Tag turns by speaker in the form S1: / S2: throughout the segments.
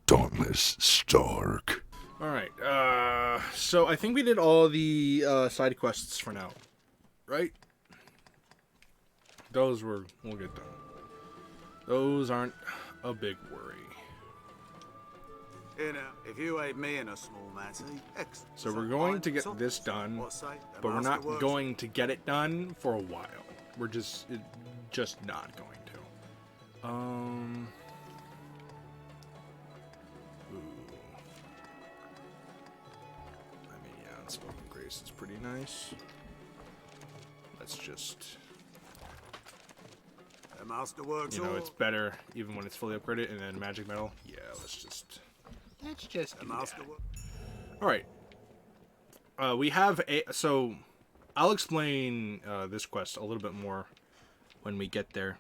S1: Dauntless Stark.
S2: Alright, so I think we did all the side quests for now, right? Those we'll get done. Those aren't a big worry.
S3: You know, if you ain't me in a small matter, excellent.
S2: So we're going to get this done, but we're not going to get it done for a while. We're just not going to. Ooh. I mean, yeah, Unspoken Grace is pretty nice. Let's just...
S3: The master works,
S2: you know, it's better even when it's fully upgraded. And then Magic Metal. Yeah, let's just do that. Alright. We have a... So, I'll explain this quest a little bit more when we get there.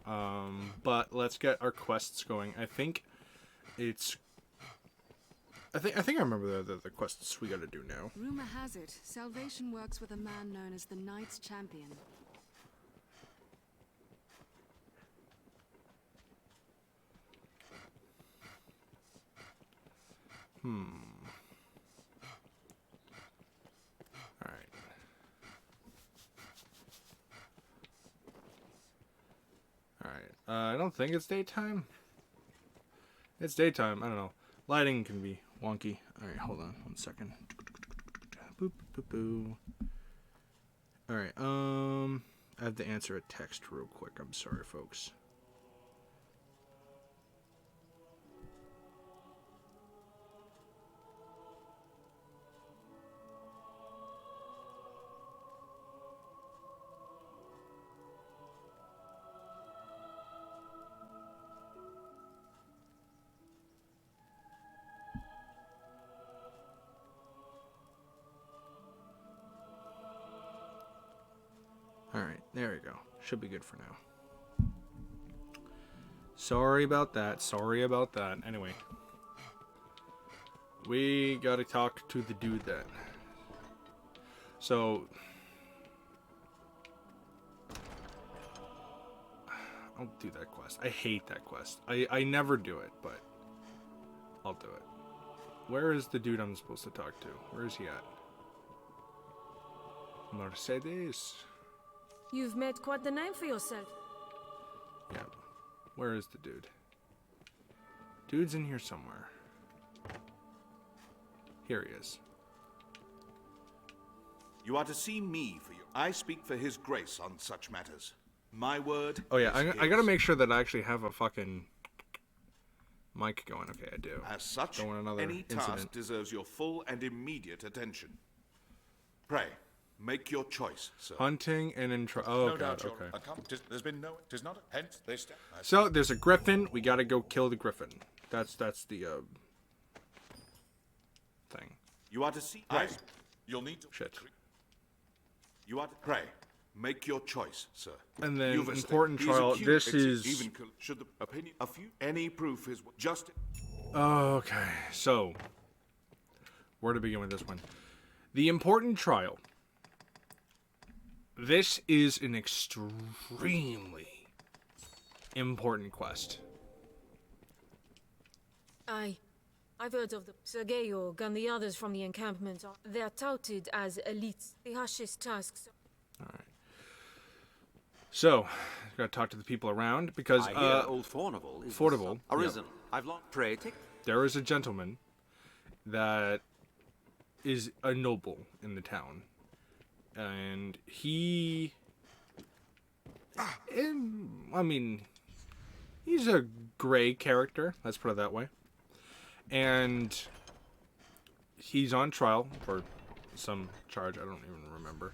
S2: But let's get our quests going. I think it's... I think I remember the quests we gotta do now.
S4: Rumor has it, Salvation works with a man known as the Knight's Champion. Alright. Alright. I don't think it's daytime. It's daytime. I don't know. Lighting can be wonky. Alright, hold on 1 second. Boop, boop, boo. Alright, I have to answer a text real quick. I'm sorry, folks. Alright, there we go. Should be good for now. Sorry about that. Sorry about that. Anyway. We gotta talk to the dude then. So... I'll do that quest. I hate that quest. I never do it, but... I'll do it. Where is the dude I'm supposed to talk to? Where is he at? Mercedes?
S5: You've made quite the name for yourself.
S2: Yeah. Where is the dude? Dude's in here somewhere. Here he is.
S6: You are to see me for you. I speak for his grace on such matters. My word.
S2: Oh yeah, I gotta make sure that I actually have a fucking mic going. Okay, I do.
S6: As such,
S2: Don't want another
S6: any
S2: incident.
S6: task deserves your full and immediate attention. Pray, make your choice, sir.
S2: Hunting and intro. Oh
S7: No
S2: god.
S7: doubt, Your
S2: Okay.
S7: There's been no. Tis not. Hence they step.
S2: So there's a griffin. We gotta go kill the griffin. That's the thing.
S6: You are to see.
S7: You'll need to.
S2: Shit.
S6: You are to pray. Make your choice, sir.
S2: And then
S6: You've
S2: important
S6: escaped.
S2: trial.
S6: He's
S2: This
S6: accused.
S2: is.
S6: Even should the opinion of you any proof is just.
S2: Okay. So where to begin with this one? The important trial. This is an extremely important quest.
S5: I've heard of them. Sergeyog and the others from the encampment. They're touted as elites. The harshest tasks.
S2: Alright. So, gotta talk to the people around because
S8: I hear old Fornival is Arisen. I've long pray take.
S2: There is a gentleman that is a noble in the town. And he... I mean, he's a gray character, let's put it that way. And he's on trial for some charge, I don't even remember.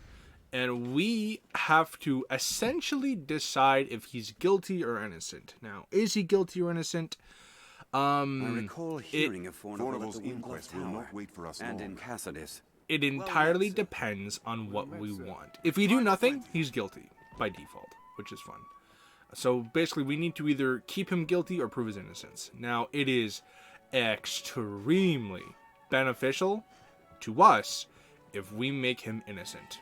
S2: And we have to essentially decide if he's guilty or innocent. Now, is he guilty or innocent?
S9: I recall hearing of Fornival's inquest will not wait for us
S8: And
S9: long.
S8: in Cassidus.
S2: It entirely depends on what we want. If we do nothing, he's guilty by default, which is fun. So basically, we need to either keep him guilty or prove his innocence. Now, it is extremely beneficial to us if we make him innocent.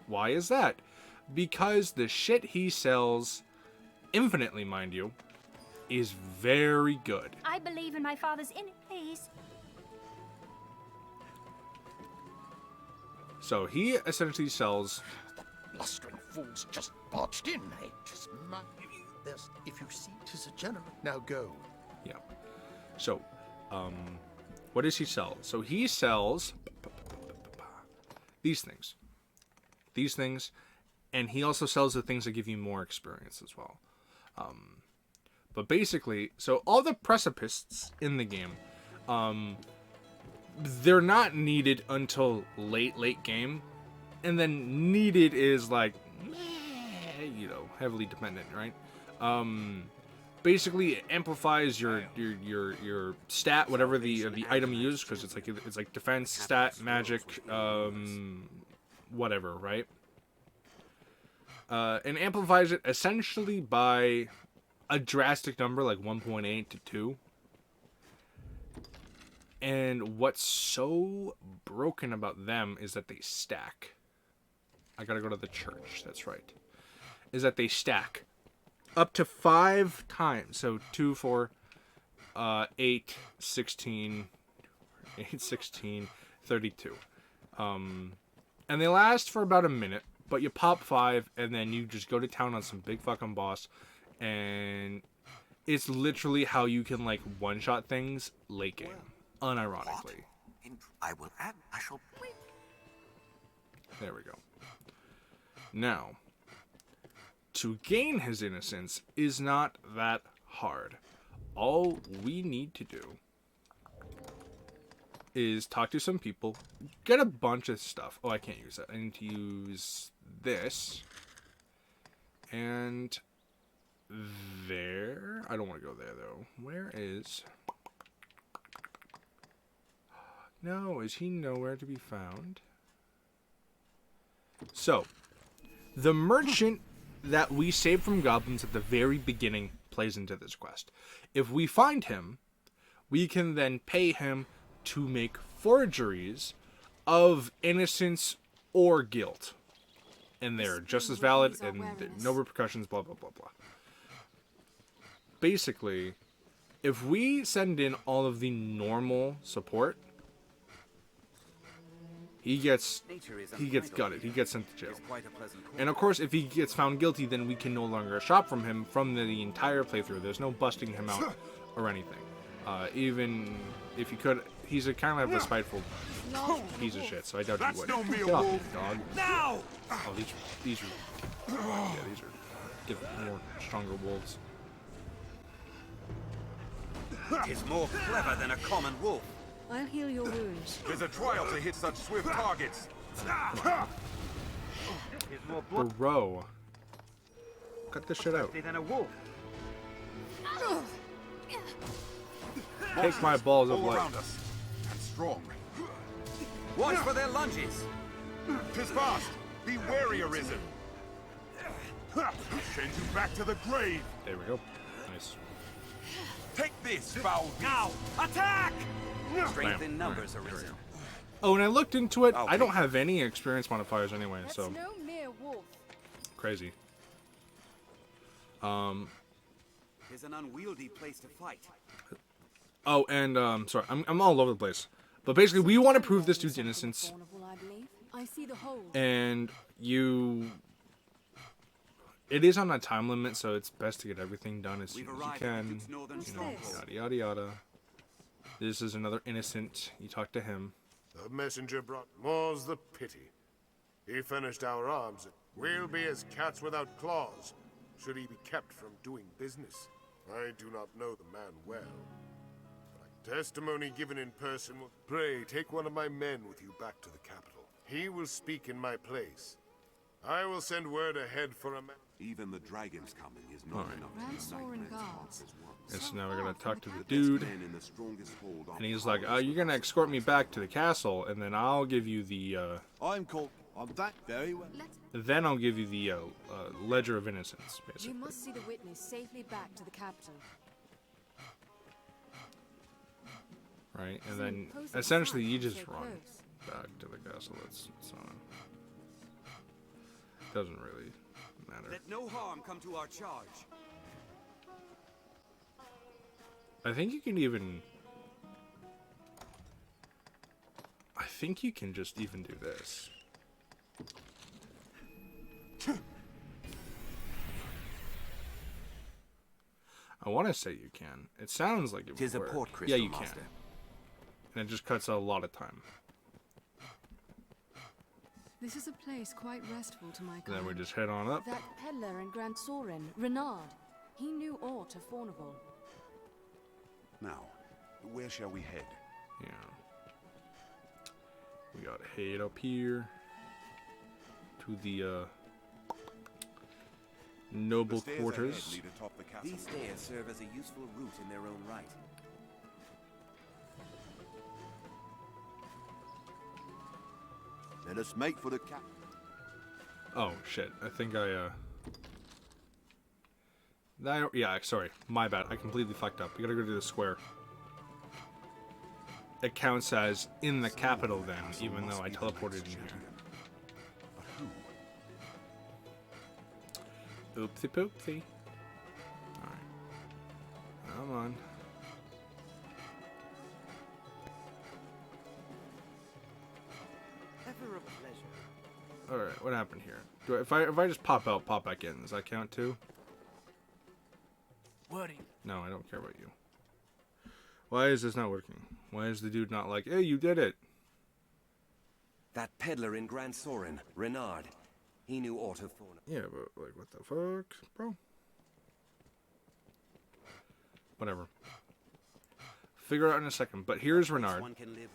S2: Why is that? Because the shit he sells, infinitely, mind you, is very good.
S10: I believe in my father's please.
S2: So he essentially sells.
S11: Blustering fools just barged in. I just there's if you see tis a general. Now go.
S2: Yeah. So, what does he sell? So he sells these things. These things, and he also sells the things that give you more experience as well. But basically, so all the precipices in the game, they're not needed until late game, and then needed is like, you know, heavily dependent, right? Basically, it amplifies your stat, whatever the item you use, because it's like defense, stat, magic, whatever, right? And amplifies it essentially by a drastic number, like 1.8 to 2. And what's so broken about them is that they stack. I gotta go to the church, that's right. Is that they stack up to 5 times. So 2, 4, 8, 16, 8, 16, 32. And they last for about a minute, but you pop 5 and then you just go to town on some big fucking boss. And it's literally how you can like one-shot things late game, unironically.
S8: I will add. I shall.
S2: There we go. Now, to gain his innocence is not that hard. All we need to do is talk to some people, get a bunch of stuff. Oh, I can't use that. I need to use this. And there. I don't want to go there, though. Where is... No, is he nowhere to be found? So, the merchant that we saved from goblins at the very beginning plays into this quest. If we find him, we can then pay him to make forgeries of innocence or guilt. And they're just as valid and no repercussions, blah, blah, blah, blah. Basically, if we send in all of the normal support, he gets gutted. He gets sent to jail. And of course, if he gets found guilty, then we can no longer shop from him from the entire playthrough. There's no busting him out or anything. Even if he could, he's a kind of a spiteful piece of shit, so I doubt he would. Get off me, dog.
S11: Now!
S2: Oh, these are different, more stronger wolves.
S8: He's more clever than a common wolf.
S5: I'll heal your wounds.
S7: There's a trial to hit such swift targets.
S2: Bro. Cut this shit out.
S8: Than a wolf.
S2: Take my balls of
S7: All
S2: light.
S7: around us. And strong.
S8: Watch for their lunges.
S7: 'Tis fast. Be wary, Arisen. Send you back to the grave.
S2: There we go. Nice.
S7: Take this, foul beast.
S8: Now, attack! Strength
S2: Bam.
S8: in numbers,
S2: Alright, there we
S8: Arisen.
S2: go. Oh, and I looked into it.
S8: Okay.
S2: I don't have any experience modifiers anyway,
S5: That's
S2: so
S5: no mere wolf.
S2: crazy.
S8: It's an unwieldy place to fight.
S2: Oh, and sorry, I'm all over the place. But basically, we want to prove this dude's innocence,
S5: I see the hole.
S2: and it is on a time limit, so it's best to get everything done as soon as you can. You know, yada yada yada. This is another innocent. You talk to him.
S12: The messenger brought more's the pity. He furnished our arms. We'll be as cats without claws, should he be kept from doing business. I do not know the man well. But testimony given in person will... Pray, take one of my men with you back to the capital. He will speak in my place. I will send word ahead for a man.
S9: Even the dragon's coming is not enough to unite men's hearts as one.
S2: And so now we're gonna talk to the dude,
S9: Men in the strongest hold on
S2: and he's like, "You're gonna escort me back to the castle, and then I'll give you the
S11: I'm called. I'm that very well.
S2: ledger of innocence,
S5: We
S2: basically."
S5: must see the witness safely back to the capital.
S2: Right, and then essentially you just run back to the castle. It's doesn't really matter.
S8: Let no harm come to our charge.
S2: I think you can even... I think you can just even do this. I want to say you can. It sounds like it would work. Yeah, you can. And it just cuts out a lot of time.
S13: This is a place quite restful to my kind.
S2: Then we just head on up.
S13: That peddler in Grand Sorin, Renard, he knew aught of Fornival.
S9: Now, where shall we head?
S2: Yeah. We gotta head up here to the noble quarters.
S8: These stairs serve as a useful route in their own right.
S9: Let us make for the cap.
S2: Oh shit! I think yeah, sorry, my bad. I completely fucked up. We gotta go to the square. It counts as in the capital then, even though I teleported in here. Oopsie poopsie. Alright. Come on.
S8: Ever a pleasure.
S2: Alright, what happened here? Do I, if I just pop out, pop back in, does that count too?
S14: What?
S2: No, I don't care about you. Why is this not working? Why is the dude not like, hey, you did it?
S8: That peddler in Grand Sorin, Renard. He knew aught of Fornival.
S2: Yeah, but like, what the fuck, bro? Whatever. Figure it out in a second. But here's Renard.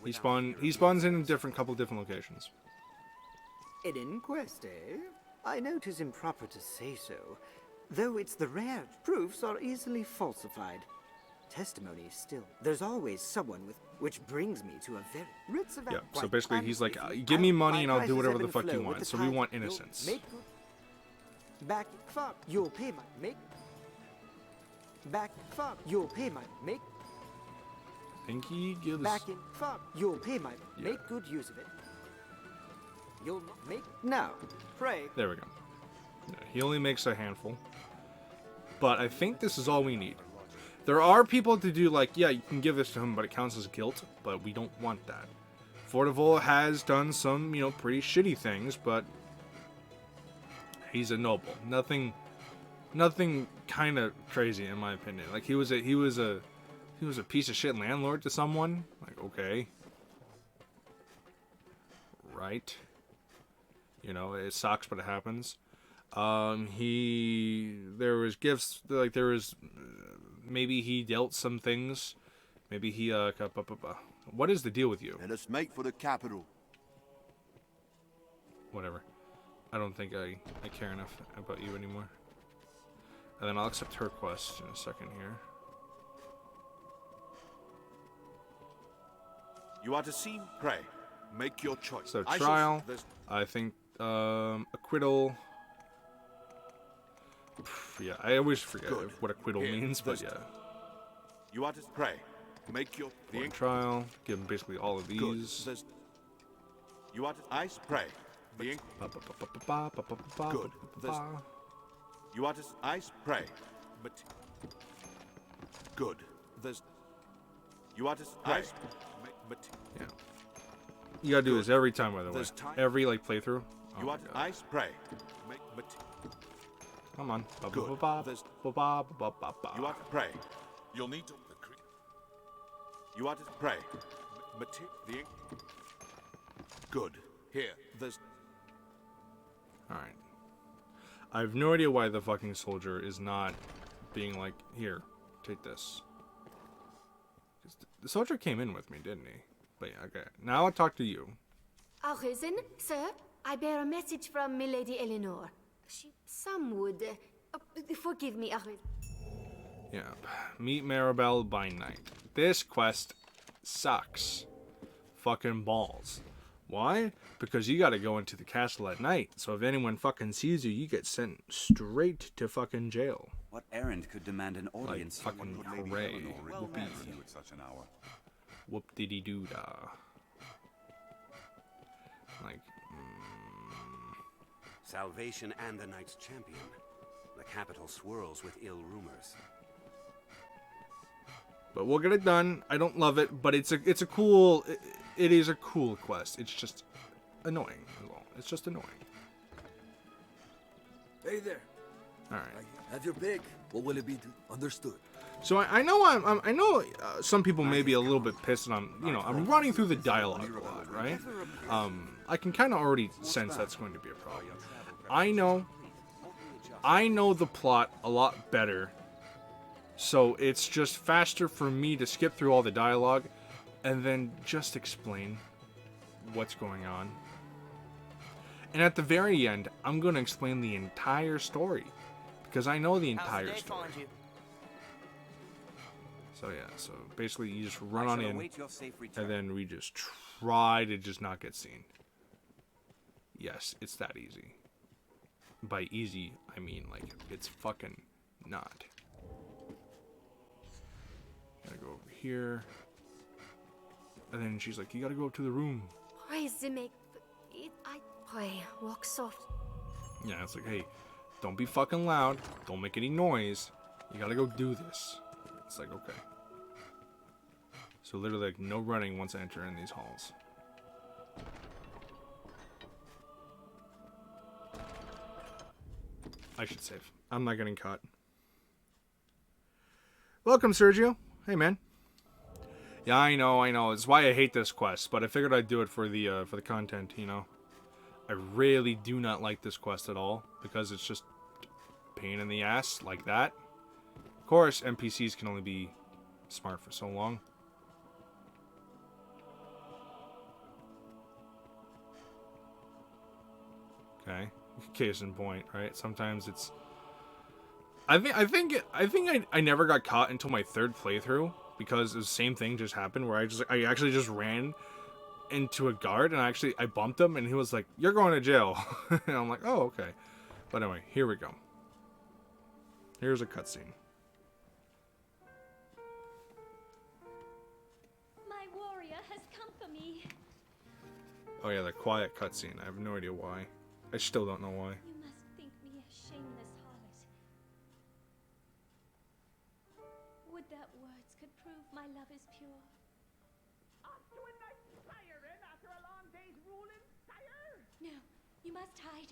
S2: He spawns in a couple different locations.
S15: An inquest, eh? I know 'tis improper to say so, though it's the rare proofs are easily falsified. Testimony still. There's always someone with, which brings me to a very roots of
S2: yeah. So basically, he's like, give me money and I'll do whatever the fuck you want. So we want innocence.
S15: Back fuck, you'll pay my make. Back fuck, you'll pay my make.
S2: I think he gives.
S15: Back in fuck, you'll pay my make good use of it. You'll make now. Pray.
S2: There we go. Yeah, he only makes a handful. But I think this is all we need. There are people to do like, yeah, you can give this to him, but it counts as guilt, but we don't want that. Fornival has done some, you know, pretty shitty things, but he's a noble. Nothing kind of crazy in my opinion. Like he was a piece of shit landlord to someone. Like, okay. Right. You know, it sucks, but it happens. There was gifts, like there was, maybe he dealt some things. Maybe he, what is the deal with you?
S9: Let us make for the capital.
S2: Whatever. I don't think I care enough about you anymore. And then I'll accept her quest in a second here.
S6: You are to see prey. Make your choice.
S2: So trial, I think, acquittal. Yeah, I always forget what acquittal means, but yeah.
S6: You are to pray. Make your
S2: one trial. Give him basically all of these.
S6: You are to ice pray. The ink. Good. You are to ice pray. But good. You are to ice. But
S2: yeah. You gotta do this every time, by the way. Every like playthrough. Oh
S6: you are to ice pray. Make but.
S2: Come on.
S6: You are to pray. You'll need to. You are to pray. The ink. Good. Here.
S2: Alright. I have no idea why the fucking soldier is not being like, here, take this. The soldier came in with me, didn't he? But yeah, okay. Now I'll talk to you.
S10: Arisen, sir, I bear a message from Milady Eleanor. Some would... forgive me, Arisen.
S2: Yeah. Meet Maribel by night. This quest sucks. Fucking balls. Why? Because you gotta go into the castle at night. So if anyone fucking sees you, you get sent straight to fucking jail.
S8: What errand could demand an audience?
S2: Like fucking hooray. Whoopee.
S9: At such an hour.
S2: Whoop-diddy-doo-dah. Like...
S8: Salvation and the Knight's Champion. The capital swirls with ill rumors.
S2: But we'll get it done. I don't love it, but it is a cool quest. It's just annoying. It's just annoying.
S14: Hey there.
S2: All right.
S14: Have your pick. What will it be? Understood.
S2: So I know I know some people may be a little bit pissed, and I'm running through the dialogue a lot, right? I can kind of already sense that's going to be a problem. I know the plot a lot better, so it's just faster for me to skip through all the dialogue and then just explain what's going on. And at the very end, I'm going to explain the entire story because I know the entire story. So yeah, so basically you just run on in, and then we just try to just not get seen. Yes, it's that easy. By easy, I mean like it's fucking not. Gotta go over here. And then she's like, you gotta go up to the room.
S10: Walk soft.
S2: Yeah, it's like, hey, don't be fucking loud. Don't make any noise. You gotta go do this. It's like, okay. So literally, like, no running once I enter in these halls. I should save. I'm not getting caught. Welcome, Sergio. Hey, man. Yeah, I know. It's why I hate this quest, but I figured I'd do it for the content, you know. I really do not like this quest at all because it's just pain in the ass like that. Of course, NPCs can only be smart for so long. Okay, case in point, right? Sometimes it's. I think I never got caught until my third playthrough because the same thing just happened where I actually just ran into a guard and I bumped him and he was like, "You're going to jail," and I'm like, "Oh, okay." But anyway, here we go. Here's a cutscene.
S16: My warrior has come for me.
S2: Oh yeah, the quiet cutscene. I have no idea why. I still don't know why.
S16: You must think me a shameless harlot. Would that words could prove my love is pure? No, you must hide.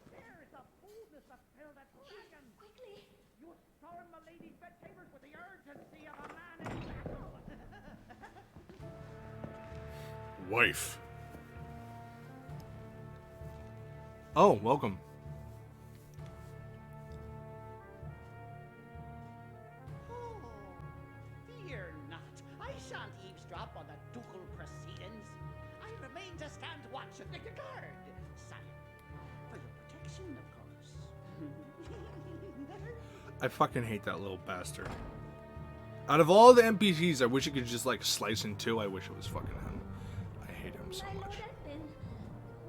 S17: There's the boldness of that dragon.
S16: Quickly.
S17: You storm my lady's bedchambers with the urgency of a man in battle.
S2: Wife. Oh, welcome.
S17: Fear not. I shan't eavesdrop on the ducal proceedings. I remain to stand watch and take a guard. Sire, for your protection, of course.
S2: I fucking hate that little bastard. Out of all the NPCs, I wish it could just like slice in two. I wish it was fucking him. I hate him so much.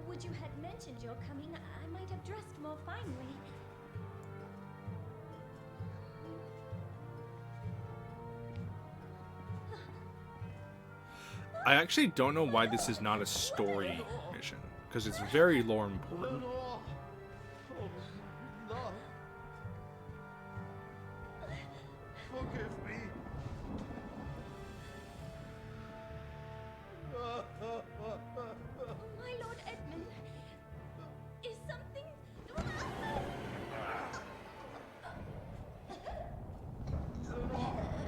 S16: Would you had mentioned your coming, I might have dressed more finely.
S2: I actually don't know why this is not a story mission, because it's very lore important.
S17: Forgive me.
S16: My Lord Edmund, is something...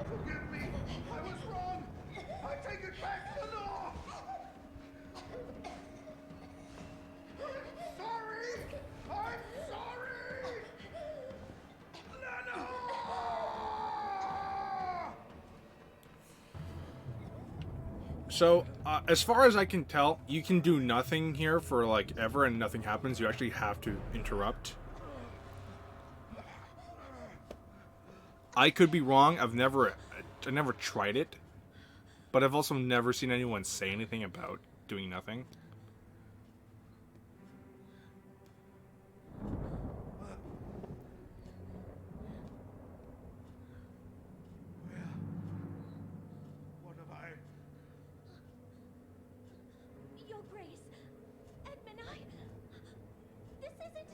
S17: Forgive me. I was wrong. I take it back, Lenore. I'm sorry. I'm sorry. Lenore.
S2: So, as far as I can tell, you can do nothing here for like ever and nothing happens. You actually have to interrupt. I could be wrong. I never tried it, but I've also never seen anyone say anything about doing nothing.
S17: What have I?
S16: Your Grace, Edmund, this isn't...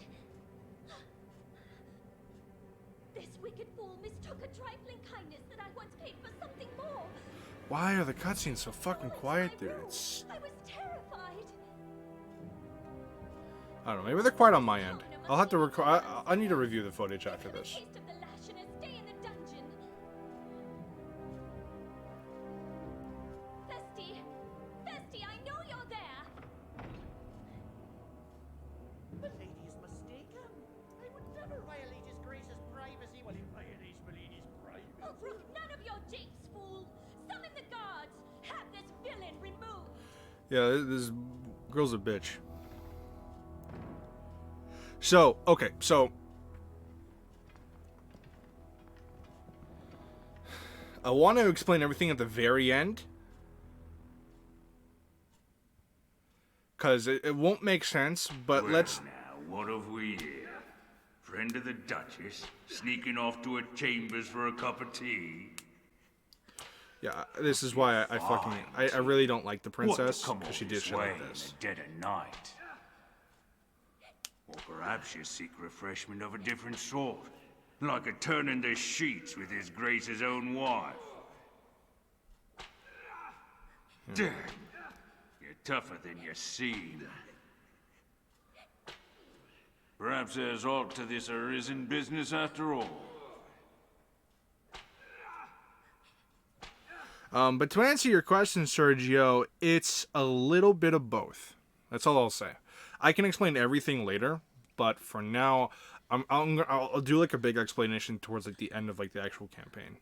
S16: This wicked fool mistook a trifling kindness that I once paid for something more.
S2: Why are the cutscenes so fucking quiet, dude? It's...
S16: I was terrified.
S2: I don't know. Maybe they're quiet on my end. I'll have to record. I need to review the footage after this.
S16: Taste of the lash and stay in the dungeon. Thirsty, Thirsty, I know you're there.
S17: The lady is mistaken. I would never violate His Grace's privacy while he violates Milady's privacy.
S16: Oh, none of your jakes, fool. Summon the guards. Have this villain removed.
S2: Yeah, this girl's a bitch. So, okay, so I want to explain everything at the very end, because it won't make sense, but
S18: well,
S2: let's...
S18: Now, what have we here? Friend of the Duchess, sneaking off to her chambers for a cup of tea?
S2: Yeah, this is why I really don't like the princess, because she did shit like
S18: in
S2: this.
S18: the dead of night. Or perhaps you seek refreshment of a different sort, like a turn in the sheets with His Grace's own wife. Damn, you're tougher than you seem. Perhaps there's aught to this Arisen business after all.
S2: But to answer your question, Sergio, it's a little bit of both. That's all I'll say. I can explain everything later, but for now, I'll do like a big explanation towards like the end of like the actual campaign.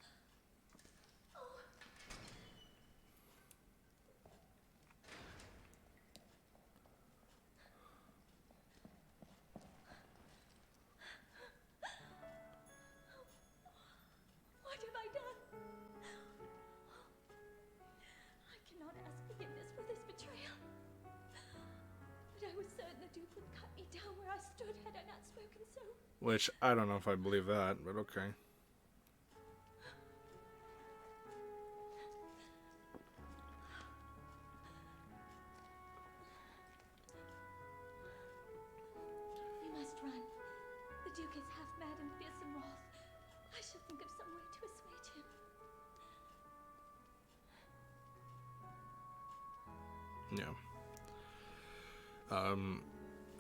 S16: What have I done? I cannot ask forgiveness for this betrayal. But I was certain the Duke would cut me down where I stood had I not spoken so.
S2: Which, I don't know if I believe that, but okay.
S16: We must run. The Duke is half mad and fearsome wrath. I shall think of some way to assuage him.
S2: Yeah.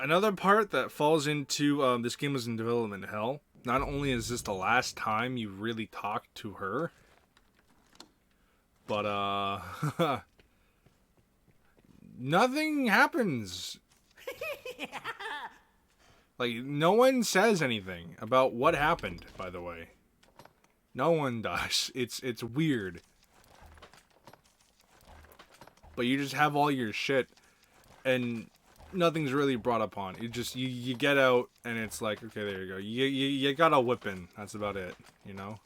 S2: Another part that falls into this game was in development hell. Not only is this the last time you really talk to her, but nothing happens. Like, no one says anything about what happened, by the way. No one does. It's weird. But you just have all your shit, and nothing's really brought upon. You get out, and it's like, okay, there you go. You got a whipping. That's about it, you know?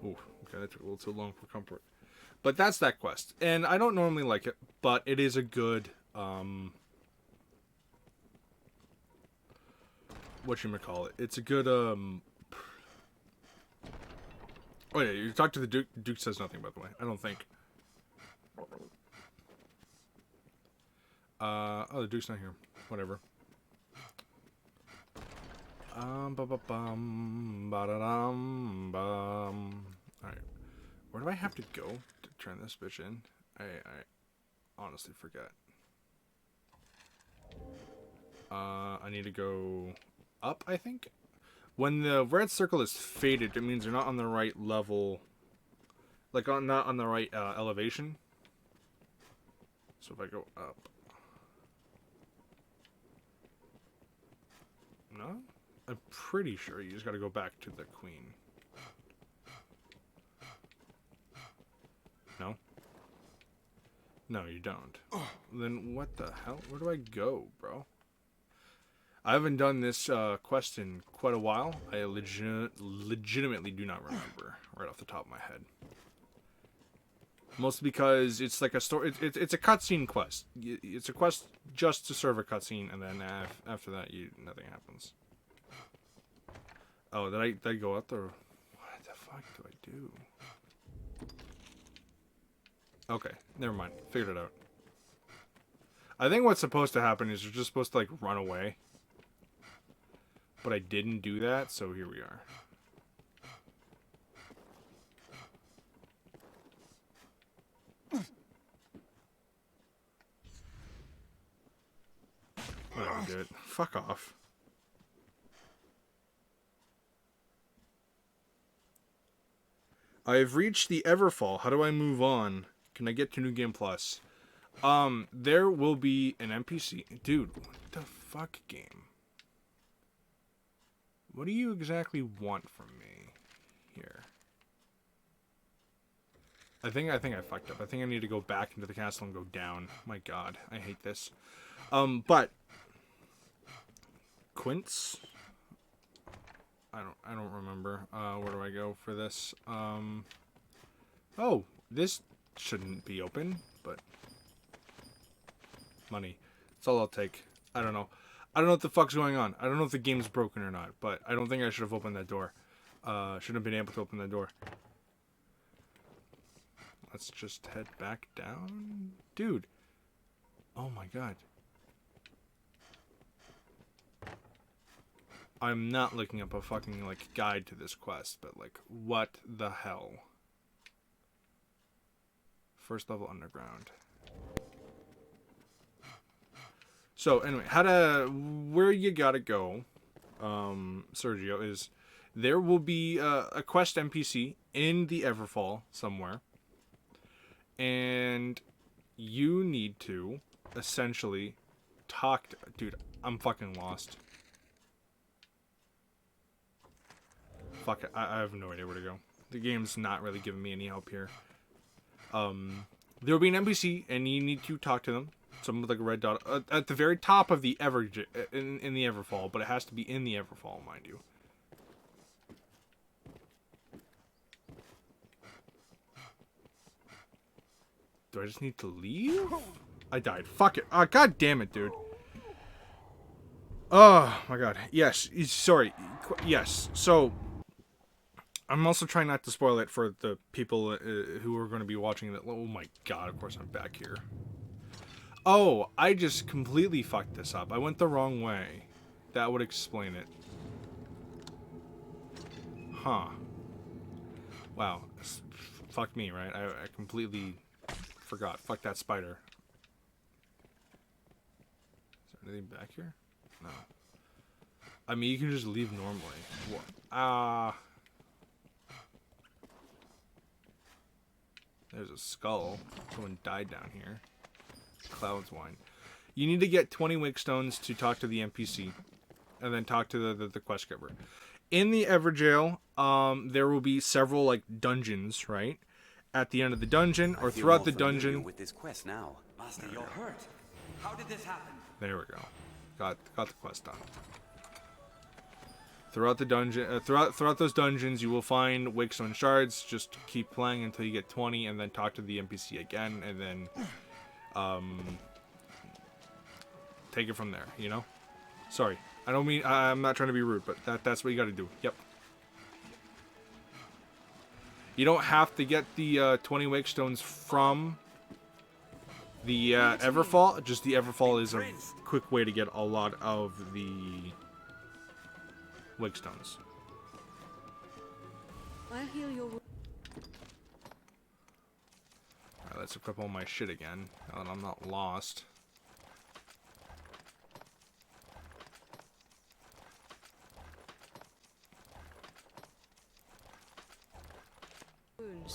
S2: Ooh, okay, that took a little too long for comfort. But that's that quest. And I don't normally like it, but it is a good, whatchamacallit. It's a good, oh yeah, you talk to the Duke. Duke says nothing, by the way. I don't think. Oh, the Duke's not here. Whatever. Alright. Where do I have to go to turn this bitch in? I honestly forget. I need to go up, I think? When the red circle is faded, it means you're not on the right level. Like, not on the right elevation. So if I go up. No? I'm pretty sure you just gotta go back to the queen. No? No, you don't. Then what the hell? Where do I go, bro? I haven't done this quest in quite a while. I legitimately do not remember right off the top of my head. Mostly because it's like a story. It's a cutscene quest. It's a quest just to serve a cutscene, and then after that, nothing happens. Oh, did I go up there? What the fuck do I do? Okay, never mind. Figured it out. I think what's supposed to happen is you're just supposed to like run away. But I didn't do that, so here we are. dude. Fuck off. I've reached the Everfall. How do I move on? Can I get to New Game Plus? There will be an NPC. Dude, what the fuck, game? What do you exactly want from me here? I think I fucked up. I think I need to go back into the castle and go down. My god, I hate this. But Quince? I don't remember. Where do I go for this? Oh, this shouldn't be open, but money. That's all I'll take. I don't know. I don't know what the fuck's going on. I don't know if the game's broken or not, but I don't think I should have opened that door. Shouldn't have been able to open that door. Let's just head back down. Dude. Oh my god. I'm not looking up a fucking, like, guide to this quest, but, like, what the hell? First level underground. So, anyway, where you gotta go, Sergio, is there will be a quest NPC in the Everfall somewhere, and you need to essentially talk to... Dude, I'm fucking lost. Fuck it, I have no idea where to go. The game's not really giving me any help here. There will be an NPC, and you need to talk to them. Someone with like a red dot at the very top of the in the Everfall, but it has to be in the Everfall, mind you. Do I just need to leave? I died. Fuck it. God damn it, dude. Oh my god. Yes. Sorry. Yes. So I'm also trying not to spoil it for the people who are going to be watching that. Oh my god. Of course I'm back here. Oh, I just completely fucked this up. I went the wrong way. That would explain it. Huh. Wow. Fuck me, right? I completely forgot. Fuck that spider. Is there anything back here? No. I mean, you can just leave normally. What? There's a skull. Someone died down here. Cloud's wine. You need to get 20 wake stones to talk to the NPC, and then talk to the quest giver. In the Everjail, there will be several like dungeons, right? At the end of the dungeon or throughout the dungeon.
S8: With this quest now, Master, you're hurt. How did this happen?
S2: There we go. Got the quest done. Throughout the dungeon, throughout those dungeons, you will find wakestone shards. Just keep playing until you get 20, and then talk to the NPC again, and then take it from there. You know. Sorry, I don't mean I'm not trying to be rude, but that's what you got to do. Yep. You don't have to get the 20 wakestones from the Everfall. Just the Everfall is a quick way to get a lot of the wakestones.
S13: I'll heal your...
S2: Alright, let's equip all my shit again, now that I'm not lost.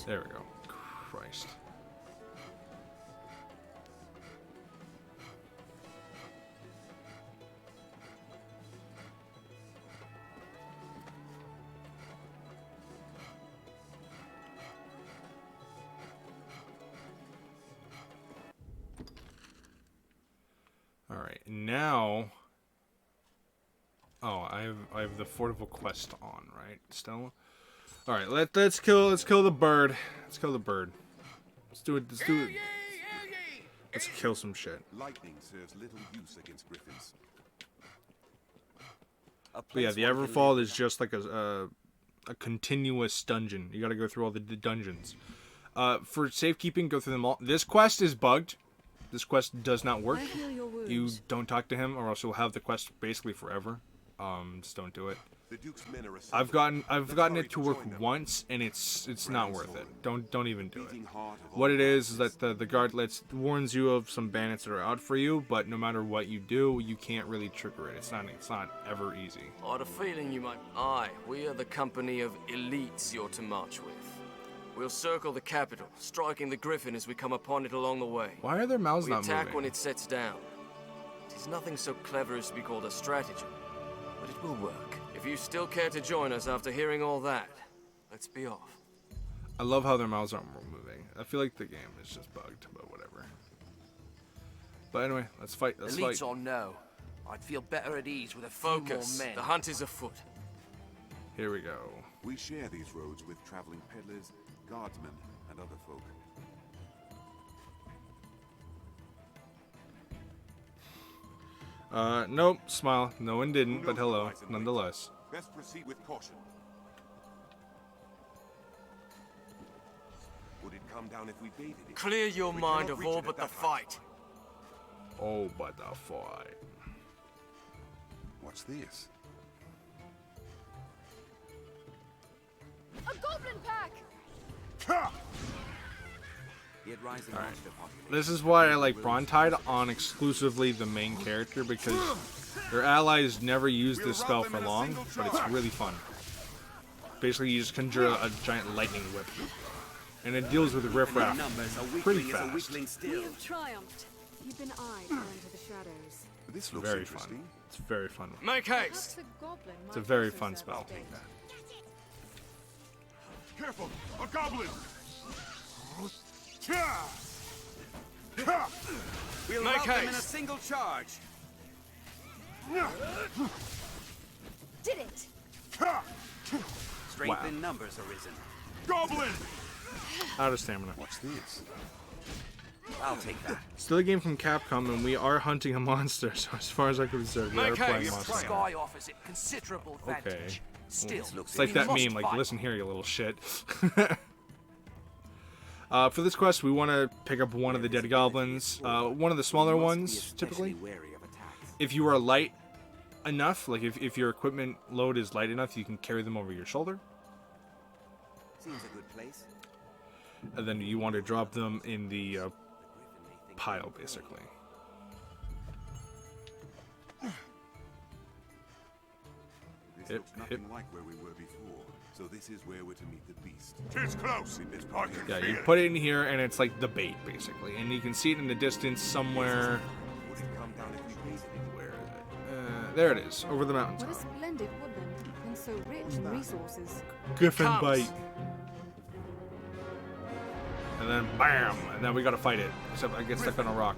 S2: There we go. Christ. Alright, now... Oh, I have the Fortival quest on, right? Still? Alright, let's kill the bird. Let's kill the bird. Let's do it. Let's kill some shit.
S6: Lightning serves little use against griffins.
S2: But yeah, the Everfall is just like a continuous dungeon. You gotta go through all the dungeons. For safekeeping, go through them all. This quest is bugged. This quest does not work. You don't talk to him, or else you'll have the quest basically forever. Just don't do it.
S6: The Duke's men are
S2: I've gotten it to work once, and it's not worth it. Don't even do it. What it is that the guard warns you of some bandits that are out for you, but no matter what you do, you can't really trigger it. It's not ever easy.
S19: I had a feeling you might. Aye, we are the company of elites you're to march with. We'll circle the capital, striking the griffin as we come upon it along the way.
S2: Why are their mouths not
S19: moving? We attack when
S2: moving?
S19: it sets down. It is nothing so clever as to be called a stratagem, but it will work. If you still care to join us after hearing all that, let's be off.
S2: I love how their mouths aren't moving. I feel like the game is just bugged, but whatever. But anyway, let's fight. Let's fight.
S19: Elites or no, I'd feel better at ease with a focus. The hunt is afoot.
S2: Here we go.
S6: We share these roads with traveling peddlers, guardsmen, and other folk.
S2: Nope, smile. No one didn't, but hello, nonetheless.
S6: Best proceed with caution. Would it come down if we baited it?
S19: Clear your mind of all but the fight.
S2: Oh, but the fight.
S6: What's this?
S10: A goblin pack!
S2: This is why I like Brontide on exclusively the main character, because their allies never use this spell for long, but it's really fun. Basically, you just conjure a giant lightning whip, and it deals with riffraff pretty fast.
S13: We have triumphed. You've been eyed into the shadows.
S6: This looks
S2: Very
S6: interesting.
S2: fun. It's very fun.
S19: Make haste!
S2: It's a very fun spell.
S7: Careful! A goblin!
S8: We'll rout them in a single charge.
S10: Did it!
S8: Strength in numbers, Arisen.
S7: Goblin!
S2: Out of stamina.
S6: What's this?
S8: I'll take that.
S2: Still a game from Capcom, and we are hunting a monster, so as far as I can observe, we are playing monster.
S19: Sky offers it considerable
S2: Okay.
S19: advantage. Still,
S2: It's like that meme, like, listen here, you little shit. For this quest, we want to pick up one of the dead goblins, one of the smaller ones, typically. If you are light enough, like if your equipment load is light enough, you can carry them over your shoulder.
S8: Seems a good place.
S2: And then you want to drop them in the pile, basically.
S6: This looks nothing like where we were before, so this is where we're to meet the beast.
S7: Tis close.
S2: Yeah, you put it in here, and it's like the bait, basically. And you can see it in the distance somewhere.
S6: Would it come down if we baited it?
S2: Where is it? There it is, over the
S13: What a
S2: mountaintop.
S13: splendid woodland, and so rich in resources.
S2: Griffin bite. And then bam! And then we gotta fight it. Except I get stuck on a rock.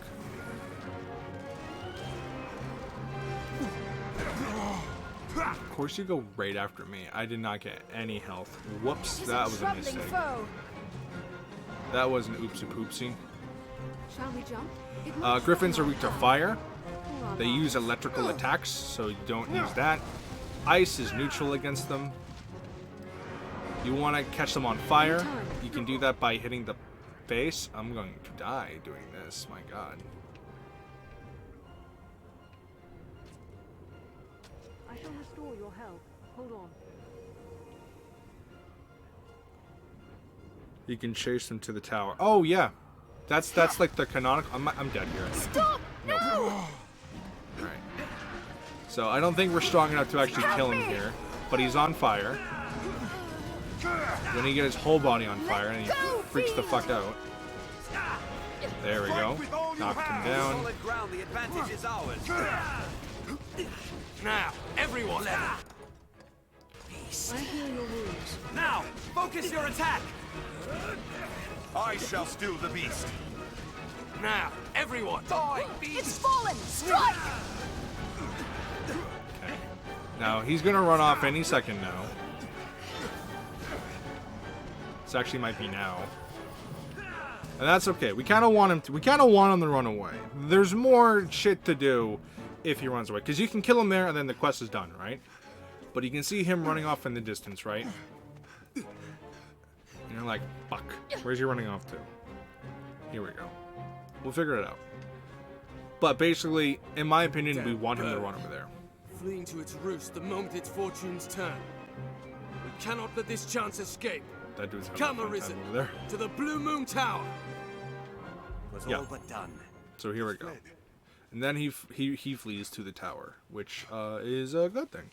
S2: Of course you go right after me. I did not get any health. Whoops, that was a mistake. That was an oopsie poopsie.
S13: Shall we jump?
S2: Griffins are weak to fire. They use electrical attacks, so you don't use that. Ice is neutral against them. You want to catch them on fire. You can do that by hitting the face. I'm going to die doing this. My God.
S13: I shall restore your health. Hold on.
S2: You can chase them to the tower. Oh yeah, that's like the canonical. I'm dead here.
S10: Stop! No!
S2: All right. So I don't think we're strong enough to actually kill him here, but he's on fire. Then he gets his whole body on fire and he freaks the fuck out. There we go. Knocked him down.
S8: Solid ground, the advantage is ours.
S19: Now, everyone level.
S13: I heal your wounds.
S8: Now, focus your attack.
S7: I shall still the beast.
S19: Now, everyone.
S8: Die,
S10: It's fallen! Strike!
S2: Okay. Now he's gonna run off any second now. This actually might be now. And that's okay. We kind of want him to. We kind of want him to run away. There's more shit to do if he runs away, because you can kill him there and then the quest is done, right? But you can see him running off in the distance, right? And you're like, fuck. Where's he running off to? Here we go. We'll figure it out. But basically, in my opinion, we want him to run over there.
S20: fleeing to its roost the moment its fortunes turn. We cannot let this chance escape.
S2: That dude's having
S20: Come,
S2: a fun time
S20: Arisen,
S2: over there.
S20: to the Blue Moon Tower.
S8: It was
S2: Yeah.
S8: all but done.
S2: So here we go. And then he flees to the tower, which is a good thing.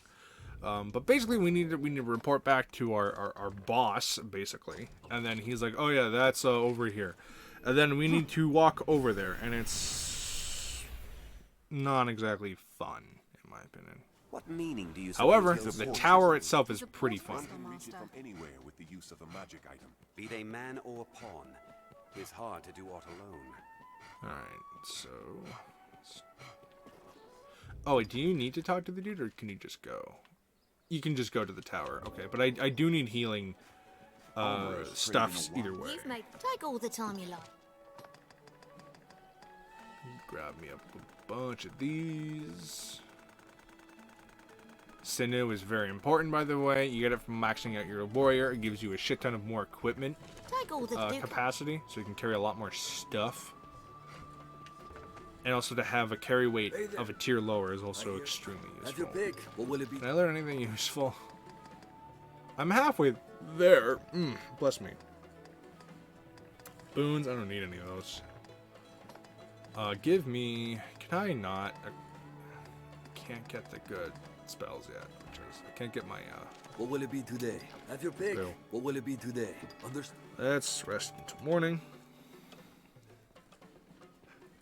S2: But basically, we need to report back to our boss, basically. And then he's like, "Oh yeah, that's over here." And then we need to walk over there, and it's not exactly fun, in my opinion.
S8: What meaning do you?
S2: However, the tower itself is pretty fun.
S9: One can reach it from anywhere with the use of a magic item.
S8: Be they man or pawn, 'tis hard to do aught alone.
S2: Alright, so... Oh, wait, do you need to talk to the dude, or can you just go? You can just go to the tower, okay. But I do need healing stuffs either way.
S10: You've made. Take all the time you like.
S2: Grab me up a bunch of these. Sinew is very important, by the way. You get it from maxing out your warrior. It gives you a shit ton of more equipment
S10: Take all the
S2: capacity, so you can carry a lot more stuff. And also to have a carry weight of a tier lower is also extremely
S14: Have your
S2: useful.
S14: pick. What will it be?
S2: Can I learn anything useful? I'm halfway there. Bless me. Boons, I don't need any of those. Give me... Can I not... I can't get the good spells yet. Which is, I can't get my...
S14: What will it be today? Have your pick.
S2: Bill.
S14: What will it be today? Understood.
S2: Let's rest until morning.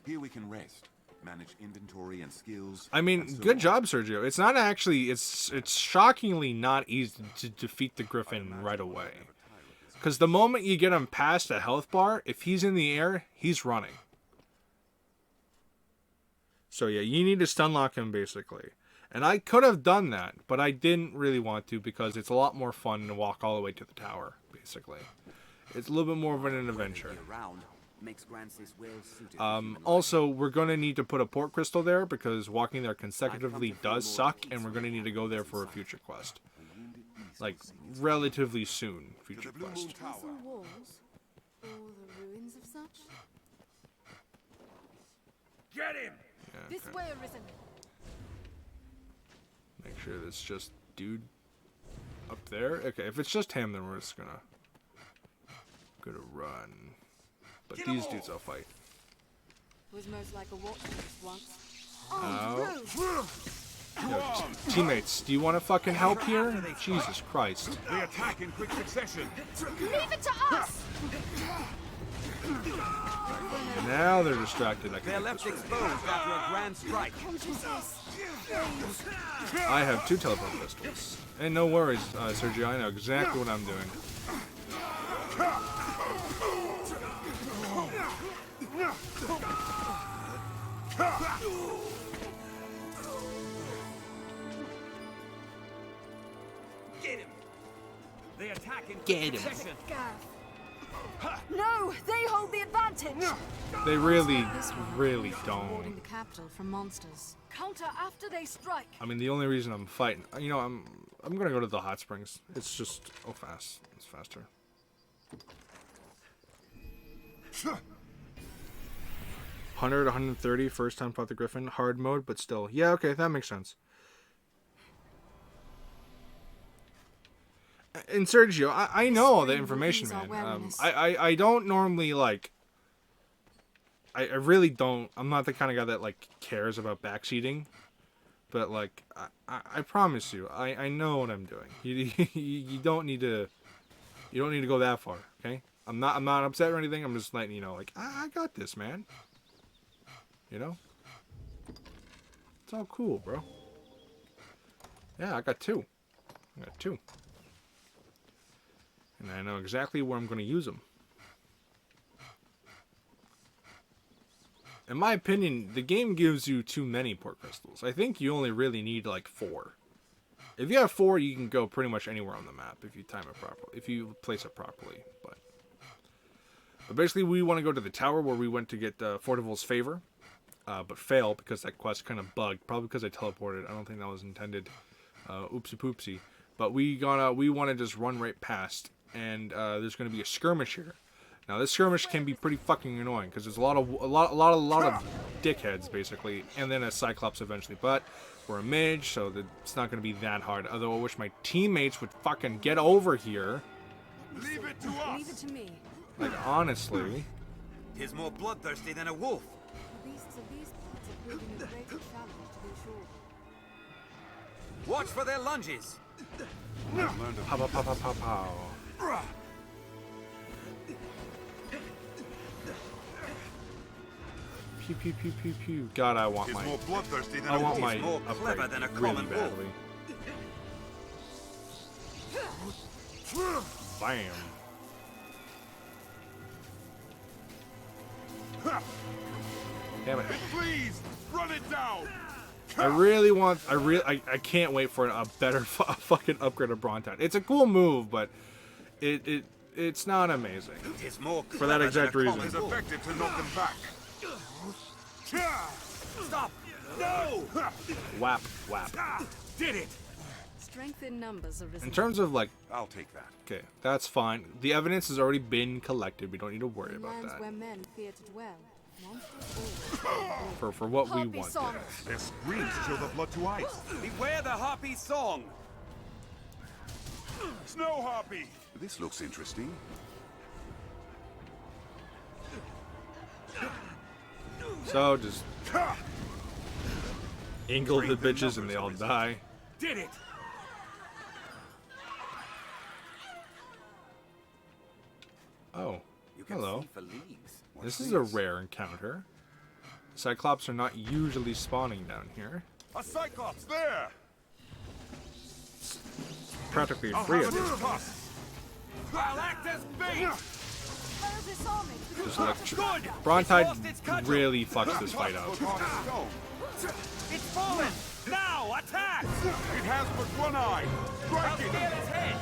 S9: Here we can rest, manage inventory and skills.
S2: I mean, good job, Sergio. It's not actually... It's shockingly not easy to defeat the griffin right away. Because the moment you get him past a health bar, if he's in the air, he's running. So yeah, you need to stun lock him, basically. And I could have done that, but I didn't really want to because it's a lot more fun to walk all the way to the tower, basically. It's a little bit more of an adventure. Also, we're going to need to put a port crystal there because walking there consecutively does suck, and we're going to need to go there for a future quest. Like, relatively soon, future quest.
S13: Walls, or the ruins of such?
S7: Get him!
S2: Yeah,
S13: This
S2: okay.
S13: way, Arisen.
S2: Make sure that's just dude up there. Okay, if it's just him, then we're just gonna run. But these dudes I'll fight.
S13: Was most like a watchpost once.
S2: Oh. Yo, teammates, do you want to fucking help here? Jesus Christ.
S7: We attack in quick succession.
S10: Leave it to us!
S2: Now they're distracted.
S8: They're left exposed after a grand strike.
S2: I have 2 teleport pistols. And no worries, Sergio, I know exactly what I'm doing.
S7: Get him! They attack in
S2: Get
S7: quick
S2: him.
S7: succession.
S13: No, they hold the advantage.
S2: They really
S13: Warding
S2: don't.
S13: the capital from monsters. Counter after they strike.
S2: I mean, the only reason I'm fighting, you know, I'm gonna go to the hot springs. It's just, it's faster. 100, 130, first time fought the griffin, hard mode, but still, yeah, okay, that makes sense. And Sergio, I know all the information, man. I don't normally, like, I really don't, I'm not the kind of guy that, like, cares about backseating, but, like, I promise you, I know what I'm doing. You don't need to go that far, okay? I'm not upset or anything, I'm just letting you know, like, I got this, man. You know? It's all cool, bro. Yeah, I got 2. I got 2. And I know exactly where I'm going to use them. In my opinion, the game gives you too many port crystals. I think you only really need like 4. If you have 4, you can go pretty much anywhere on the map if you time it properly, if you place it properly. But basically, we want to go to the tower where we went to get Fortival's favor, but fail because that quest kind of bugged. Probably because I teleported. I don't think that was intended. Oopsie poopsie. But we want to just run right past. And there's going to be a skirmish here. Now this skirmish can be pretty fucking annoying because there's a lot of dickheads basically, and then a Cyclops eventually. But We're a mage, so it's not going to be that hard. Although I wish my teammates would fucking get over here.
S7: Leave it to us.
S13: Leave it to me.
S2: Like, honestly.
S8: He's more bloodthirsty than a wolf.
S13: The beasts of these parts are proving a greater challenge, to be sure.
S8: Watch for their lunges.
S2: Pow, pow, pow, pow, pow, pow. Pew, pew, pew, pew, pew. God, I want my...
S7: more bloodthirsty than
S2: I want my
S8: more
S2: upgrade
S8: clever than a
S2: really
S8: common
S2: badly. Bam. Damn it.
S7: Please, run it down.
S2: I can't wait for a better fucking upgrade of Brontide. It's a cool move, but it's not amazing.
S8: It's more
S2: for that exact reason.
S7: It's effective to knock them back.
S8: Stop! No!
S2: Whap, whap.
S7: Did it!
S13: Strength in numbers, Arisen.
S2: In terms of like,
S7: I'll take that.
S2: Okay, that's fine. The evidence has already been collected. We don't need to worry
S13: In
S2: about
S13: lands
S2: that.
S13: where men fear to dwell, monsters always
S2: For what we
S13: Harpy
S2: want.
S13: song.
S7: Their screams chill the blood to ice.
S8: Beware the harpy song.
S7: Snow harpy.
S1: This looks interesting.
S2: So just angle the bitches and they all die.
S7: Did it!
S2: Oh,
S8: You can
S2: hello.
S8: see for leagues.
S2: This is a rare encounter. Cyclops are not usually spawning down here.
S7: A cyclops there.
S2: Practically
S7: I'll
S2: free
S7: have
S2: of
S7: it
S2: this.
S7: as tusk. I'll act as bait.
S2: Just Brontide really fucks this fight up.
S7: It's fallen. Now attack. It has but one eye. Strike it.
S8: Its head.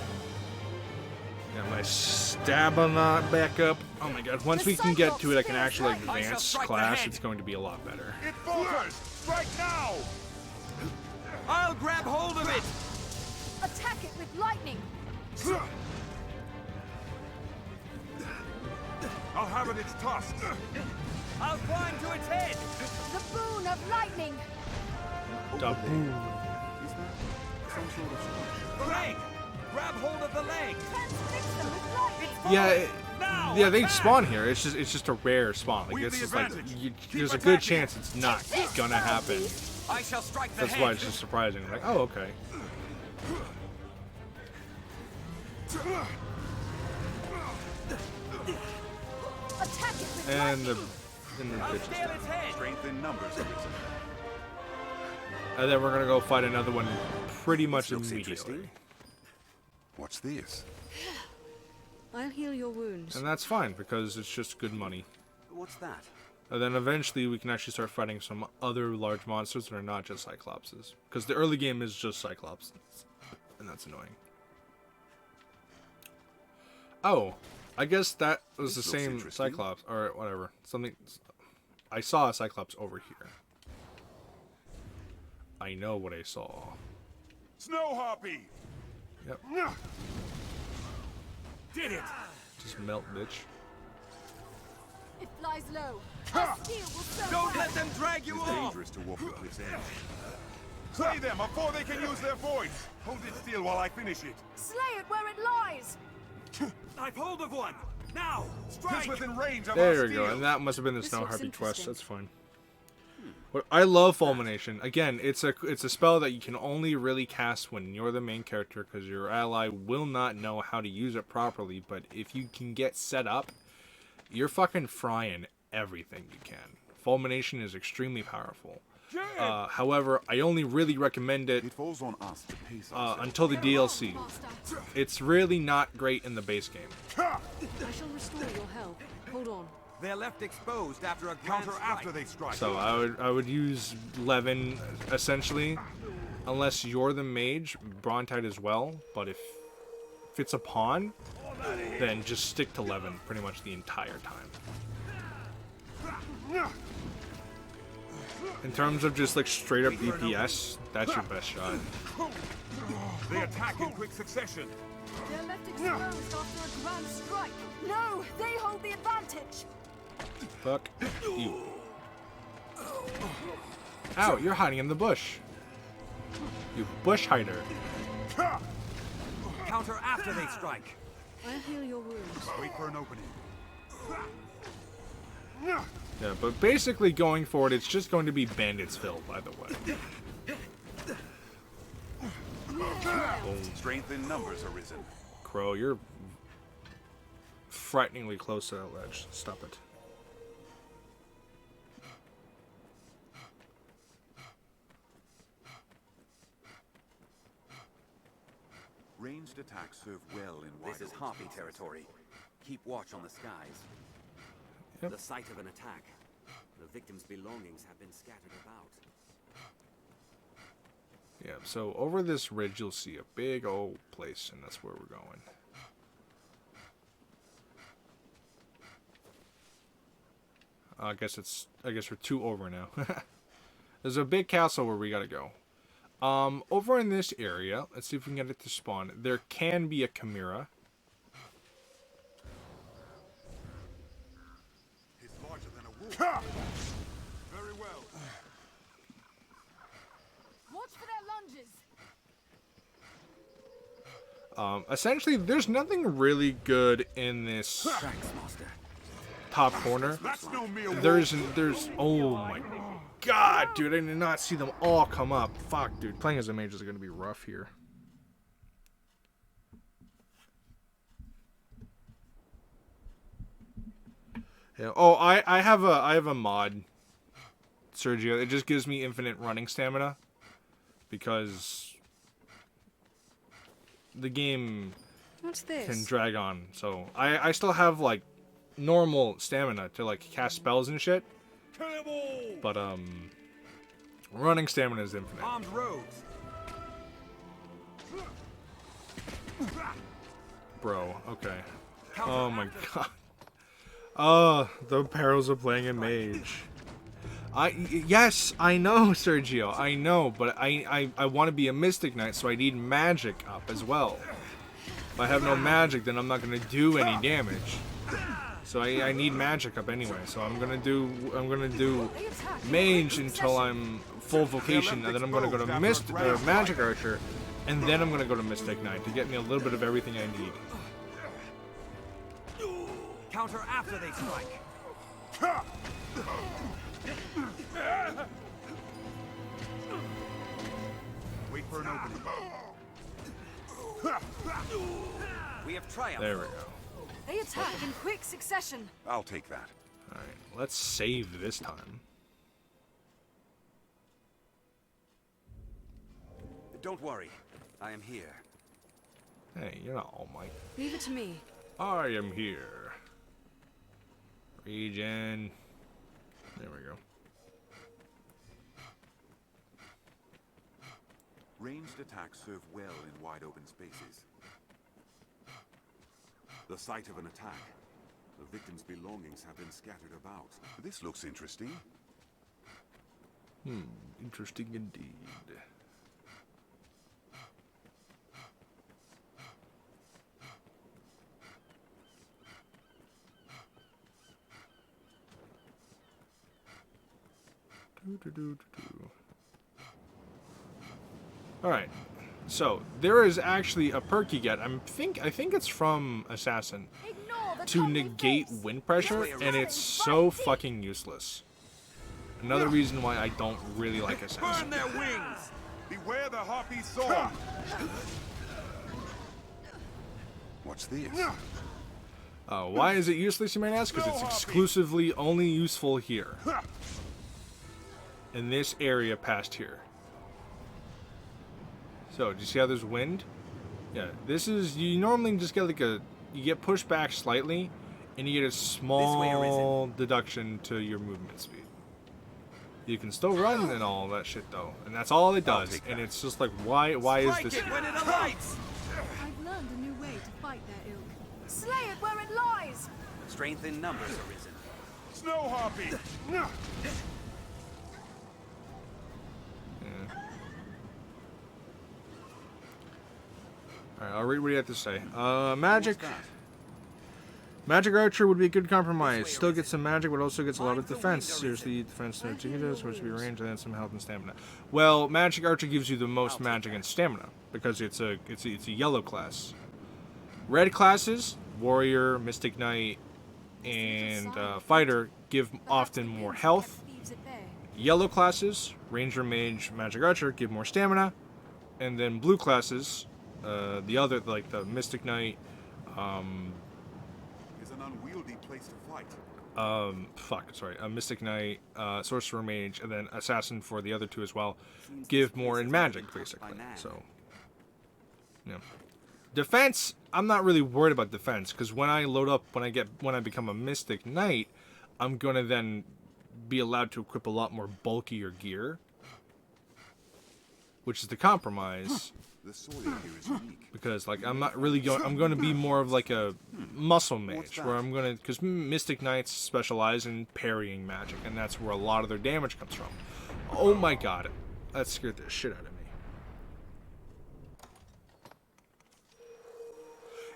S2: Got my stab on that back up. Oh my god, once we can get to it, I can actually advance class. It's going to be a lot better.
S7: It falters. Strike now.
S8: I'll grab hold of it.
S10: Attack it with lightning!
S7: I'll have it its tusk.
S8: I'll climb to its head.
S10: The boon of lightning!
S2: Da boom.
S8: Leg. Grab hold of the leg.
S10: Transfix them with lightning!
S2: Yeah, they spawn here. It's just a rare spawn. Like it's just like there's a good chance it's not gonna happen.
S8: I shall strike the
S2: That's
S8: head.
S2: why it's just surprising. Like, oh, okay.
S10: Attack it with
S2: And the
S10: lightning!
S2: bitches.
S7: Strength in numbers.
S2: And then we're gonna go fight another one pretty much immediately.
S1: What's this?
S13: I'll heal your wounds.
S2: And that's fine because it's just good money.
S8: What's that?
S2: And then eventually we can actually start fighting some other large monsters that are not just Cyclopses. Because the early game is just Cyclops. And that's annoying. Oh, I guess that was the same Cyclops. Or whatever. Something. I saw a Cyclops over here. I know what I saw.
S7: Snow harpy.
S2: Yep.
S7: Did it.
S2: Just melt, bitch.
S10: It flies low. Our steel will serve
S8: Don't
S10: well.
S8: let them drag you
S1: It's
S8: off.
S1: dangerous to walk with this edge.
S7: Slay them before they can use their voice. Hold it still while I finish it.
S10: Slay it where it lies!
S8: I've hold of one. Now, strike.
S7: It's within range of
S2: There
S7: our
S2: we go,
S7: steel.
S2: and that must have been the
S13: This
S2: Snow
S13: looks
S2: Harpy quest.
S13: interesting.
S2: That's fine. But I love Fulmination. Again, it's a spell that you can only really cast when you're the main character, because your ally will not know how to use it properly. But if you can get set up, you're fucking frying everything you can. Fulmination is extremely powerful. However, I only really recommend it
S1: falls on us to pace
S2: until the DLC. It's really not great in the base game.
S13: I shall restore your health. Hold on.
S8: They're left exposed after a
S7: Counter
S8: grand
S7: after
S8: strike.
S7: they strike.
S2: So I would use Levin essentially, unless you're the mage, Brontide as well. But if it's a pawn, then just stick to Levin pretty much the entire time. In terms of just like straight up DPS, that's your best shot.
S7: They attack in quick succession.
S10: They're left exposed after a grand strike. No, they hold the advantage.
S2: Fuck you. Ow, you're hiding in the bush. You bush hider.
S8: Counter after they strike.
S13: I'll heal your wounds.
S7: Wait for an opening.
S2: Yeah, but basically going forward, it's just going to be Banditsville, by the way.
S1: Strength in numbers, Arisen.
S2: Crow, you're frighteningly close to that ledge. Stop it.
S1: Ranged attacks serve well in wide
S8: This is
S1: open
S8: Harpy
S1: spaces.
S8: territory. Keep watch on the skies.
S2: Yep.
S8: The site of an attack. The victim's belongings have been scattered about.
S2: Yeah, so over this ridge you'll see a big old place, and that's where we're going. I guess we're 2 over now. There's a big castle where we gotta go. Over in this area, let's see if we can get it to spawn. There can be a chimera.
S7: He's larger than a wolf. Very well.
S13: Watch for their lunges.
S2: Essentially, there's nothing really good in this top corner. There's oh my god, dude, I did not see them all come up. Fuck, dude, playing as a mage is gonna be rough here. Yeah. Oh, I have a mod, Sergio. It just gives me infinite running stamina because the game
S13: What's this?
S2: can drag on. So I still have like normal stamina to like cast spells and shit. But running stamina is infinite.
S8: Armed rogues.
S2: Bro, okay. Oh my god. Oh, the perils of playing a mage. Yes, I know, Sergio, I know, but I want to be a Mystic Knight, so I need magic up as well. If I have no magic, then I'm not gonna do any damage. So I need magic up anyway. So I'm gonna do mage until I'm full vocation, and then I'm gonna go to magic archer, and then I'm gonna go to Mystic Knight to get me a little bit of everything I need.
S8: Counter after they strike.
S7: Wait for an opening.
S8: We have triumphed.
S2: There we go.
S13: They attack in quick succession.
S1: I'll take that.
S2: Alright, let's save this time.
S8: Don't worry, I am here.
S2: Hey, you're not All Might.
S13: Leave it to me.
S2: I am here. Regen. There we go.
S1: Ranged attacks serve well in wide open spaces. The site of an attack. The victim's belongings have been scattered about. This looks interesting.
S2: Interesting indeed. Alright, so there is actually a perk you get. I think it's from Assassin to negate wind pressure, and it's so fucking useless. Another reason why I don't really like Assassin.
S7: Burn their wings! Beware the harpy sword!
S1: What's this?
S2: Why is it useless, you might ask? Because it's exclusively only useful here. In this area past here. So, do you see how there's wind? Yeah, this is, you normally just get like you get pushed back slightly, and you get a small deduction to your movement speed. You can still run and all that shit though, and that's all it does. And it's just like, why is this here?
S13: I've learned a new way to fight their ilk. Slay it where it lies!
S8: Strength in numbers, Arisen.
S7: Snow harpy!
S2: Alright, I'll read what you have to say.
S4: Magic Archer would be a good compromise. Still gets some magic, but also gets a lot of defense. Seriously, defense no Chiquita, supposed to be range, and then some health and stamina. Well, Magic Archer gives you the most magic and stamina because it's a yellow class. Red classes, Warrior, Mystic Knight, and Fighter give often more health. Yellow classes, Ranger, Mage, Magic Archer give more stamina, and then blue classes, the other like the Mystic Knight.
S1: Is an unwieldy place to fight.
S4: Mystic Knight, Sorcerer Mage, and then Assassin for the other two as well, give more in magic, basically. So, yeah. Defense, I'm not really worried about defense, because when I load up, when I become a Mystic Knight, I'm gonna then be allowed to equip a lot more bulkier gear, which is the compromise.
S1: The soil here is unique.
S4: Because like I'm not really going. I'm going to be more of like a muscle mage, where I'm going to, because Mystic Knights specialize in parrying magic, and that's where a lot of their damage comes from. Oh my god, that scared the shit out of me.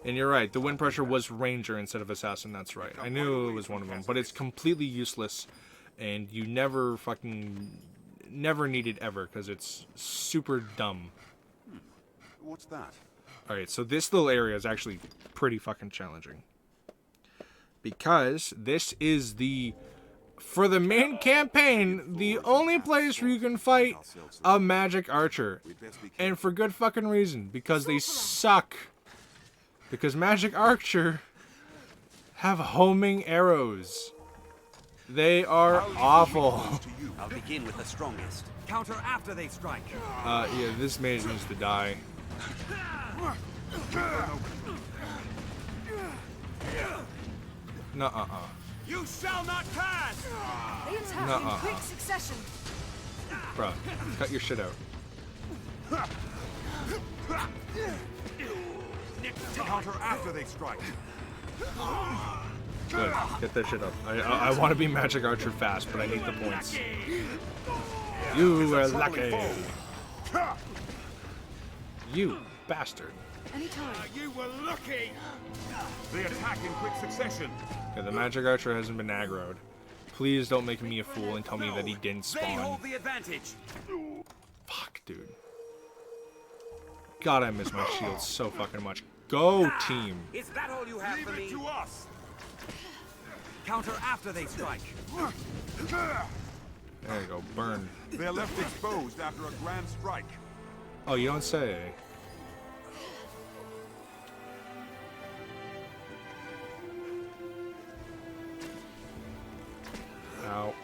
S4: And you're right, the wind pressure was Ranger instead of Assassin. That's right. I knew it was one of them, but it's completely useless, and you never need it ever because it's super dumb.
S1: What's that?
S4: Alright, so this little area is actually pretty fucking challenging. Because this is for the main campaign, the only place where you can fight a Magic Archer. And for good fucking reason, because they suck. Because Magic Archer have homing arrows. They are awful.
S8: I'll begin with the strongest. Counter after they strike.
S4: Yeah, this mage needs to die. Nuh-uh.
S7: You shall not pass!
S13: They attack in quick succession.
S4: Bruh, cut your shit out.
S1: Counter after they strike.
S4: Good, get that shit up. I want to be Magic Archer fast, but I need the points. You were lucky. You bastard.
S13: Anytime.
S7: You were lucky. They attack in quick succession.
S4: Okay, the Magic Archer hasn't been aggroed. Please don't make me a fool and tell me that he didn't spawn.
S8: They hold the advantage.
S4: Fuck, dude. God, I miss my shield so fucking much. Go, team.
S8: Is that all you have for me?
S7: Leave it to us.
S8: Counter after they strike.
S4: There you go, burn.
S1: They're left exposed after a grand strike.
S4: Oh, you don't say. Ow.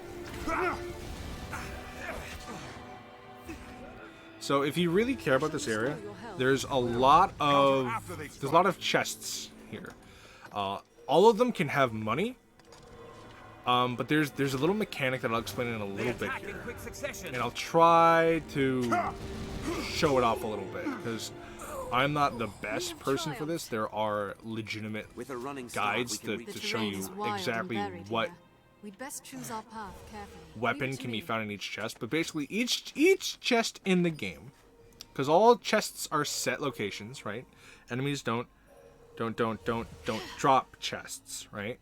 S4: So if you really care about this area, there's a lot of chests here. All of them can have money. But there's a little mechanic that I'll explain in a little bit here. And I'll try to show it off a little bit, because I'm not the best person for this. There are legitimate guides to show you exactly what
S13: We'd best choose our path carefully.
S4: weapon can be found in each chest. But basically each chest in the game, because all chests are set locations, right? Enemies don't drop chests, right?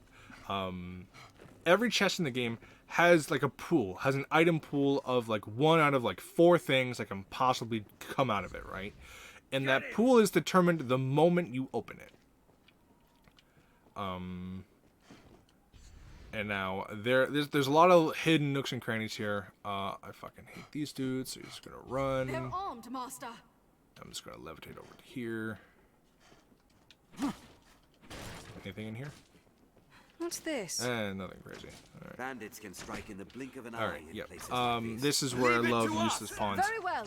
S4: Every chest in the game has like a pool, has an item pool of like 1 out of like 4 things that can possibly come out of it, right? And that pool is determined the moment you open it. And now there's a lot of hidden nooks and crannies here. I fucking hate these dudes, so you're just gonna run.
S13: They're armed, Master.
S4: I'm just gonna levitate over to here. Anything in here?
S13: What's this?
S4: Nothing crazy. All right.
S8: Bandits can strike in the blink of an eye.
S4: All right.
S8: in
S4: Yep.
S8: places like this.
S4: This is where I love useless pawns.
S13: Very well.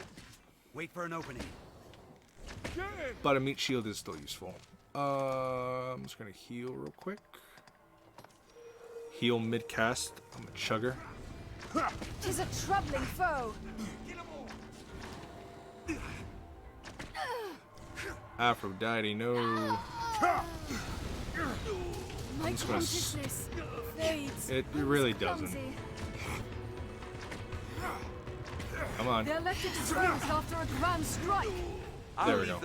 S8: Wait for an opening.
S4: But a meat shield is still useful. I'm just gonna heal real quick. Heal mid cast. I'm a chugger.
S13: 'Tis a troubling foe.
S4: Aphrodite, no.
S13: My
S4: just gonna
S13: consciousness fades.
S4: It really doesn't. Come on.
S13: They're left exposed after a grand strike.
S2: There we go.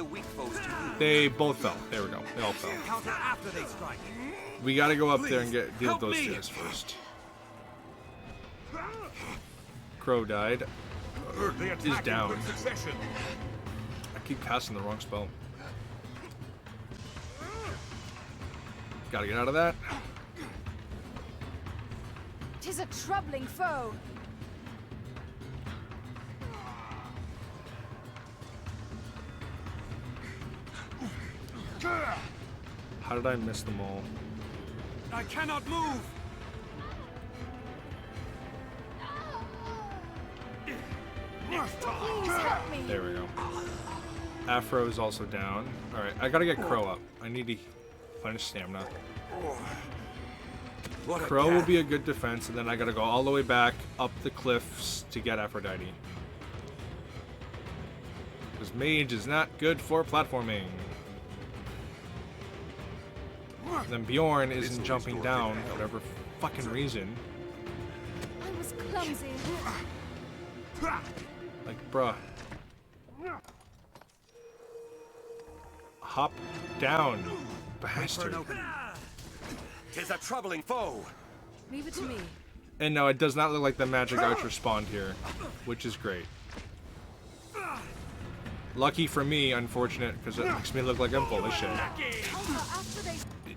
S2: They both fell. There we go. They all fell.
S3: Counter after they strike.
S2: We gotta go up there and deal with those guys first. Crow died. Is down. I keep casting the wrong spell. Gotta get out of that.
S13: 'Tis a troubling foe.
S2: How did I miss them all?
S3: I cannot move.
S13: Please help me.
S2: There we go. Afro is also down. Alright, I gotta get Crow up. I need to replenish stamina. Crow will be a good defense, and then I gotta go all the way back up the cliffs to get Aphrodite. Because Mage is not good for platforming. Then Bjorn isn't jumping down for whatever fucking reason.
S13: I was clumsy.
S2: Like, bruh. Hop down, bastard.
S8: Tis a troubling foe.
S13: Leave it to me.
S2: And no, it does not look like the magic archer spawned here, which is great. Lucky for me, unfortunate, because it makes me look like I'm full of shit.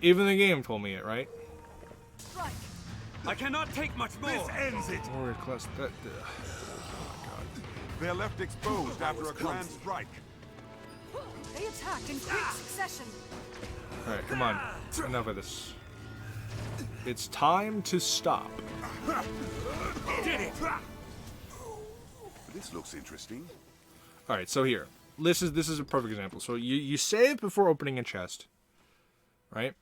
S2: Even the game told me it, right?
S3: I cannot take much more.
S7: This ends it.
S2: Warrior class. Oh
S7: They're left exposed after a grand strike.
S13: They attack in quick succession.
S2: Alright, come on. Enough of this. It's time to stop.
S3: Did it.
S1: This looks interesting.
S2: Alright, so here. This is a perfect example. So you save before opening a chest. Right?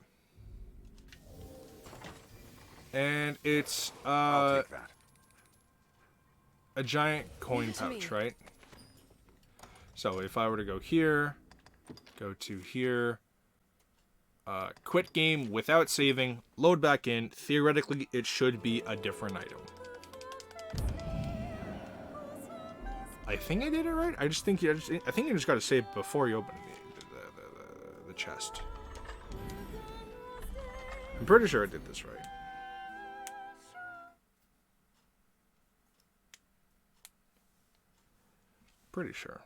S2: And it's
S1: I'll take that.
S2: A giant coin pouch, right? So if I were to go here, go to here, quit game without saving, load back in, theoretically it should be a different item. I think I did it right. I think you just got to save before you open the chest. I'm pretty sure I did this right. Pretty sure.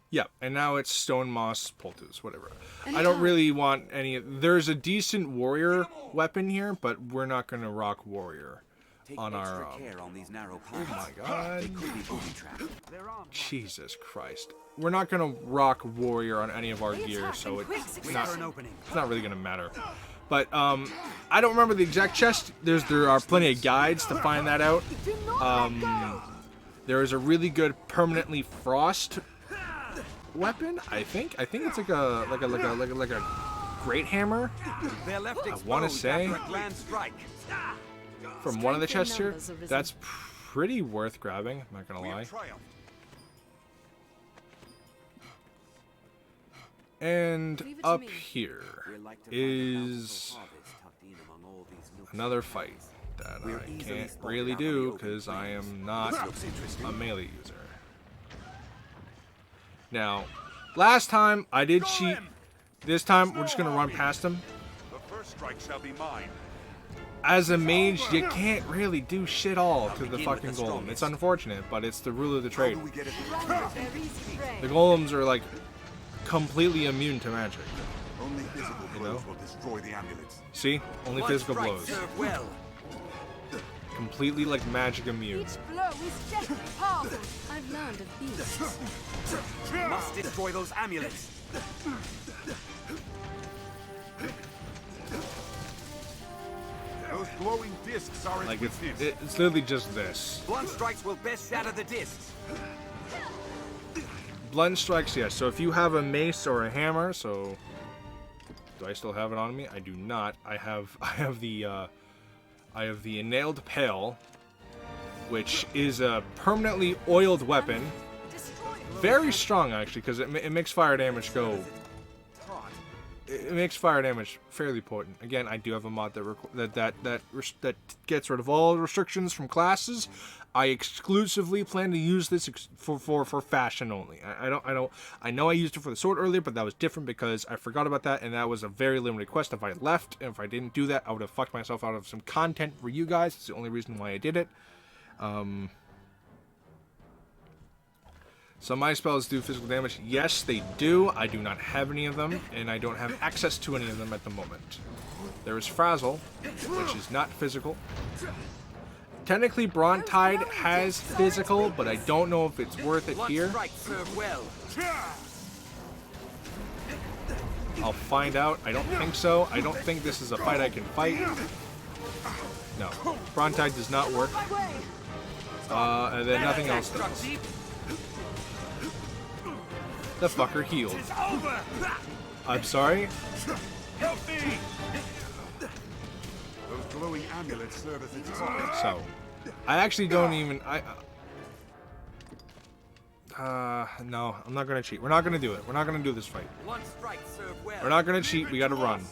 S2: Yeah, and now it's Stone Moss Poultice, whatever. I don't really want any. There's a decent warrior weapon here, but we're not going to rock warrior on our.
S8: On these narrow
S2: oh my god! Jesus Christ! We're not going to rock warrior on any of our gear, so it's not really going to matter. But I don't remember the exact chest. There are plenty of guides to find that out. There is a really good permanently frost weapon. I think it's like a great hammer. I want to say from one of the chests here. That's pretty worth grabbing. I'm not gonna lie. And up here is another fight that I can't really do because I am not a melee user. Now, last time I did cheat. This time we're just gonna run past him.
S7: The first strike shall be mine.
S2: As a mage, you can't really do shit all to the fucking golem. It's unfortunate, but it's the rule of the trade. The golems are like completely immune to magic.
S1: Only physical blows will destroy the amulets.
S2: See? Only physical blows.
S8: Well.
S2: Completely like magic immune.
S13: Each blow is deathly powerful. I've learned of these.
S8: Must destroy those amulets.
S7: Those glowing discs are
S2: like it's literally just this.
S8: Blunt strikes will best shatter the discs.
S2: Blunt strikes, yes. So if you have a mace or a hammer, so do I still have it on me? I do not. I have the nailed pail, which is a permanently oiled weapon. Very strong actually, because it makes fire damage go it makes fire damage fairly potent. Again, I do have a mod that gets rid of all restrictions from classes. I exclusively plan to use this for fashion only. I know I used it for the sword earlier, but that was different because I forgot about that, and that was a very limited quest. If I left, and if I didn't do that, I would have fucked myself out of some content for you guys. It's the only reason why I did it. So my spells do physical damage. Yes, they do. I do not have any of them, and I don't have access to any of them at the moment. There is Frazzle, which is not physical. Technically, Brontide has physical, but I don't know if it's worth it here. I'll find out. I don't think so. I don't think this is a fight I can fight. No. Brontide does not work. And then nothing else does. The fucker healed. I'm sorry?
S7: Help me! Those glowing amulets serve as its guard.
S2: So, I actually don't even... no, I'm not gonna cheat. We're not gonna do it. We're not gonna do this fight. We're not gonna cheat. We gotta run.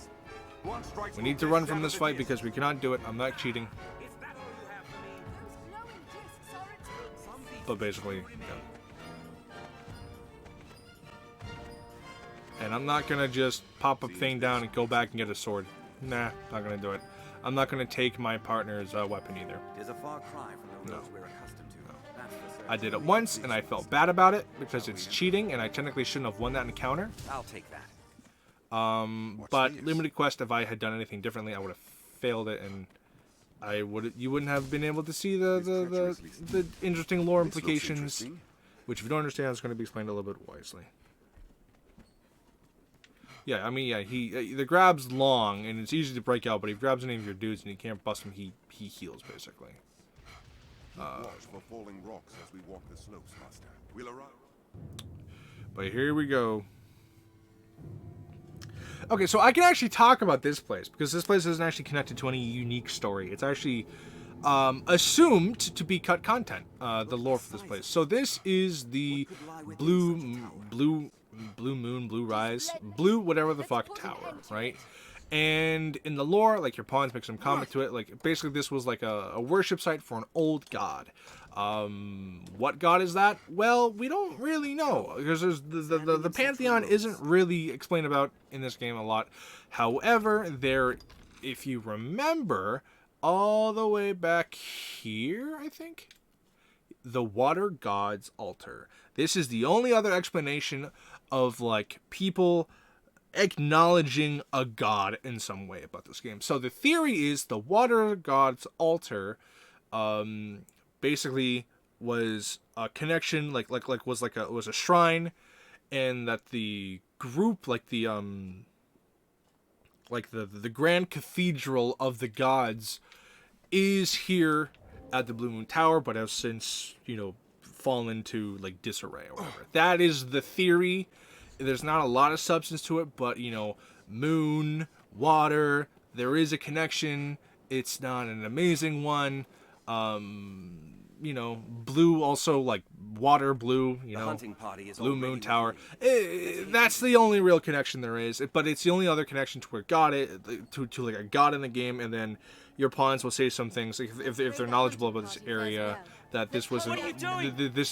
S2: We need to run from this fight because we cannot do it. I'm not cheating. But basically, yeah. And I'm not gonna just pop a thing down and go back and get a sword. Nah, not gonna do it. I'm not gonna take my partner's weapon either.
S8: It is a far cry from the rules we're accustomed to. That's for certain.
S2: I did it once and I felt bad about it because it's cheating and I technically shouldn't have won that encounter.
S8: I'll take that.
S2: But limited quest, if I had done anything differently, I would have failed it, and you wouldn't have been able to see the interesting lore implications, which if you don't understand, is going to be explained a little bit wisely. Yeah, I mean, yeah, the grab's long and it's easy to break out, but if he grabs any of your dudes and you can't bust him, he heals basically.
S1: Watch for falling rocks as we walk the slopes, Master. We'll arrive.
S2: But here we go. Okay, so I can actually talk about this place because this place isn't actually connected to any unique story. It's actually assumed to be cut content, the lore for this place. So this is the blue moon, blue rise, blue whatever the fuck tower, right? And in the lore, like your pawns make some comment to it, like basically this was like a worship site for an old god. What god is that? Well, we don't really know because there's the pantheon isn't really explained about in this game a lot. However, if you remember, all the way back here, I think, the water god's altar. This is the only other explanation of like people acknowledging a god in some way about this game. So the theory is the water god's altar basically was a connection was a shrine, and that the group the grand cathedral of the gods is here at the Blue Moon Tower, but has since fallen into like disarray or whatever. That is the theory. There's not a lot of substance to it, but moon, water, there is a connection. It's not an amazing one. Blue also, like water blue,
S8: the hunting party is
S2: Blue Moon Tower. That's the only real connection there is, but it's the only other connection to where God is, to like a god in the game, and then your pawns will say some things if they're knowledgeable about this area, that this was this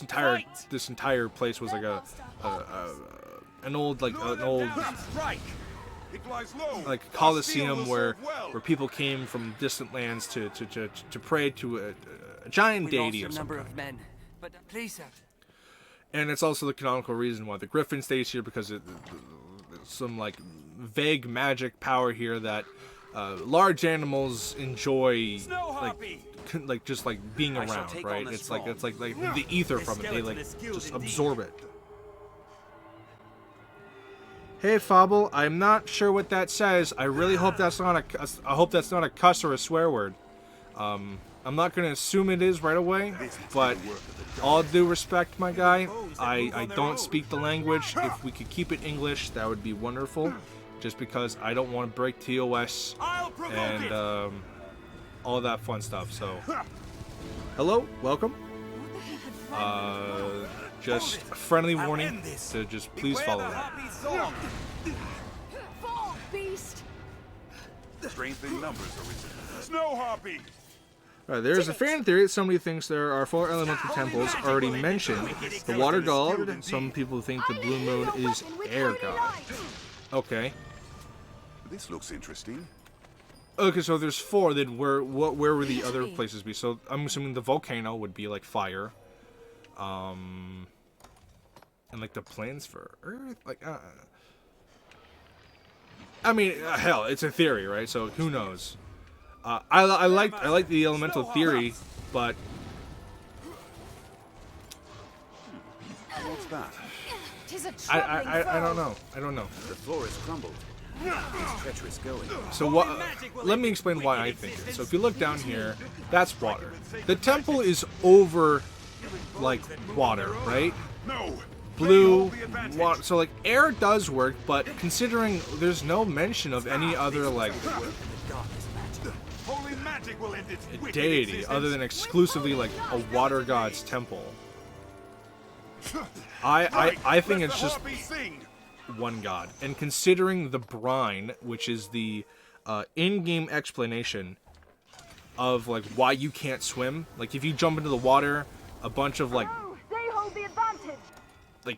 S2: entire place was like an old Colosseum where people came from distant lands to pray to a giant deity of some kind.
S8: Men, but please, sir.
S2: And it's also the canonical reason why the griffin stays here, because there's some like vague magic power here that large animals enjoy, like just like being around, right? It's like the ether from it. They like just absorb it. Hey Fable, I'm not sure what that says. I really hope that's not a cuss or a swear word. I'm not gonna assume it is right away, but all due respect, my guy, I don't speak the language. If we could keep it English, that would be wonderful. Just because I don't want to break TOS and all that fun stuff. So, hello, welcome. Just a friendly warning to just please follow that.
S1: Strength in numbers, Arisen.
S7: Snow harpy!
S4: There's a fan theory that somebody thinks there are 4 elemental temples already mentioned. The water god, some people think the blue moon is air god. Okay.
S1: This looks interesting.
S4: Okay, so there's 4, then where would the other places be? So I'm assuming the volcano would be like fire. And like the plains for earth, like I mean, hell, it's a theory, right? So who knows? I like the elemental theory, but
S1: What's that?
S4: I don't know. I don't know.
S9: The floor is crumbled. It's treacherous going.
S4: So what? Let me explain why I think it. So if you look down here, that's water. The temple is over, like, water, right?
S7: No.
S4: Blue, water. So like air does work, but considering there's no mention of any other like
S7: Holy magic will end its wicked
S4: deity
S7: existence.
S4: other than exclusively like a water god's temple. I think it's just one god. And considering the brine, which is the in-game explanation of like why you can't swim, like if you jump into the water, a bunch of like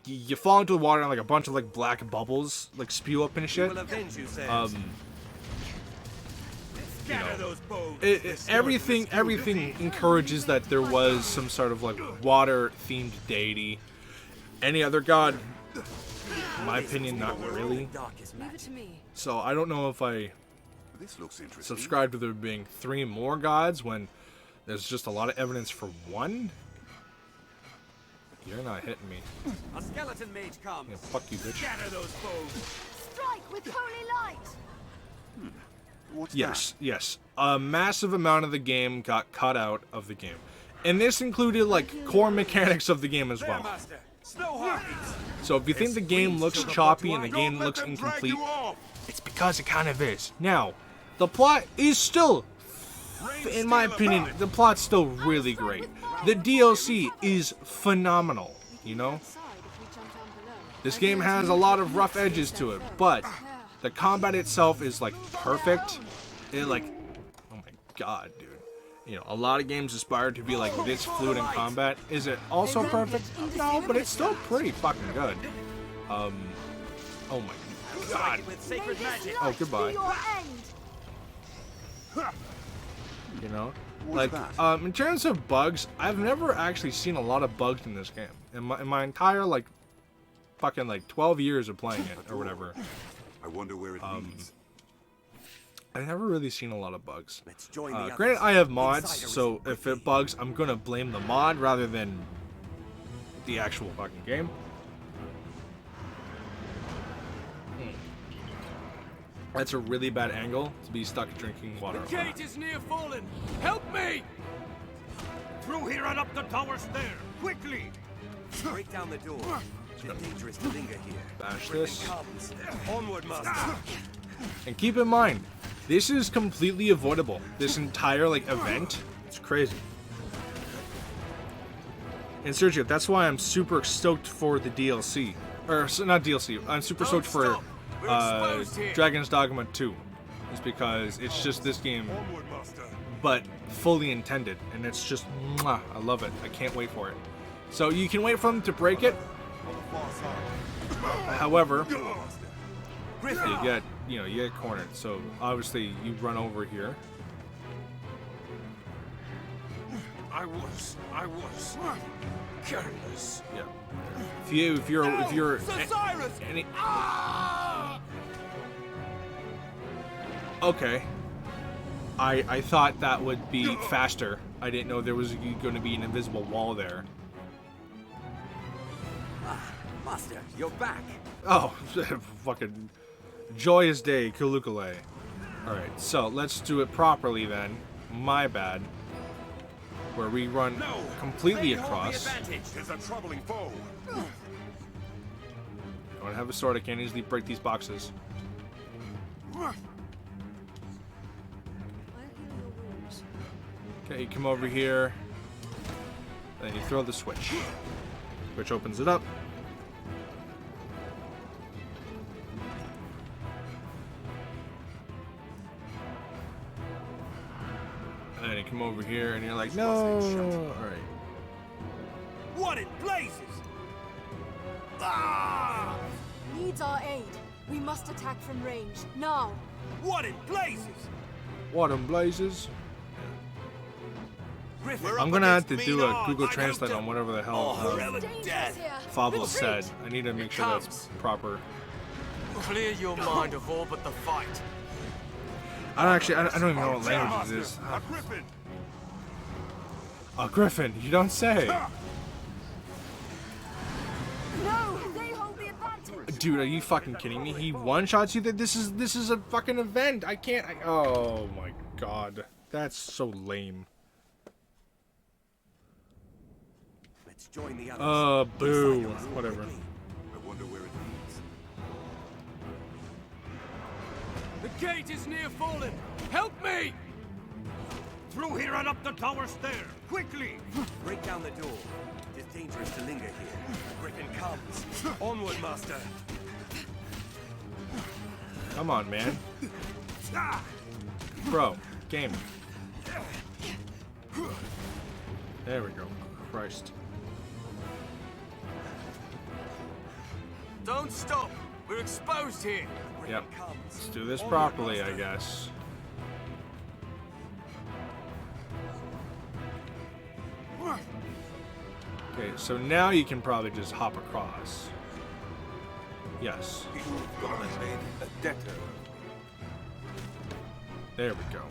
S4: you fall into the water and like a bunch of like black bubbles like spew up and shit. You know, everything encourages that there was some sort of like water themed deity. Any other god, in my opinion, not really. So I don't know if I subscribe to there being 3 more gods when there's just a lot of evidence for 1. You're not hitting me.
S3: A skeleton mage comes.
S4: Yeah, fuck you, bitch.
S3: Scatter those foes.
S13: Strike with holy light.
S1: What's
S4: yes, yes. A massive amount of the game got cut out of the game. And this included like core mechanics of the game as well. So if you think the game looks choppy and the game looks incomplete, it's because it kind of is. Now, the plot is still, in my opinion, the plot's still really great. The DLC is phenomenal, you know? This game has a lot of rough edges to it, but the combat itself is like perfect. It like, oh my god, dude. You know, a lot of games aspire to be like this fluid in combat. Is it also perfect? No, but it's still pretty fucking good. Oh my god. Oh, goodbye. You know? Like, in terms of bugs, I've never actually seen a lot of bugs in this game. In my entire, like, fucking, like, 12 years of playing it, or whatever.
S1: I wonder where it leads.
S4: I've never really seen a lot of bugs. Granted, I have mods, so if it bugs, I'm gonna blame the mod rather than the actual fucking game. That's a really bad angle to be stuck drinking water.
S3: The gate is near fallen. Help me! Through here and up the tower stair, quickly!
S8: Break down the door. It's dangerous to linger here.
S4: Bash this.
S8: Onward, master.
S4: And keep in mind, this is completely avoidable. This entire like event, it's crazy. And Sergio, that's why I'm super stoked for the DLC, or not DLC. I'm super stoked for Dragon's Dogma 2, is because it's just this game, but fully intended, and it's just, mwah, I love it. I can't wait for it. So you can wait for them to break it. However, you get cornered. So obviously you run over here.
S3: I was careless.
S4: Yeah. If you're any. Okay. I thought that would be faster. I didn't know there was going to be an invisible wall there.
S8: Master, you're back.
S4: Oh, fucking joyous day, Kulukule. Alright, so let's do it properly then. My bad. Where we run completely across.
S7: It's a troubling foe.
S4: I don't have a sword, I can't easily break these boxes. Okay, you come over here. Then you throw the switch. Which opens it up.
S2: And you come over here and you're like, no. Alright.
S3: What in blazes? Ah!
S13: Needs our aid. We must attack from range. Now.
S3: What in blazes?
S2: What in blazes? I'm gonna have to do a Google Translate on whatever the hell Fable said. I need to make sure that's proper.
S19: Clear your mind of all but the fight.
S2: I don't even know what language this is.
S7: A griffin!
S2: A griffin, you don't say.
S13: No, they hold the advantage.
S2: Dude, are you fucking kidding me? He one-shots you? This is a fucking event. I can't. Oh my god, that's so lame.
S8: Let's join the others.
S2: Boo. Whatever.
S1: I wonder where it leads.
S3: The gate is near fallen. Help me! Through here and up the tower stair, quickly!
S8: Break down the door. It is dangerous to linger here. The griffin comes. Onward, master.
S2: Come on, man. Bro, game. There we go. Christ.
S19: Don't stop. We're exposed here.
S2: Yep. Let's do this properly, I guess. Okay, so now you can probably just hop across. Yes.
S7: A debtor.
S2: There we go.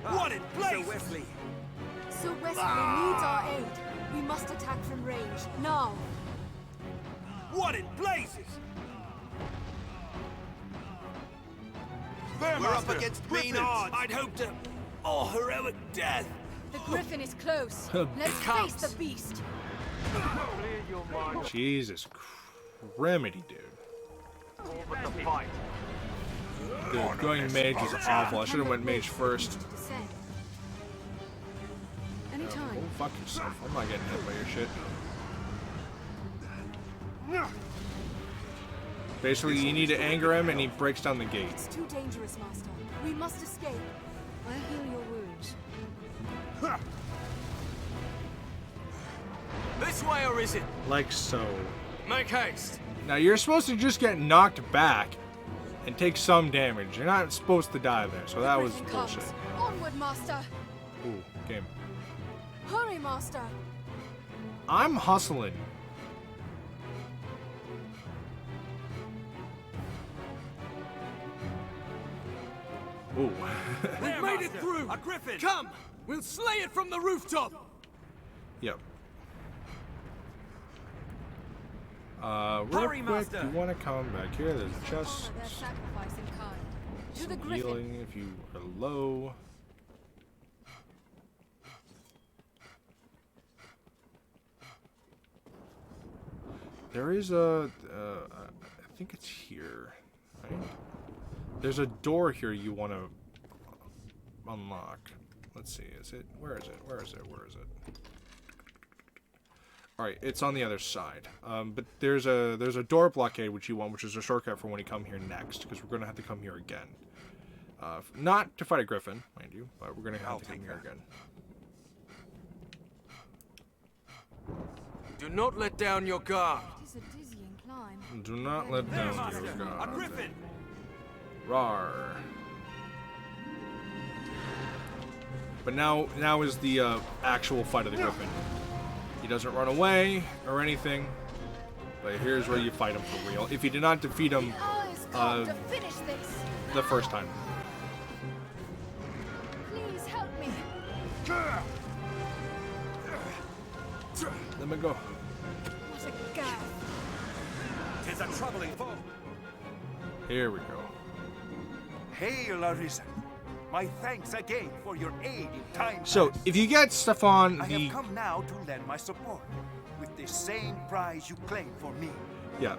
S3: What in blazes?
S8: Sir Wesley.
S13: Sir Wesley needs our aid. We must attack from range. Now.
S3: What in blazes?
S7: We're
S3: up against mean odds. I'd hoped to... Oh, heroic death.
S13: The griffin is close. Let's face the beast.
S2: Jesus criminy, dude. Dude, going mage was awful. I should have went mage first.
S13: Anytime.
S2: Oh, fuck yourself. I'm not getting hit by your shit. Basically, you need to anger him and he breaks down the gate.
S13: It's too dangerous, Master. We must escape. I'll heal your wounds.
S19: This way, Arisen.
S2: Like so.
S19: Make haste.
S2: Now, you're supposed to just get knocked back and take some damage. You're not supposed to die there, so that was bullshit.
S13: Onward, Master.
S2: Ooh, game.
S13: Hurry, Master.
S2: I'm hustling. Ooh.
S3: We've made it through. A griffin.
S20: Come, we'll slay it from the rooftop.
S2: Yep. Real quick,
S3: Master.
S2: you want to come back here? There's just
S13: Their sacrifice in kind. To the
S2: some
S13: griffin.
S2: healing if you are low. There is a, I think it's here, right? There's a door here you want to unlock. Let's see, is it, where is it, where is it, where is it? Alright, it's on the other side. But there's a door blockade which you want, which is a shortcut for when you come here next, because we're going to have to come here again. Not to fight a griffin, mind you, but we're going to have to come here again.
S19: Do not let down your guard.
S13: It is a dizzying climb.
S2: Do not let down your
S3: A
S2: guard.
S3: griffin.
S2: Rawr. But now is the actual fight of the griffin. He doesn't run away or anything, but here's where you fight him for real. If you did not defeat him
S13: To finish this.
S2: the first time.
S13: Please help me.
S2: Let me go.
S13: What a gaffe.
S8: 'Tis a troubling foe.
S2: Here we go.
S7: Hail, Arisen. My thanks again for your aid in time.
S2: So, if you get stuff on
S7: I
S2: the...
S7: have come now to lend my support with the same prize you claim for me.
S2: Yeah.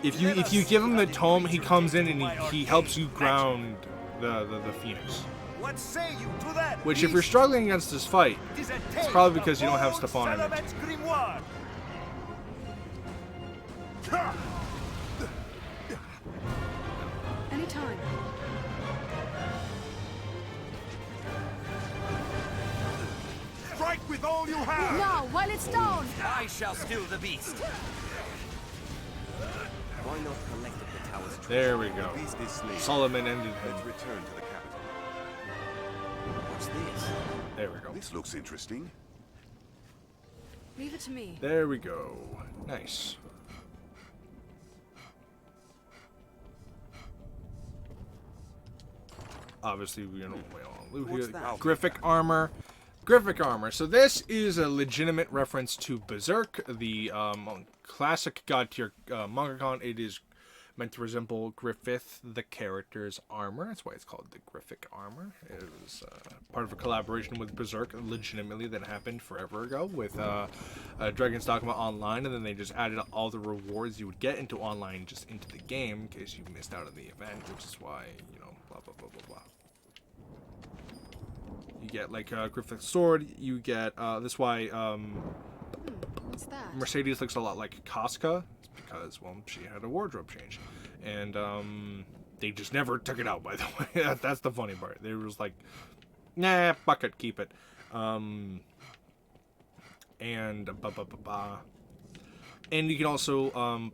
S2: If you give him the tome, he comes in and he helps you ground the Phoenix.
S3: What say you to that?
S2: Which, if you're struggling against this fight, it's probably because you don't have stuff on it.
S13: Anytime.
S7: Strike with all you have!
S13: Now, while it's down!
S8: I shall still the beast. Why not collect the tower's treasure?
S2: There we go.
S1: The beast is slain.
S2: Solomon ended
S1: Let's
S2: him.
S1: return to the capital.
S8: What's this?
S2: There we go.
S1: This looks interesting.
S13: Leave it to me.
S2: There we go. Nice. Obviously, we don't loot here. Griffic armor. Griffic armor. So this is a legitimate reference to Berserk, the classic god tier manga con. It is meant to resemble Griffith, the character's armor. That's why it's called the Griffic armor. It was part of a collaboration with Berserk, legitimately, that happened forever ago with Dragon's Dogma Online, and then they just added all the rewards you would get into online just into the game in case you missed out on the event, which is why, you know, blah blah blah blah blah. You get like Griffith's sword. You get that's why
S13: What's that?
S2: Mercedes looks a lot like Casca. It's because, well, she had a wardrobe change, and they just never took it out. By the way, that's the funny part. They were just like, nah, fuck it, keep it. And and you can also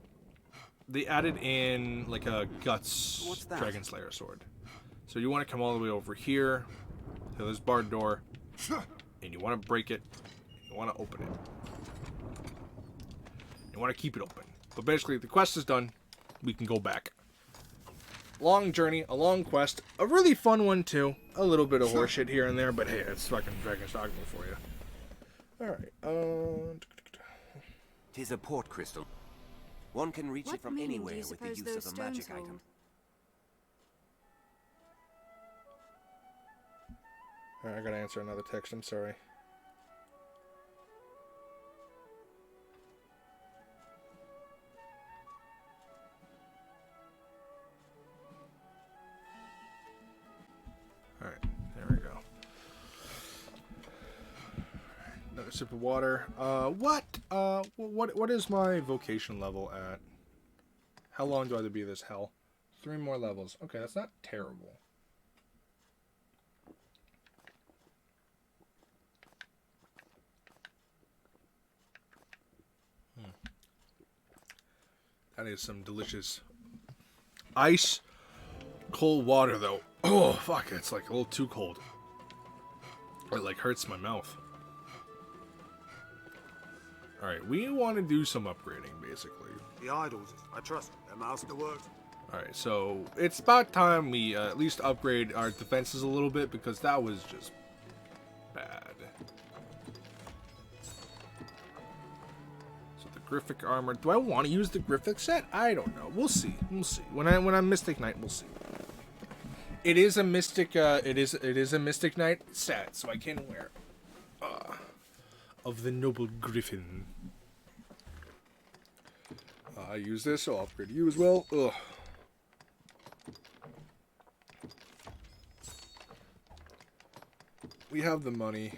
S2: they added in like a guts Dragon Slayer sword. So you want to come all the way over here to this barred door, and you want to break it. You want to open it. You want to keep it open. But basically, the quest is done. We can go back. Long journey, a long quest, a really fun one too. A little bit of horseshit here and there, but hey, it's fucking Dragon's Dogma for you. All right.
S8: Tis a port crystal. One can reach it from anywhere with the use of a magic item.
S2: All right, I gotta answer another text. I'm sorry. All right, there we go. Another sip of water. What is my vocation level at? How long do I have to be this hell? 3 more levels. Okay, that's not terrible. That is some delicious ice cold water, though. Oh, fuck, it's like a little too cold. It like hurts my mouth. Alright, we want to do some upgrading, basically.
S7: The idols, I trust their masterwork.
S2: Alright, so it's about time we at least upgrade our defenses a little bit, because that was just bad. Griffic armor. Do I want to use the Griffic set? I don't know. We'll see. We'll see. When I'm Mystic Knight, we'll see. It is a Mystic. It is a Mystic Knight set, so I can wear of the noble Griffin. I use this, so I'll upgrade you as well. Ugh. We have the money.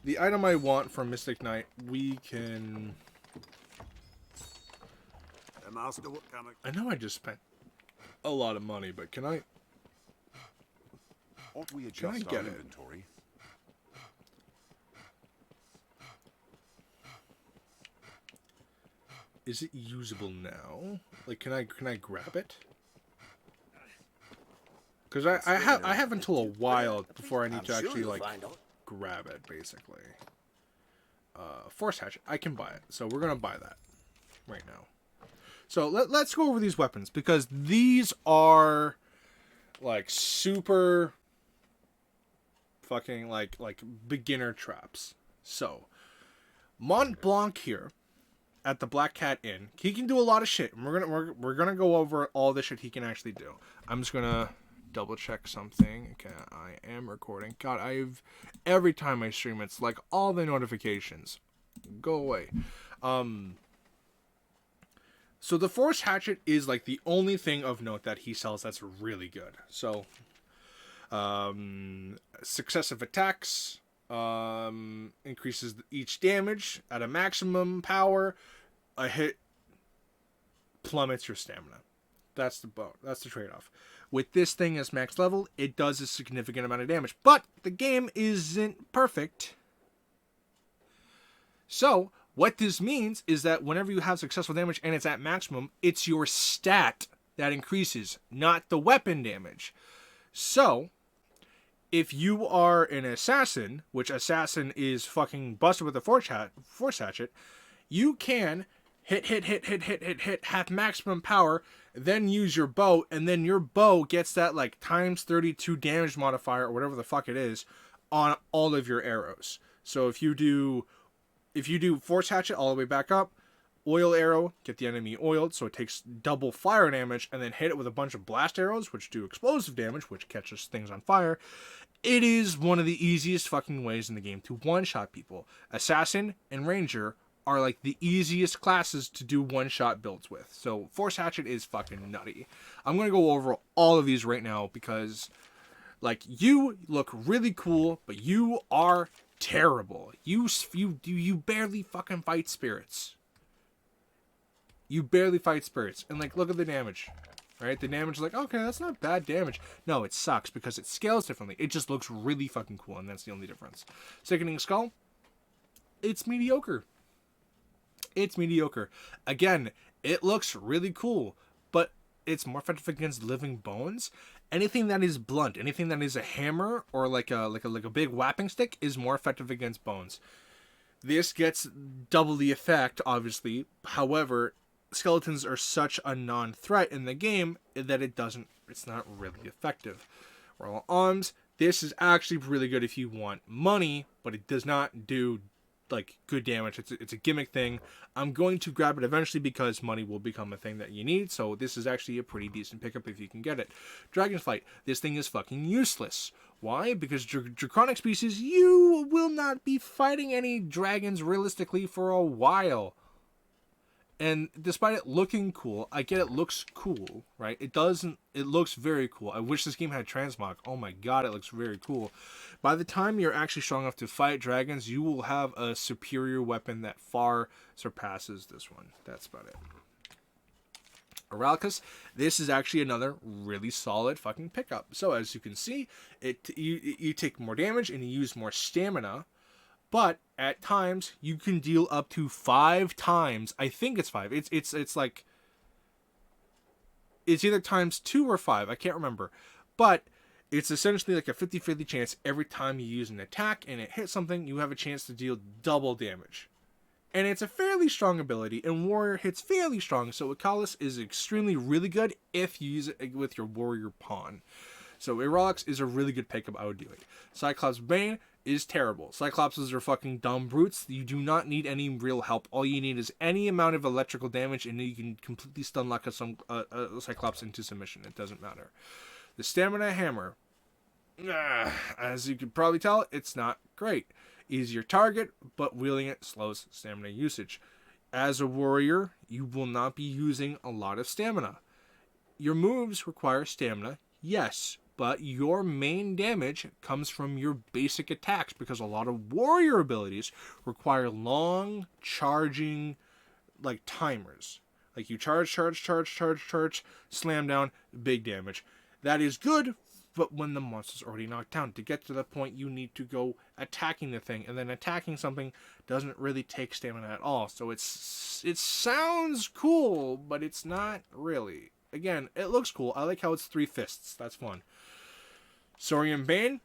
S2: The item I want from Mystic Knight, we can. I know I just spent a lot of money, but can I?
S1: Ought we
S2: Can I
S1: adjust
S2: get
S1: our
S2: it?
S1: inventory?
S2: Is it usable now? Like, can I grab it? Because I have until a while before I need to actually like grab it, basically. Force hatchet, I can buy it, so we're gonna buy that right now. So let's go over these weapons, because these are like super fucking like beginner traps. So Mont Blanc here at the Black Cat Inn, he can do a lot of shit. And we're gonna go over all the shit he can actually do. I'm just gonna double check something. Okay, I am recording. God, every time I stream, it's like all the notifications go away. So the Force Hatchet is like the only thing of note that he sells that's really good. So Successive attacks increases each damage at a maximum power. A hit plummets your stamina. That's the trade-off. With this thing as max level, it does a significant amount of damage, but the game isn't perfect. So what this means is that whenever you have successful damage and it's at maximum, it's your stat that increases, not the weapon damage. So if you are an assassin, which assassin is fucking busted with a force hatchet, you can hit, have maximum power, then use your bow, and then your bow gets that like times 32 damage modifier or whatever the fuck it is on all of your arrows. So if you do force hatchet all the way back up, oil arrow, get the enemy oiled so it takes double fire damage, and then hit it with a bunch of blast arrows which do explosive damage, which catches things on fire. It is one of the easiest fucking ways in the game to one-shot people. Assassin and Ranger are like the easiest classes to do one-shot builds with. So force hatchet is fucking nutty. I'm going to go over all of these right now because like you look really cool, but you are terrible. You barely fucking fight spirits. You barely fight spirits. And like look at the damage. Right? The damage is like, okay, that's not bad damage. No, it sucks because it scales differently. It just looks really fucking cool, and that's the only difference. Sickening Skull, it's mediocre. It's mediocre. Again, it looks really cool, but it's more effective against living bones. Anything that is blunt, anything that is a hammer or like a big whapping stick is more effective against bones. This gets double the effect, obviously. However, skeletons are such a non-threat in the game that it's not really effective. Royal Arms, this is actually really good if you want money, but it does not do like good damage. It's a gimmick thing. I'm going to grab it eventually because money will become a thing that you need, so this is actually a pretty decent pickup if you can get it. Dragonflight, this thing is fucking useless. Why? Because draconic species, you will not be fighting any dragons realistically for a while. And despite it looking cool, I get it looks cool, right? It looks very cool. I wish this game had transmog. Oh my god, it looks very cool. By the time you're actually strong enough to fight dragons, you will have a superior weapon that far surpasses this one. That's about it. Oralcus, this is actually another really solid fucking pickup. So as you can see, you take more damage and you use more stamina. But at times you can deal up to 5 times. I think it's 5. It's like it's either times 2 or 5. I can't remember. But it's essentially like a 50-50 chance every time you use an attack and it hits something, you have a chance to deal double damage. And it's a fairly strong ability, and Warrior hits fairly strong, so Icalis is extremely really good if you use it with your Warrior pawn. So Irolix is a really good pickup. I would do it. Cyclops Bane is terrible. Cyclopses are fucking dumb brutes. You do not need any real help. All you need is any amount of electrical damage, and you can completely stun lock a Cyclops into submission. It doesn't matter. The Stamina Hammer, as you can probably tell, it's not great. Easier target, but wielding it slows stamina usage. As a warrior, you will not be using a lot of stamina. Your moves require stamina, yes, but your main damage comes from your basic attacks because a lot of warrior abilities require long charging like timers. Like you charge, slam down, big damage. That is good, but when the monster's already knocked down, to get to the point you need to go attacking the thing, and then attacking something doesn't really take stamina at all. So it sounds cool, but it's not really. Again, it looks cool. I like how it's 3 fists. That's fun. Saurian Bane.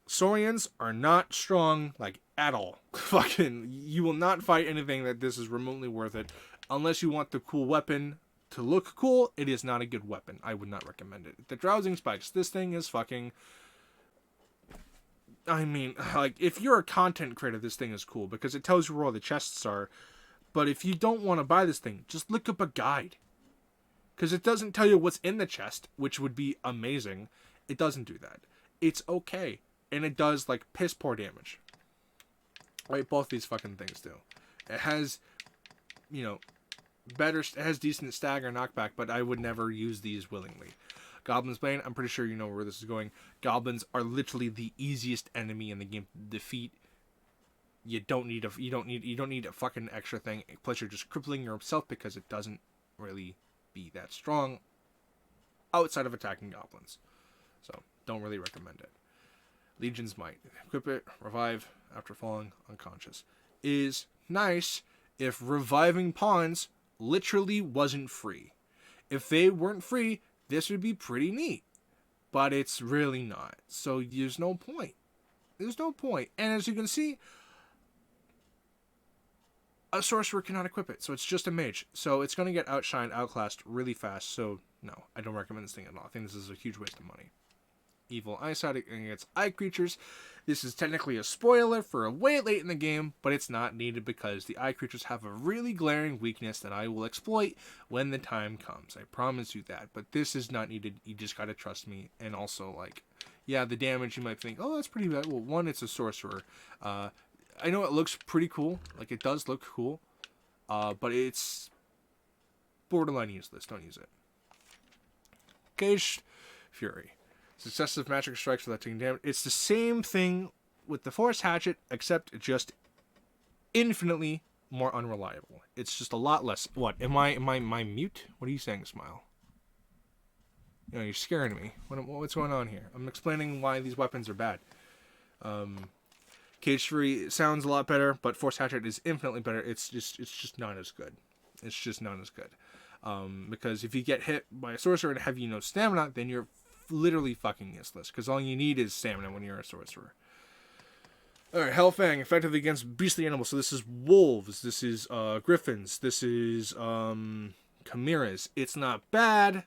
S2: Saurians are not strong, like, at all. Fucking, you will not fight anything that this is remotely worth it. Unless you want the cool weapon to look cool, it is not a good weapon. I would not recommend it. The Drowsing Spikes. This thing is fucking... I mean, like, if you're a content creator, this thing is cool because it tells you where all the chests are. But if you don't want to buy this thing, just look up a guide. Because it doesn't tell you what's in the chest, which would be amazing. It doesn't do that. It's okay. And it does, like, piss poor damage. Right? Both these fucking things do. It has, it has decent stagger knockback, but I would never use these willingly. Goblins Bane, I'm pretty sure you know where this is going. Goblins are literally the easiest enemy in the game to defeat. You don't need a fucking extra thing. Plus, you're just crippling yourself because it doesn't really be that strong outside of attacking goblins. So, don't really recommend it. Legion's Might. Equip it, revive after falling unconscious. Is nice if reviving pawns literally wasn't free. If they weren't free, this would be pretty neat. But it's really not. So there's no point. There's no point. And as you can see, a sorcerer cannot equip it. So it's just a mage. So it's going to get outshined, outclassed really fast. So no, I don't recommend this thing at all. I think this is a huge waste of money. Evil eyesight against eye creatures. This is technically a spoiler for a way late in the game, but it's not needed because the eye creatures have a really glaring weakness that I will exploit when the time comes. I promise you that. But this is not needed. You just gotta trust me. And also, like, yeah, the damage, you might think, oh, that's pretty bad. Well, one, it's a sorcerer. I know it looks pretty cool. Like, it does look cool. But it's borderline useless. Don't use it. Caged Fury. Successive magic strikes without taking damage. It's the same thing with the Force Hatchet, except just infinitely more unreliable. It's just a lot less. What? Am I mute? What are you saying, Smile? You know, you're scaring me. What's going on here? I'm explaining why these weapons are bad. Cage Fury sounds a lot better, but Force Hatchet is infinitely better. It's just not as good. It's just not as good. Because if you get hit by a sorcerer and have no stamina, then you're literally fucking useless, because all you need is stamina when you're a sorcerer. Alright, Hellfang, effective against beastly animals. So this is wolves, this is griffins, this is chimeras. It's not bad,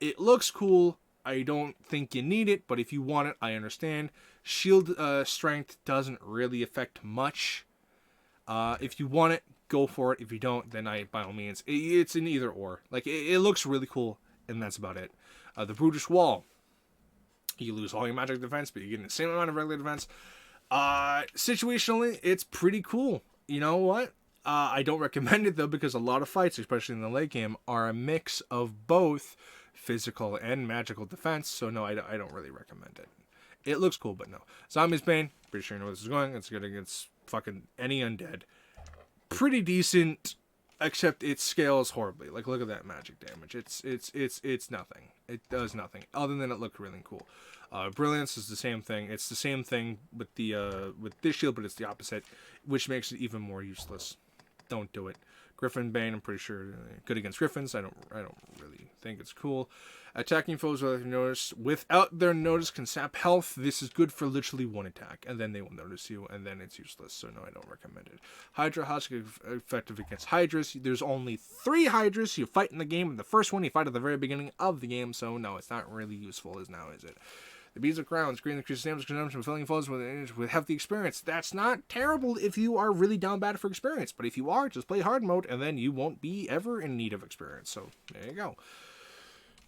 S2: it looks cool. I don't think you need it, but if you want it, I understand. Shield strength doesn't really affect much. If you want it, go for it. If you don't, then by all means. It's an either or. Like, it looks really cool, and that's about it. The Brutish Wall. You lose all your magic defense, but you get the same amount of regular defense. Situationally, it's pretty cool. You know what? I don't recommend it, though, because a lot of fights, especially in the late game, are a mix of both physical and magical defense. So, no, I don't really recommend it. It looks cool, but no. Zombies Bane. Pretty sure you know where this is going. It's good against fucking any undead. Pretty decent, except it scales horribly. Like, look at that magic damage. It's nothing. It does nothing other than it looked really cool. Brilliance is the same thing. It's the same thing with the with this shield, but it's the opposite, which makes it even more useless. Don't do it. Griffin Bane, I'm pretty sure good against griffins. I don't really think it's cool. Attacking foes without their notice can sap health. This is good for literally one attack, and then they will notice you, and then it's useless. So no, I don't recommend it. Hydra, effective against Hydras. There's only 3 Hydras you fight in the game, and the first one you fight at the very beginning of the game. So no, it's not really useful as now, is it? The Beads of Crowns, green increases damage consumption, filling foes with hefty experience. That's not terrible if you are really down bad for experience, but if you are, just play hard mode, and then you won't be ever in need of experience. So there you go.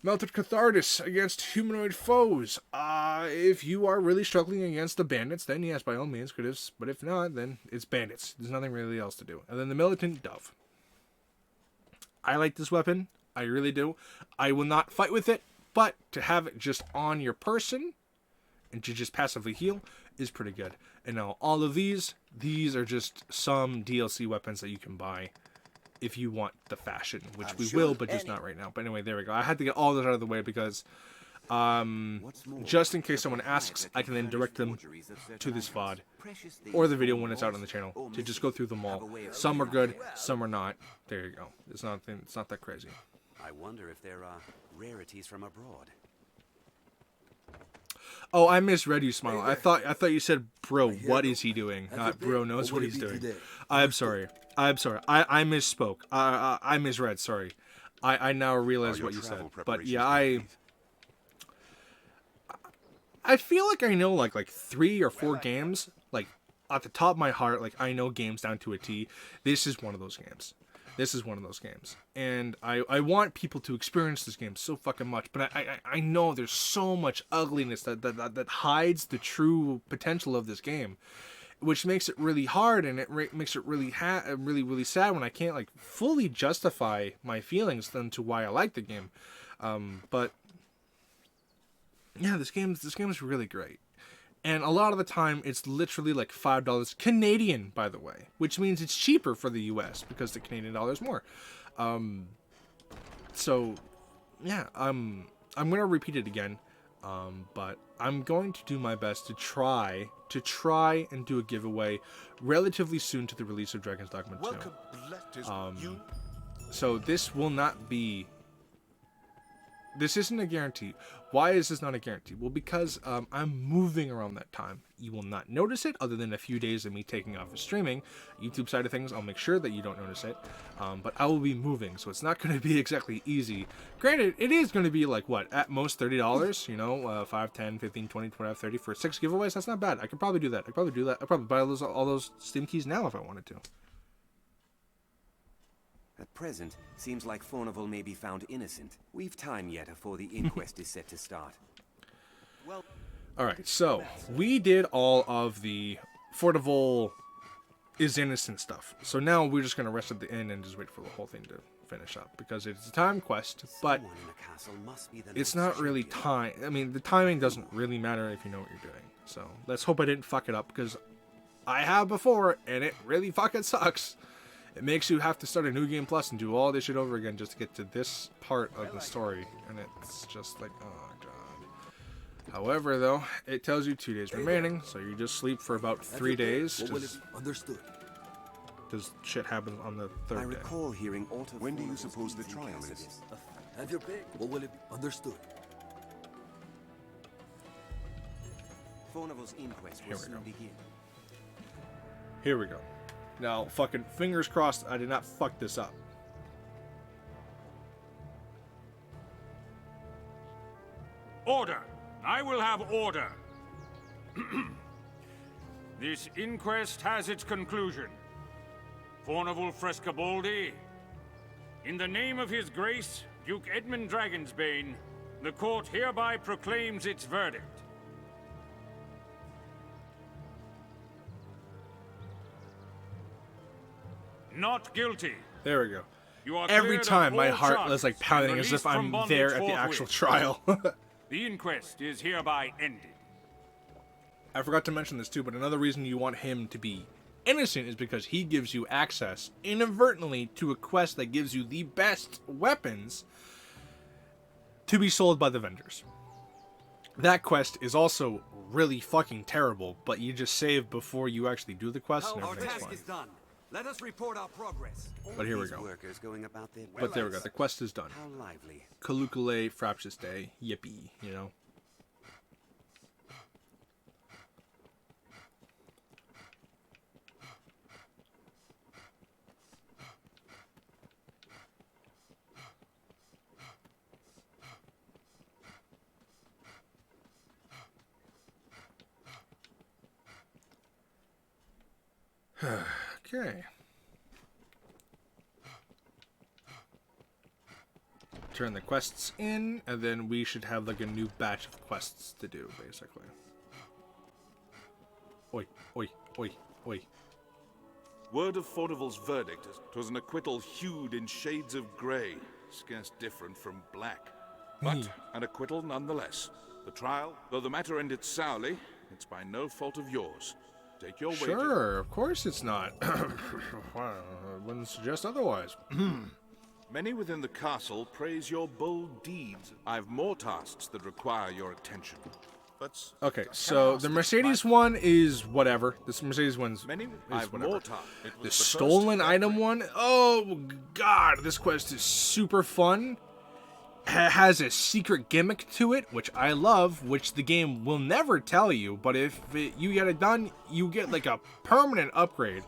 S2: Melted Catharsis against humanoid foes. If you are really struggling against the bandits, then yes, by all means, but if not, then it's bandits. There's nothing really else to do. And then the Militant Dove. I like this weapon. I really do. I will not fight with it, but to have it just on your person and to just passively heal is pretty good. And now all of these are just some DLC weapons that you can buy if you want the fashion, which we will, but just not right now. But anyway, there we go. I had to get all this out of the way because just in case someone asks, I can then direct them to this VOD or the video when it's out on the channel to just go through them all. Some are good, some are not. There you go. It's not that crazy.
S9: I wonder if there are rarities from abroad.
S2: Oh, I misread you, Smile. I thought you said, bro, what is he doing? Not bro knows what he's doing. I'm sorry. I misspoke. I misread, sorry. I now realize what you said. But yeah, I feel like I know like 3 or 4 games. Like, at the top of my heart, like, I know games down to a T. This is one of those games. And I want people to experience this game so fucking much, but I know there's so much ugliness that hides the true potential of this game, which makes it really hard, and it makes it really really sad when I can't like fully justify my feelings then to why I like the game. But Yeah, this game is really great. And a lot of the time, it's literally like $5 Canadian, by the way, which means it's cheaper for the U.S. because the Canadian dollar is more. So, yeah, I'm gonna repeat it again, but I'm going to do my best to try and do a giveaway relatively soon to the release of Dragon's Dogma 2. So this will not be. This isn't a guarantee. Why is this not a guarantee? Well, because I'm moving around that time. You will not notice it other than a few days of me taking off of streaming. YouTube side of things, I'll make sure that you don't notice it. But I will be moving, so it's not going to be exactly easy. Granted, it is going to be like, what, at most $30, you know, 5, 10, 15, 20, 25, 30 for 6 giveaways. That's not bad. I could probably do that. I'd probably buy all those Steam keys now if I wanted to.
S8: At present, seems like Fornival may be found innocent. We've time yet before the inquest is set to start. Well,
S2: alright, so we did all of the Fornival is innocent stuff. So now we're just going to rest at the end and just wait for the whole thing to finish up. Because it's a time quest, but it's not really time. I mean, the timing doesn't really matter if you know what you're doing. So let's hope I didn't fuck it up, because I have before, and it really fucking sucks. It makes you have to start a new game plus and do all this shit over again just to get to this part of the story. And it's just like, oh god. However, though, it tells you 2 days remaining, so you just sleep for about 3 days.
S14: Understood.
S2: Because shit happens on the third
S8: I
S2: day.
S8: recall hearing auto.
S1: When do you suppose the trial is?
S14: Have your pick. What will it be? Understood.
S8: Fornival's inquest will soon begin.
S2: Here we go. Now, fucking fingers crossed I did not fuck this up.
S3: Order! I will have order! This inquest has its conclusion. Fornival Frescobaldi, in the name of His Grace, Duke Edmund Dragonsbane, the court hereby proclaims its verdict. Not guilty.
S2: There we go.
S3: You are
S2: every time my heart was like pounding
S3: and
S2: as if
S3: released from
S2: I'm there at
S3: bondage
S2: the actual
S3: forthwith.
S2: trial.
S3: The inquest is hereby ended.
S2: I forgot to mention this too, but another reason you want him to be innocent is because he gives you access inadvertently to a quest that gives you the best weapons to be sold by the vendors. That quest is also really fucking terrible, but you just save before you actually do the quest and everything's fine.
S8: Is done. Let us report our progress.
S2: But here we go.
S8: Workers going about their
S2: But there we go. The quest is done.
S8: How lively.
S2: Kalukule Fraptious Day. Yippee, you know. Okay. Turn the quests in, and then we should have like a new batch of quests to do, basically. Oi, oi, oi, oi.
S6: Word of Fornival's verdict. 'Twas an acquittal hued in shades of grey, scarce different from black. But an acquittal nonetheless. The trial, though the matter ended sourly, it's by no fault of yours. Take your wager.
S2: Sure, of course it's not. I wouldn't suggest otherwise.
S6: Many within the castle praise your bold deeds. I've more tasks that require your attention. Let's
S2: okay, so the Mercedes one is whatever. This Mercedes one's
S6: I've
S2: whatever.
S6: more tasks.
S2: The stolen item one? Oh god, this quest is super fun. Has a secret gimmick to it, which I love, which the game will never tell you, but if you get it done, you get like a permanent upgrade.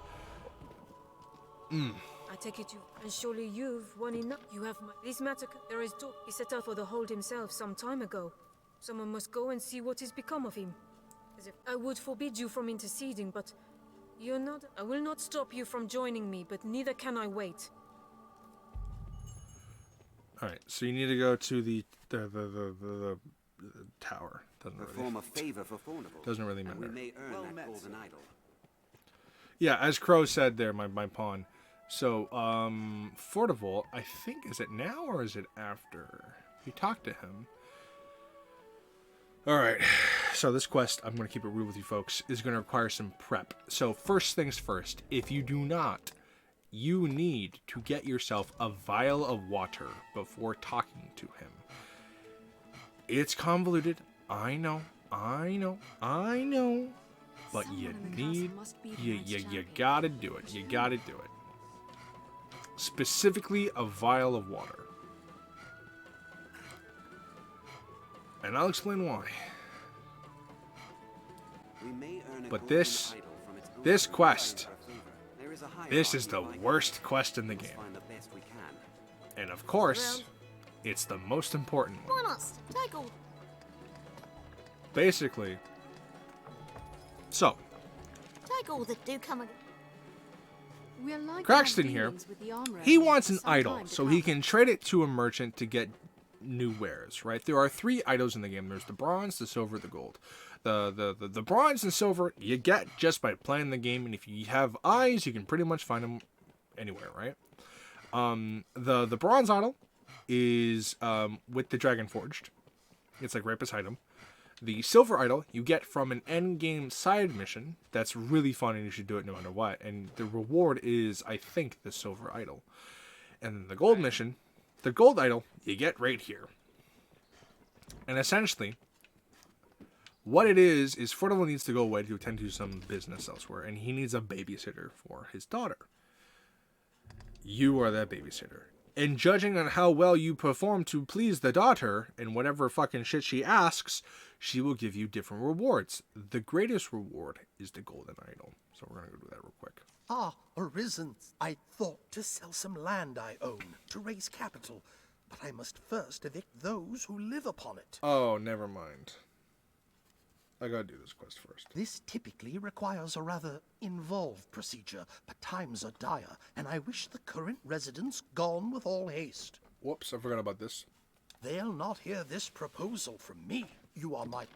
S5: I take it you, and surely you've won enough. You have this matter. There is talk. He set out for the hold himself some time ago. Someone must go and see what has become of him. As if I would forbid you from interceding, but you're not. I will not stop you from joining me, but neither can I wait.
S2: Alright, so you need to go to the tower.
S8: Perform a favor for Fornival.
S2: Doesn't really matter.
S8: We may earn that golden idol.
S2: Yeah, as Crow said there, my pawn. So, Fornival, I think, is it now or is it after? You talked to him. Alright, so this quest, I'm going to keep it real with you folks, is going to require some prep. So first things first, if you do not, you need to get yourself a vial of water before talking to him. It's convoluted, I know, but you need, you gotta do it, you gotta do it. Specifically, a vial of water. And I'll explain why. But this quest, this is the worst quest in the game. And of course, it's the most important one. Basically, so,
S16: Take all that do come.
S2: Craxton here, he wants an idol so he can trade it to a merchant to get new wares, right? There are 3 idols in the game. There's the bronze, the silver, the gold. The bronze and silver you get just by playing the game, and if you have eyes, you can pretty much find them anywhere, right? The bronze idol is with the dragon forged. It's like right beside him. The silver idol you get from an end game side mission that's really fun, and you should do it no matter what. And the reward is, I think, the silver idol. And then the gold mission, the gold idol you get right here. And essentially, what it is Fornival needs to go away to attend to some business elsewhere, and he needs a babysitter for his daughter. You are that babysitter. And judging on how well you perform to please the daughter, and whatever fucking shit she asks, she will give you different rewards. The greatest reward is the golden idol. So we're gonna go do that real quick.
S11: Ah, Arisen. I thought to sell some land I own to raise capital, but I must first evict those who live upon it.
S2: Oh, never mind. I gotta do this quest first.
S11: This typically requires a rather involved procedure, but times are dire, and I wish the current residents gone with all haste.
S2: Whoops, I forgot about this.
S11: They'll not hear this proposal from me. You are my...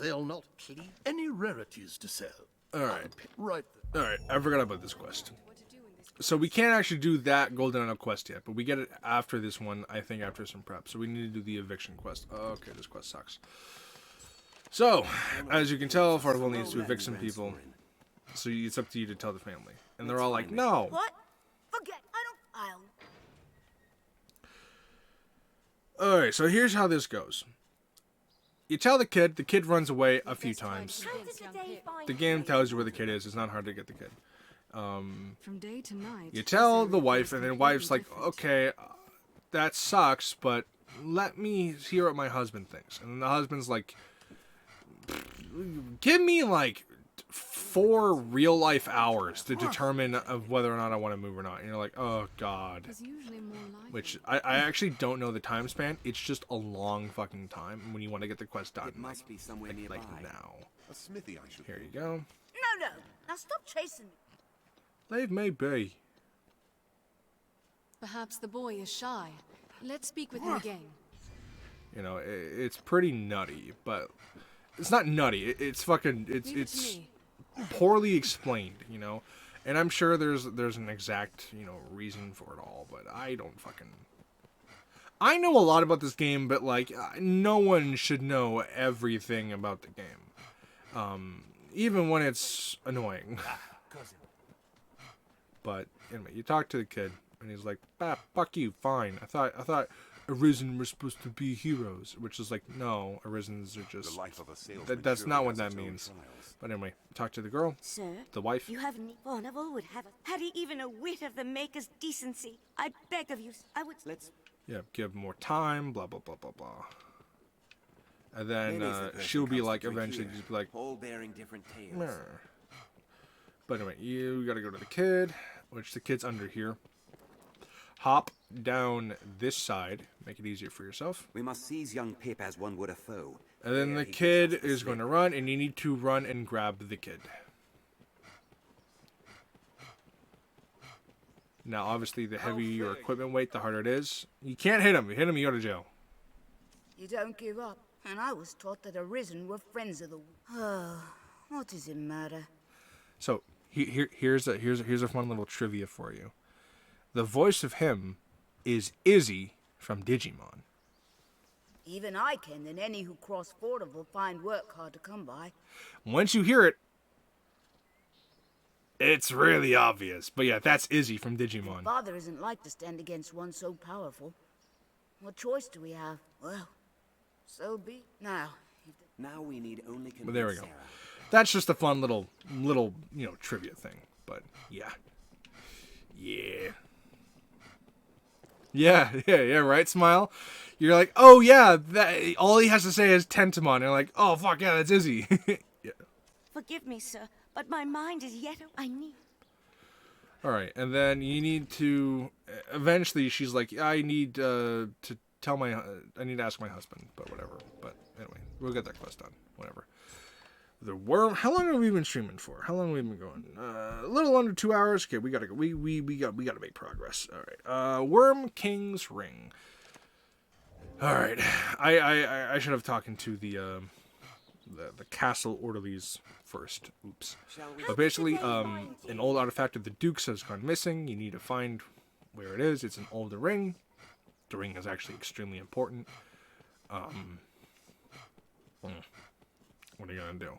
S11: They'll not keep any rarities to sell.
S2: Alright.
S11: Right.
S2: Alright, I forgot about this quest. So we can't actually do that golden idol quest yet, but we get it after this one, I think after some prep. So we need to do the eviction quest. Okay, this quest sucks. So, as you can tell, Fornival needs to evict some people. So it's up to you to tell the family. And they're all like, no.
S16: What? Forget. I'll...
S2: Alright, so here's how this goes. You tell the kid runs away a few times. The game tells you where the kid is, it's not hard to get the kid.
S13: From day to night.
S2: You tell the wife, and then wife's like, okay, that sucks, but let me hear what my husband thinks. And then the husband's like, give me like 4 real life hours to determine of whether or not I want to move or not. And you're like, oh god. Which I actually don't know the time span. It's just a long fucking time when you want to get the quest done.
S8: It must be somewhere nearby.
S2: Like now.
S1: A smithy, I should.
S2: Here you go.
S16: No. Now stop chasing me.
S2: Leave me be.
S13: Perhaps the boy is shy. Let's speak with him again.
S2: You know, it's pretty nutty, but it's not nutty. It's fucking. It's poorly explained. You know, and I'm sure there's an exact reason for it all, but I don't fucking. I know a lot about this game, but like no one should know everything about the game, even when it's annoying. But anyway, you talk to the kid, and he's like, "Ah, fuck you, fine. I thought Arisen were supposed to be heroes," which is like, no, Arisens are just.
S1: The life of a salesman
S2: that's not what
S1: surely
S2: that
S1: has its own
S2: means.
S1: trials.
S2: But anyway, talk to the girl,
S16: Sir,
S2: the wife.
S16: You haven't. Fornival would have. Had he even a whit of the Maker's decency, I beg of you. I would.
S8: Let's.
S2: Yeah, give more time. Blah blah blah blah blah. And then she'll be like, eventually, just be like,
S8: all bearing different tales.
S2: meh. But anyway, you gotta go to the kid, which the kid's under here. Hop down this side, make it easier for yourself.
S8: We must seize young Pip as one would a foe.
S2: And then the kid is going to run, and you need to run and grab the kid. Now, obviously, the heavier your equipment weight, the harder it is. You can't hit him. You hit him, you go to jail.
S21: You don't give up. And I was taught that Arisen were friends of the... Oh, what does it matter?
S2: So, here's a fun little trivia for you. The voice of him is Izzy from Digimon.
S21: Even I can, and any who cross Fordham will find work hard to come by.
S2: Once you hear it, it's really obvious. But yeah, that's Izzy from Digimon.
S21: Father isn't like to stand against one so powerful. What choice do we have? Well, so be. Now
S8: we need only.
S2: But there we go. That's just a fun little trivia thing. But yeah. Yeah, right, Smile? You're like, oh yeah, that all he has to say is Tentamon. You're like, oh fuck yeah, that's Izzy. Yeah.
S12: Forgive me, sir, but my mind is yet. I need.
S2: Alright, and then you need to... Eventually, she's like, I need to tell my... I need to ask my husband, but whatever. But anyway, we'll get that quest done. Whatever. The worm... How long have we been streaming for? How long have we been going? A little under 2 hours. Okay, we gotta go. We gotta make progress. Alright. Worm King's Ring. Alright. I should have talked to the castle orderlies first. Oops. But basically, an old artifact of the Dukes has gone missing. You need to find where it is. It's an older ring. The ring is actually extremely important. What are you gonna do?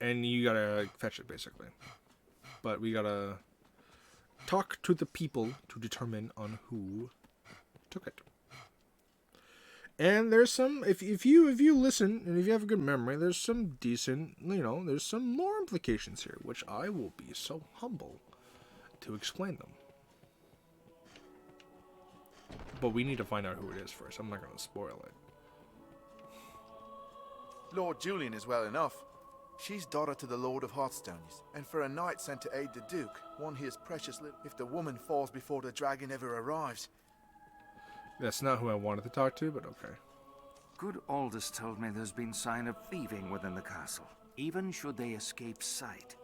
S2: And you gotta fetch it, basically. But we gotta talk to the people to determine on who took it. And there's some, if you listen, and if you have a good memory, there's some decent, there's some more implications here, which I will be so humble to explain them. But we need to find out who it is first. I'm not going to spoil it.
S22: Lord Julian is well enough. She's daughter to the Lord of Hearthstones, and for a knight sent to aid the Duke, one hears precious little if the woman falls before the dragon ever arrives.
S2: That's not who I wanted to talk to, but okay.
S18: Good Aldous told me there's been sign of thieving within the castle, even should they escape sight.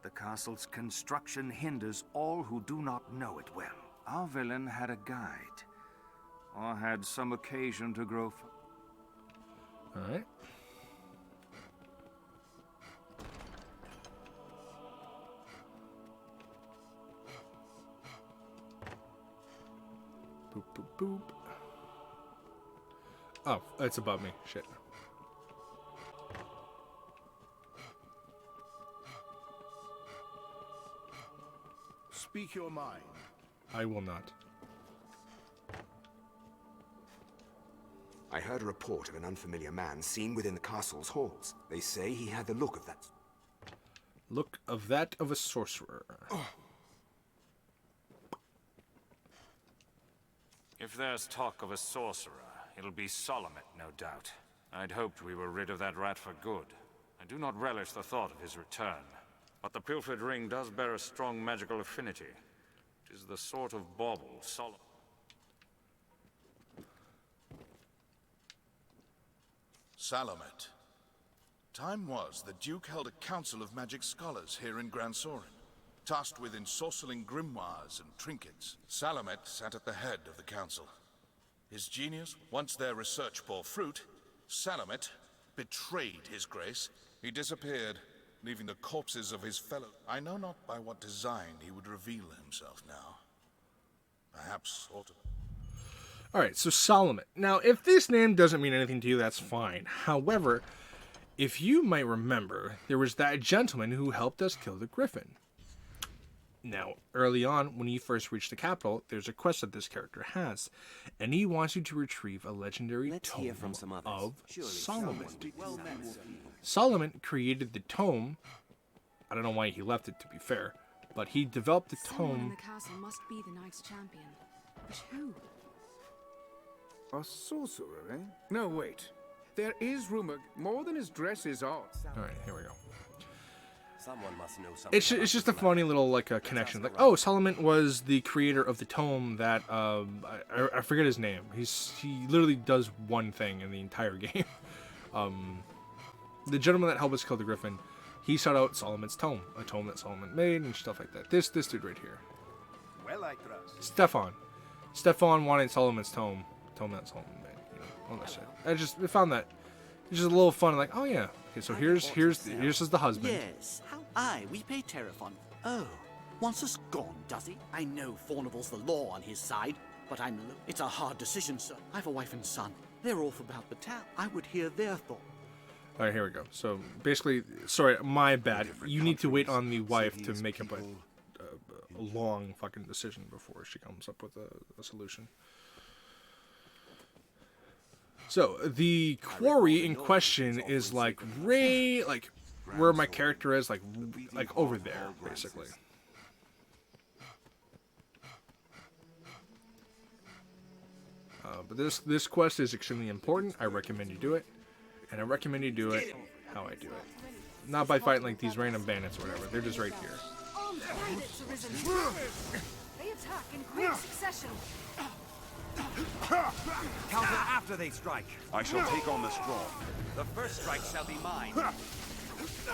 S18: The castle's construction hinders all who do not know it well. Our villain had a guide, or had some occasion to grow.
S2: Alright. Boop, boop, boop. Oh, it's above me. Shit.
S7: Speak your mind.
S2: I will not.
S23: I heard a report of an unfamiliar man seen within the castle's halls. They say he had the look of that.
S2: Look of that of a sorcerer. Oh.
S3: If there's talk of a sorcerer, it'll be Solomon, no doubt. I'd hoped we were rid of that rat for good. I do not relish the thought of his return. But the pilfered ring does bear a strong magical affinity. It is the sort of bauble Solomon...
S6: Salamet. Time was the Duke held a council of magic scholars here in Grand Sorin, tasked with ensorceling grimoires and trinkets. Salamet sat at the head of the council. His genius, once their research bore fruit, Salamet betrayed his grace. He disappeared, leaving the corpses of his fellow. I know not by what design he would reveal himself now. Perhaps ought to...
S2: Alright, so Solomon. Now, if this name doesn't mean anything to you, that's fine. However, if you might remember, there was that gentleman who helped us kill the griffin. Now, early on, when you first reach the capital, there's a quest that this character has, and he wants you to retrieve a legendary tome of Solomon. Solomon created the tome. I don't know why he left it, to be fair, but he developed the
S13: Someone in
S2: tome.
S13: the castle must be the Knights Champion. But who?
S7: A sorcerer, eh? No, wait. There is rumor more than his dress is odd.
S2: Alright, here we go.
S8: Someone must know something.
S2: It's just a funny little connection. Like, oh, Solomon was the creator of the tome that I forget his name. He literally does one thing in the entire game. The gentleman that helped us kill the griffin, he sought out Solomon's tome, a tome that Solomon made and stuff like that. This dude right here,
S7: Well, I trust.
S2: Stefan wanted Solomon's tome that Solomon made. All that shit. I found that. It's just a little fun. Like, oh yeah. Okay, so here's the husband.
S17: Yes, how aye, we pay Terraphon. Oh, wants us gone, does he? I know Fornival's the law on his side. But I'm alone. It's a hard decision, sir. I have a wife and son. They're off about the town. I would hear their thoughts.
S2: All right, here we go. So basically, sorry, my bad. You need to wait on the wife to make up a long fucking decision before she comes up with a solution. So the quarry in question is like where my character is, like over there, basically. But this quest is extremely important. I recommend you do it, and I recommend you do it how I do it, not by fighting like these random bandits or whatever. They're just right here.
S13: Armed bandits arisen. They attack in quick succession.
S8: Counter after they strike.
S1: I shall take on the strong.
S8: The first strike shall be mine.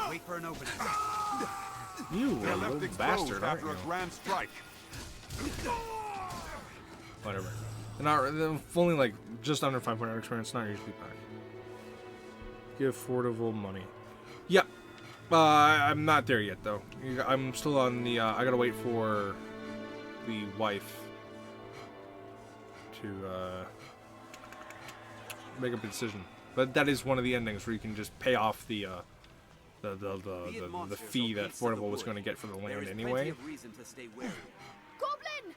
S8: Wait for an opening.
S2: You little bastard, aren't
S1: after
S2: you?
S1: a grand strike.
S2: Whatever. They're only like just under 500 experience. Not usually bad. Give Fortival money. Yep. I'm not there yet though. I'm still on the. I gotta wait for the wife to make up a decision. But that is one of the endings where you can just pay off the fee that Fortival was going to get for the land anyway.
S13: Goblin!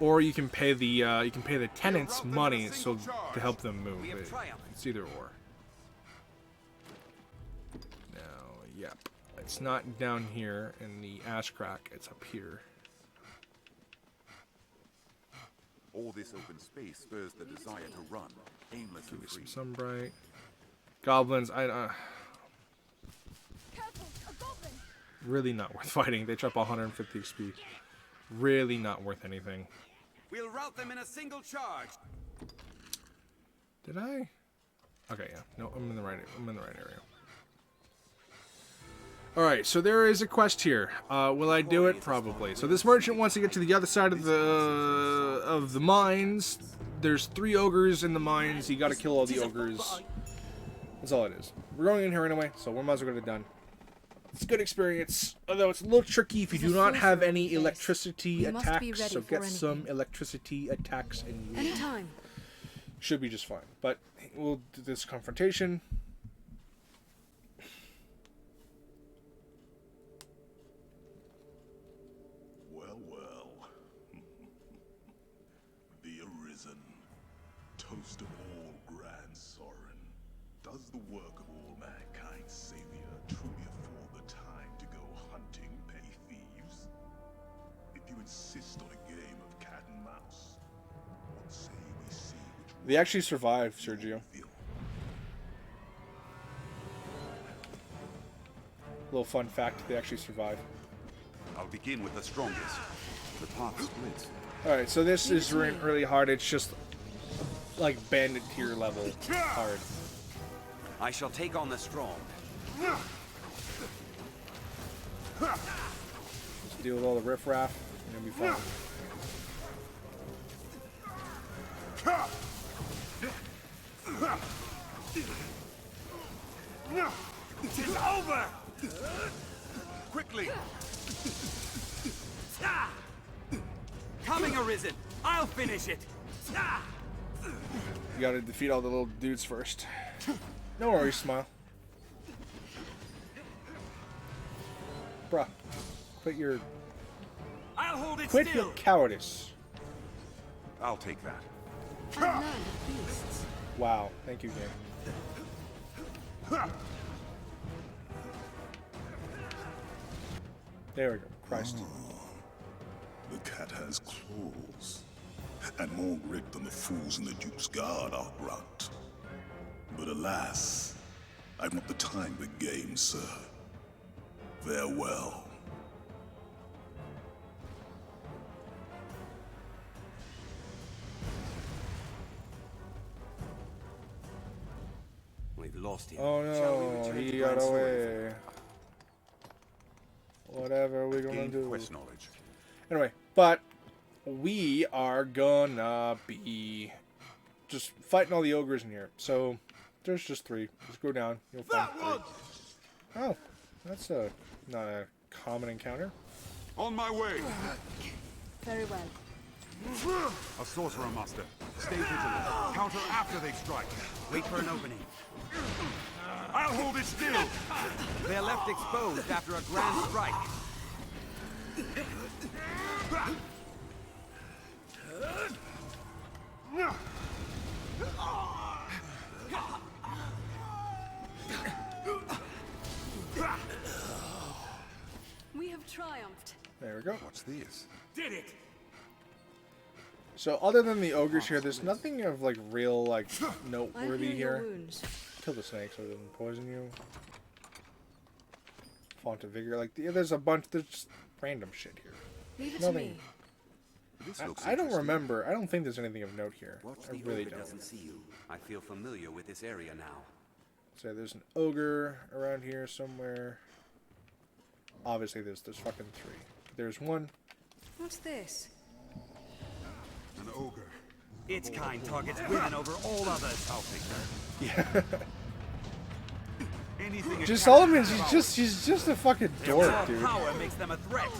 S2: Or you can pay the tenants money to help them move. It's either or. Now, yep, it's not down here in the ash crack. It's up here.
S1: All this open space spurs the desire to run, aimless
S2: Give
S1: and
S2: me
S1: free.
S2: some sunbright. Goblins, really not worth fighting. They drop 150 XP. Really not worth anything.
S8: We'll rout them in a single charge.
S2: Did I? Okay, yeah. No, I'm in the right area. Alright, so there is a quest here. Will I do it? Probably. So this merchant wants to get to the other side of the mines. There's 3 ogres in the mines. You gotta kill all the ogres. That's all it is. We're going in here anyway, so we might as well get it done. It's a good experience, although it's a little tricky if you do not have any electricity attacks. So get some electricity attacks and you should be just fine. But we'll do this confrontation.
S4: Well. The Arisen, toast of all grand Sorin, does the work of all mankind's savior truly afford the time to go hunting petty thieves? If you insist on a game of cat and mouse, what say we see which
S2: They actually survived, Sergio. Little fun fact, they actually survive.
S1: I'll begin with the strongest. The path splits.
S2: Alright, so this is really hard. It's just like bandit tier level hard.
S8: I shall take on the strong.
S2: Just deal with all the riffraff and you'll be fine.
S8: It is over! Quickly! Coming, Arisen! I'll finish it!
S2: You gotta defeat all the little dudes first. No worries, smile. Bruh. Quit your...
S8: I'll hold it
S2: Quit
S8: still.
S2: your cowardice.
S1: I'll take that.
S2: Wow. Thank you, game. There we go. Christ.
S4: The cat has claws, and more grit than the fools in the Duke's Guard, I'll grant. But alas, I've not the time for games, sir. Farewell.
S8: We've lost him.
S2: Oh
S8: Shall we
S2: no,
S8: return
S2: he
S8: to
S2: got
S8: Grand Sword?
S2: away. Whatever are we gonna
S1: Gain
S2: do?
S1: quest knowledge.
S2: Anyway, but we are gonna be just fighting all the ogres in here. So there's just 3. Just go down. You'll find 3. Oh, that's not a common encounter.
S1: On my way.
S13: Very well.
S1: A sorcerer master. Stay vigilant. Counter after they strike.
S8: Wait for an opening.
S1: I'll hold it still.
S8: They're left exposed after a grand strike.
S13: We have triumphed.
S2: There we go.
S1: What's this?
S3: Did it!
S2: So other than the ogres here, there's nothing of like real like
S13: I
S2: noteworthy
S13: heal your
S2: here.
S13: wounds.
S2: Kill the snake so it doesn't poison you. Font of vigor, like there's a bunch. There's just random shit here.
S13: Leave it
S2: Nothing.
S13: to me.
S1: This looks
S2: I don't
S1: interesting.
S2: remember. I don't think there's anything of note here.
S8: Watch
S2: I
S8: the
S2: really
S8: ogre
S2: don't.
S8: doesn't see you. I feel familiar with this area now.
S2: So there's an ogre around here somewhere. Obviously, there's fucking 3. There's one.
S13: What's this?
S1: An ogre.
S8: Its kind targets women over all others. I'll take that.
S2: Yeah.
S1: Anything
S2: Just Solomon's. He's just a fucking dork, dude.
S8: Power makes them a threat.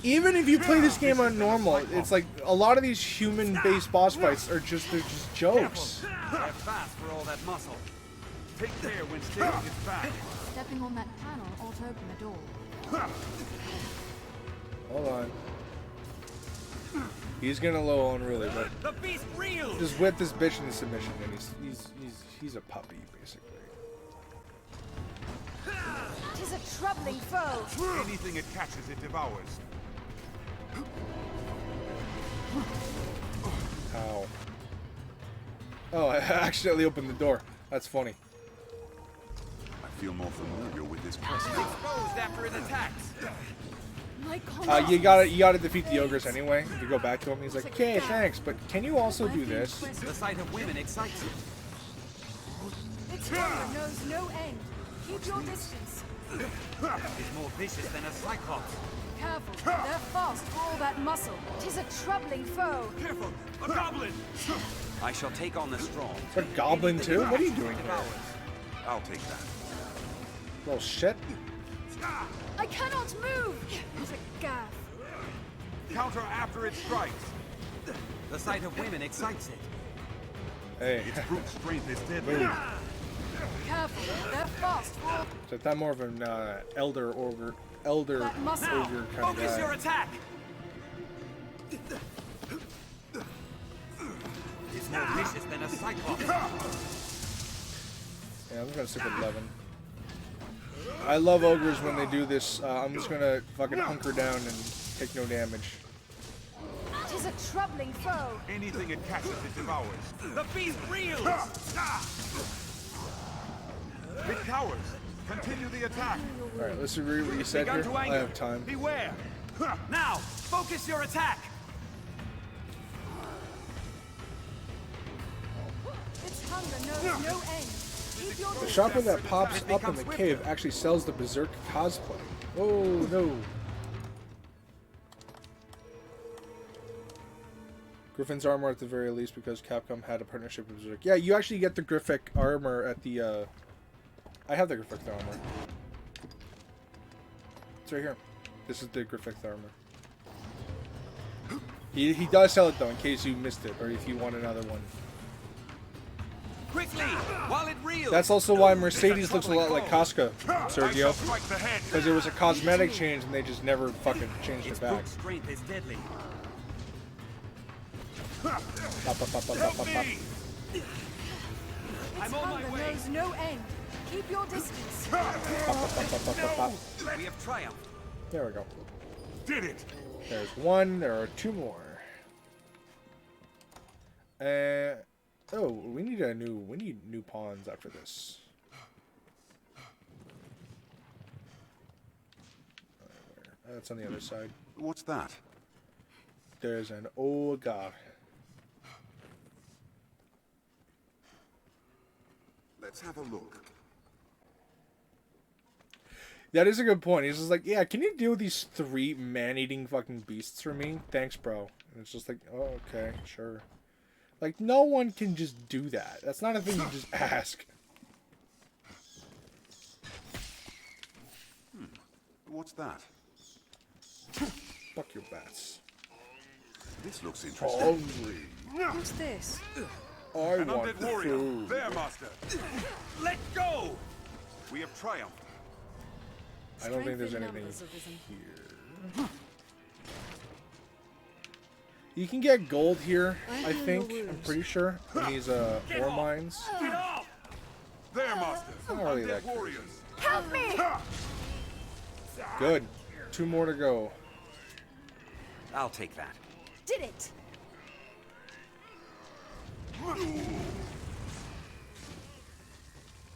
S2: Even if you play this game on normal, it's like a lot of these human-based boss fights are just jokes.
S8: They're fast for all that muscle. Take care when Staley gets back.
S13: Stepping on that panel ought to open the door.
S2: Hold on. He's gonna low unruly, but
S8: The beast reels.
S2: just whip this bitch into submission, and he's a puppy basically.
S21: Tis a troubling foe.
S1: Anything it catches, it devours.
S2: Ow. Oh, I accidentally opened the door. That's funny.
S1: I feel more familiar with this quest.
S8: Exposed after his attacks.
S2: You gotta defeat the ogres anyway. If you go back to him, he's like, okay, thanks, but can you also do this?
S8: The sight of women excites you.
S21: Its hunger knows no end. Keep your distance.
S8: It's more vicious than a cyclops.
S21: Careful. They're fast for all that muscle. Tis a troubling foe.
S8: Careful. A goblin. I shall take on the strong.
S2: It's a goblin too? What are you doing here?
S1: I'll take that.
S2: Little shit.
S21: I cannot move. It's a gaff.
S1: Counter after it strikes.
S8: The sight of women excites it.
S2: Hey.
S1: Its brute strength is deadly.
S21: Careful. They're fast for all
S2: So that more of an elder ogre ogre
S21: that muscle.
S2: kind of
S8: Focus your
S2: guy.
S8: attack. It's more vicious than a cyclops.
S2: Yeah, I'm just gonna stick with 11. I love ogres when they do this. I'm just gonna fucking hunker down and take no damage.
S21: Tis a troubling foe.
S1: Anything it catches, it devours.
S8: The beast reels.
S1: It cowers. Continue the attack.
S2: Alright, let's read what you said here. I have time.
S8: Beware. Now, focus your attack.
S21: Its hunger knows no end. Keep your
S2: The
S21: distance.
S2: shopper that pops up in the cave actually sells the Berserk cosplay. Oh no. Griffin's armor at the very least because Capcom had a partnership with Berserk. Yeah, you actually get the Griffic armor at the I have the Griffic armor. It's right here. This is the Griffic armor. He does sell it though in case you missed it or if you want another one.
S8: Quickly, while it reels.
S2: That's also why Mercedes looks a lot like Casca, Sergio. Because it was a cosmetic change and they just never fucking changed it back.
S8: Strength is deadly.
S2: Pop, pop, pop, pop, pop, pop, pop.
S21: Its hunger knows no end. Keep your distance.
S2: Pop, pop, pop, pop, pop, pop.
S8: We have triumphed.
S2: There we go.
S1: Did it.
S2: There's one. There are 2 more. Oh, we need new pawns after this. That's on the other side.
S1: What's that?
S2: There's an ogre.
S1: Let's have a look.
S2: That is a good point. He's just like, yeah, can you deal with these 3 man-eating fucking beasts for me? Thanks, bro. And it's just like, oh, okay, sure. Like, no one can just do that. That's not a thing you just ask.
S1: What's that?
S2: Fuck your bats.
S1: This looks interesting.
S13: What's this?
S2: I
S7: An
S2: want
S7: undead warrior.
S2: food.
S7: There, master. Let go! We have triumphed.
S2: I don't think there's
S13: Strength in
S2: anything
S13: numbers, Arisen.
S2: here. You can get gold here, I
S13: heal
S2: think.
S13: your
S2: I'm
S13: wounds.
S2: pretty sure. In these ore mines.
S7: Get off! There, master.
S2: Not really
S7: Undead
S2: that crazy.
S7: warriors.
S13: Help me!
S2: Good. 2 more to go.
S8: I'll take that.
S13: Did it!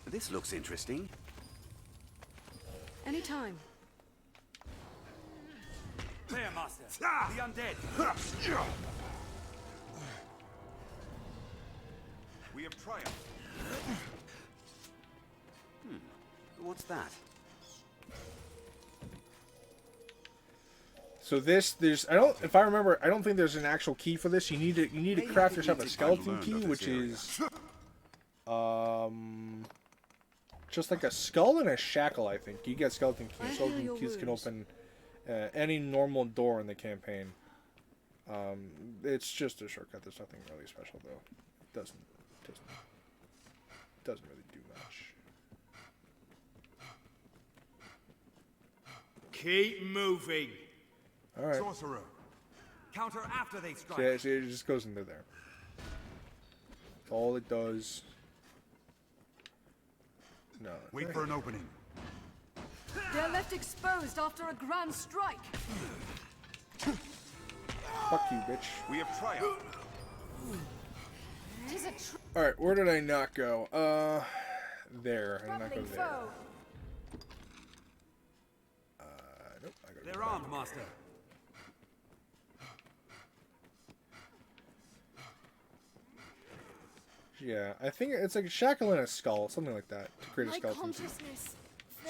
S8: This looks interesting.
S13: Anytime.
S7: There, master. The undead. We have triumphed.
S8: What's that?
S2: So there's if I remember, I don't think there's an actual key for this. You need to craft yourself a skeleton key, which is just like a skull and a shackle, I think. You get skeleton keys. Skeleton keys can open any normal door in the campaign. It's just a shortcut. There's nothing really special though. It doesn't really do much.
S7: Keep moving.
S2: All right.
S7: Sorcerer. Counter after they strike.
S2: Yeah, see, it just goes into there. That's all it does. No.
S7: Wait for an opening.
S13: They're left exposed after a grand strike.
S2: Fuck you, bitch.
S7: We have triumphed.
S2: All right, where did I not go? There. I did not go there. Nope. I gotta go
S7: They're
S2: back.
S7: armed, master.
S2: Yeah, I think it's like a shackle and a skull, something like that, to create a
S13: My
S2: skeleton.
S13: consciousness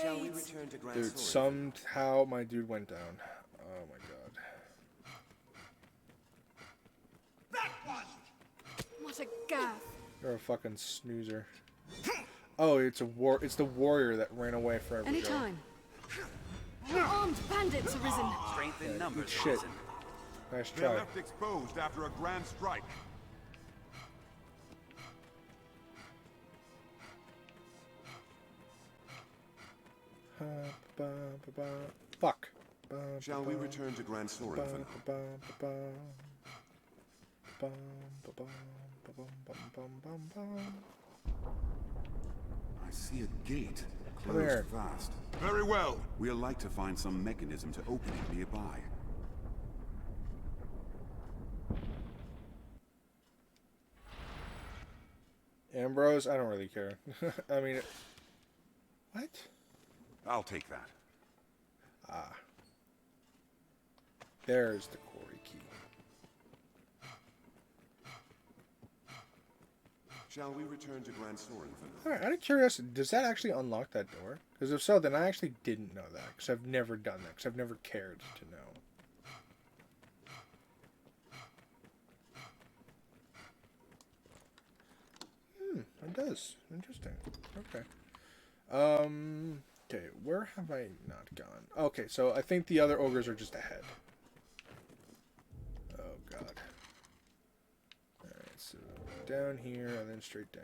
S8: Shall we
S13: fades.
S8: return to Grand
S2: Dude,
S8: Soren?
S2: somehow my dude went down. Oh my god.
S13: What a gaff.
S2: You're a fucking snoozer. Oh, it's the warrior that ran away forever ago.
S13: Anytime. Armed bandits arisen.
S8: Strength in
S2: Good
S8: numbers.
S2: shit. Nice
S7: They're
S2: try.
S7: left exposed after a grand strike.
S2: Fuck.
S1: Shall we return to Grand Soren for now? I see a gate
S2: Come here.
S1: closed fast.
S7: Very well.
S1: We'll like to find some mechanism to open it nearby.
S2: Ambrose, I don't really care. I mean, what?
S1: I'll take that.
S2: Ah. There's the quarry key.
S1: Shall we return to Grand Soren for now?
S2: Alright, out of curiosity, does that actually unlock that door? Because if so, then I actually didn't know that. Because I've never done that. Because I've never cared to know. It does. Interesting. Okay. Okay, where have I not gone? Okay, so I think the other ogres are just ahead. Oh, God. Alright, so down here and then straight down.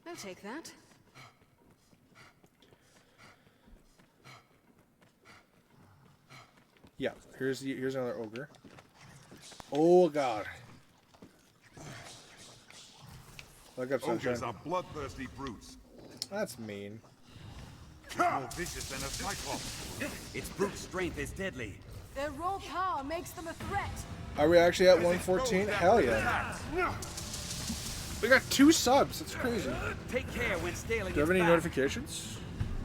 S13: I'll take that.
S2: Yeah, here's another ogre. Oh, God. Look up,
S7: Ogres
S2: Sunshine.
S7: are bloodthirsty brutes.
S2: That's mean.
S7: More vicious than a cyclops.
S8: Its brute strength is deadly.
S13: Their raw power makes them a threat.
S2: Are we actually at 114? Hell yeah. We got 2 subs. That's crazy.
S8: Take care when scaling.
S2: Do you have any notifications?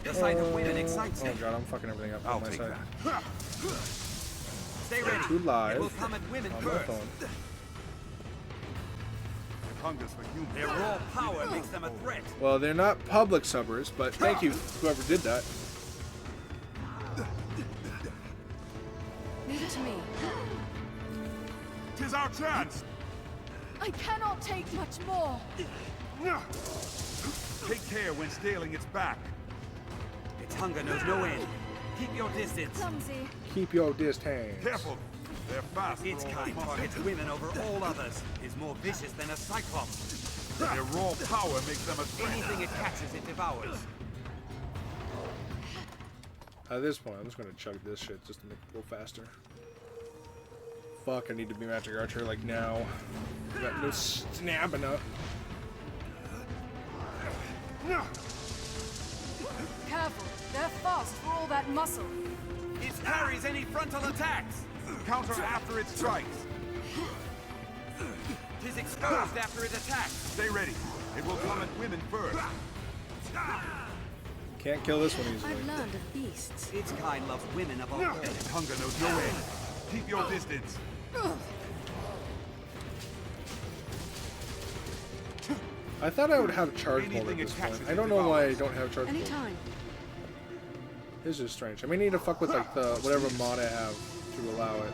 S8: The sight of women excites
S2: Oh
S8: me.
S2: god, I'm fucking everything up
S8: I'll
S2: on my
S8: take
S2: side.
S8: that. Stay ready.
S2: 2 live
S8: It will come at women
S2: on my
S8: first.
S2: phone.
S7: Hungers for humans.
S8: Their raw power makes them a threat.
S2: Well, they're not public subbers, but thank you whoever did that.
S13: Leave it to me.
S7: 'Tis our chance.
S13: I cannot take much more.
S7: Take care when scaling its back.
S8: Its Its hunger knows no end. Keep your distance.
S13: Clumsy.
S2: Keep your distance.
S7: Careful. They're fast.
S8: Its kind targets women over all others. Is more vicious than a cyclops.
S7: Their raw power makes them a threat.
S8: Anything it catches, it devours.
S2: At this point, I'm just gonna chug this shit just to make it go faster. Fuck, I need to be magic archer like now. Got no stamina.
S13: Careful. They're fast for all that muscle.
S8: It parries any frontal attacks.
S7: Counter after it strikes.
S8: It is exposed after it attacks.
S7: Stay ready. It will come at women first.
S2: Can't kill this one easily.
S13: I've learned of beasts.
S8: Its kind loves women above all.
S7: Its hunger knows no end. Keep your distance.
S2: I thought I would have charge bolt at this point. I don't know why I don't have charge bolt.
S13: Anytime.
S2: This is strange. I may need to fuck with like the whatever mod I have to allow it.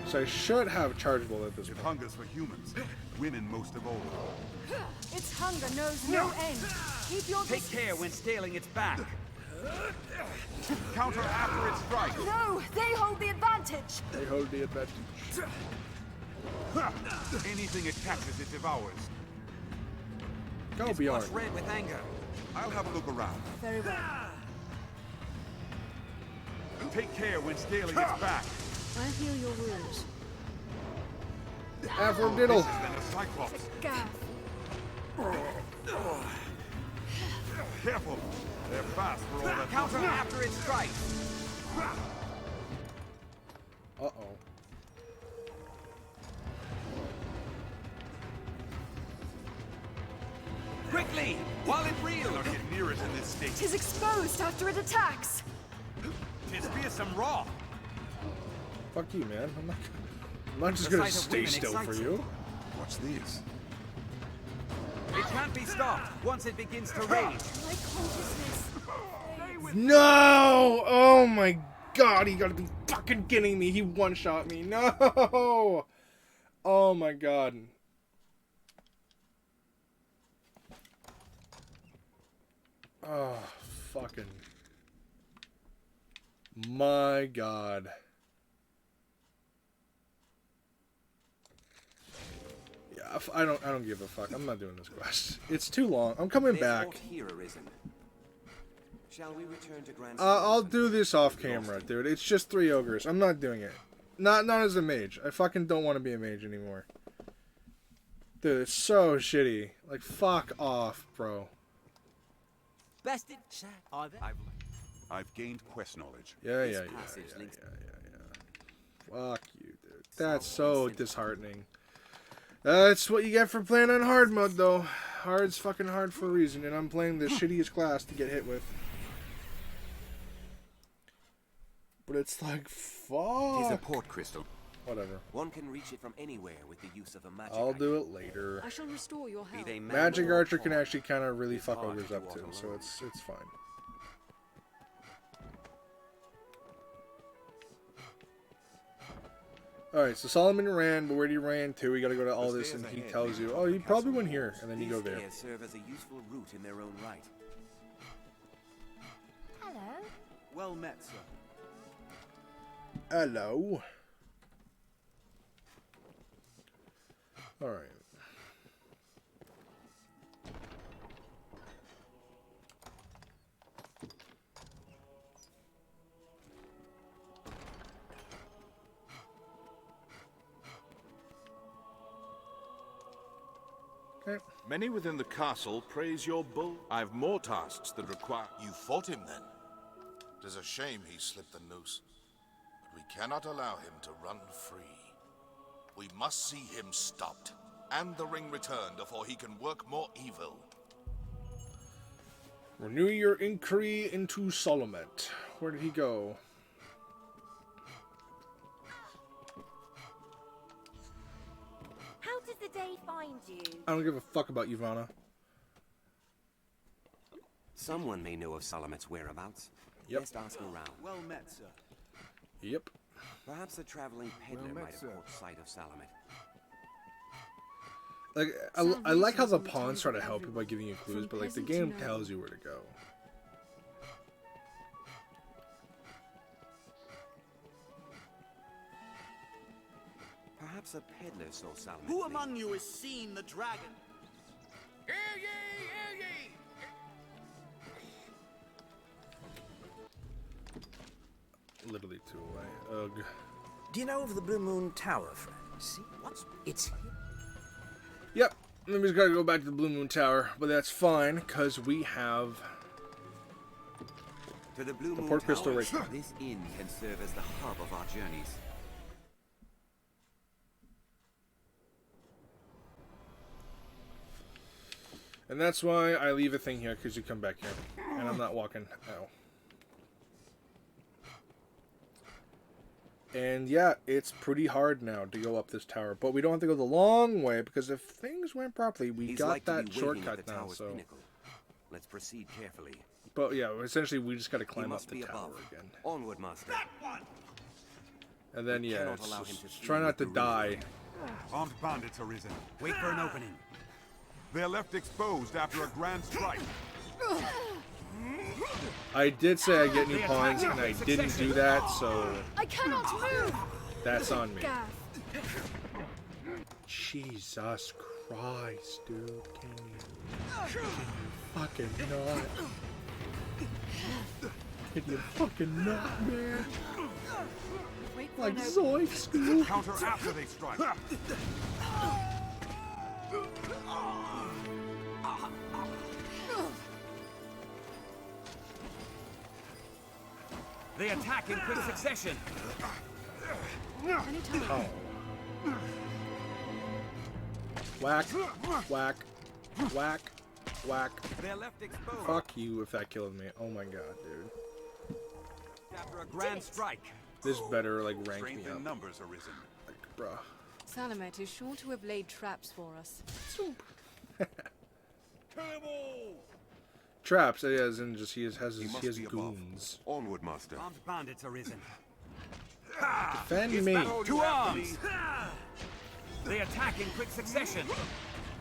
S2: So I should have charge bolt at this point.
S7: It hungers for humans. Women most of all.
S13: Its hunger knows no end. Keep your
S8: Take care when scaling its back.
S7: Counter after it strikes.
S13: No, they hold the advantage.
S2: They hold the advantage.
S7: Anything it catches, it devours.
S2: Go beyond.
S8: It's red with anger.
S7: I'll have a look around.
S13: Very well.
S7: Take care when scaling its back.
S13: I'll heal your wounds.
S2: Aphrodite.
S7: Then a cyclops.
S13: Gaff.
S7: Careful. They're fast for all that.
S8: Counter after it strikes.
S2: Uh-oh.
S8: Quickly, while it reels.
S7: Don't get near it in this state.
S13: It is exposed after it attacks.
S8: Tis fearsome raw.
S2: Fuck you, man. I'm not just gonna stay still for you.
S7: What's this?
S8: It can't be stopped once it begins to rage.
S13: My consciousness.
S2: No! Oh my god, he gotta be fucking kidding me. He one-shot me. No! Oh my god. Oh, fucking. My god. Yeah, I don't give a fuck. I'm not doing this quest. It's too long. I'm coming back.
S8: Here, Arisen. Shall we return to Grand
S2: I'll do this off camera, dude. It's just 3 ogres. I'm not doing it. Not as a mage. I fucking don't want to be a mage anymore. Dude, it's so shitty. Like, fuck off, bro.
S8: Bested.
S7: I've gained quest knowledge.
S2: Yeah. Fuck you, dude. That's so disheartening. That's what you get for playing on hard mode, though. Hard's fucking hard for a reason, and I'm playing the shittiest class to get hit with. But it's like, fuck.
S8: It's a port crystal.
S2: Whatever.
S8: One can reach it from anywhere with the use of a magic.
S2: I'll do it later.
S13: I shall restore your health.
S2: Magic Archer can actually kind of really fuck ogres up too, so it's fine. Alright, so Solomon ran, but where did he ran to? We gotta go to all this, and he tells you, oh, he probably went here, and then you go there.
S8: These stairs serve as a useful route in their own right.
S13: Hello.
S8: Well met, sir.
S2: Hello. Alright. Okay.
S6: Many within the castle praise your bull. I've more tasks that require...
S10: You fought him then? It is a shame he slipped the noose. But we cannot allow him to run free. We must see him stopped, and the ring returned before he can work more evil.
S2: Renew your inquiry into Solomet. Where did he go?
S12: How did the day find you?
S2: I don't give a fuck about Ivana.
S8: Someone may know of Solomet's whereabouts.
S2: Yep.
S8: Best ask around. Well met, sir.
S2: Yep.
S8: Perhaps a traveling peddler might have caught sight of Solomet.
S2: Like, I like how the pawns try to help you by giving you clues, but like the game tells you where to go.
S8: Perhaps a peddler saw Salmon.
S15: Who among you has seen the dragon?
S3: Hear ye! Hear ye!
S2: Literally 2 away. Ugh.
S19: Do you know of the Blue Moon Tower, friend? See, it's here.
S2: Yep. We just gotta go back to the Blue Moon Tower, but that's fine because we have
S8: to the Blue Moon
S2: Port Crystal
S8: Tower.
S2: right here.
S8: This inn can serve as the hub of our journeys.
S2: And that's why I leave a thing here, because you come back here. And I'm not walking. Ow. And yeah, it's pretty hard now to go up this tower. But we don't have to go the long way, because if things went properly, we got that shortcut now. So.
S8: Pinnacle. Let's proceed carefully.
S2: But yeah, essentially we just got to climb up the tower again.
S8: Onward, master.
S2: And then yeah, try not to die.
S7: Armed bandits arisen.
S9: Wait for an opening.
S7: They're left exposed after a grand strike.
S2: I did say I get new pawns, and I didn't do that, so
S13: I cannot move.
S2: That's on me.
S13: Gaff.
S2: Jesus Christ, dude. Can you fucking not? Can you fucking not, man? Like Zoinks, dude.
S7: Counter after they strike.
S9: They attack in quick succession.
S2: Oh. Whack, whack, whack, whack.
S9: They're left exposed.
S2: Fuck you if that killed me. Oh my god, dude.
S9: After a grand strike.
S2: This better like rank me up.
S7: Numbers arisen.
S2: Like, bruh.
S13: Salamet is sure to have laid traps for us.
S2: Traps, he has, and just he has goons.
S1: Onward, master.
S9: Armed bandits arisen.
S2: Defend me.
S9: To arms. They attack in quick succession.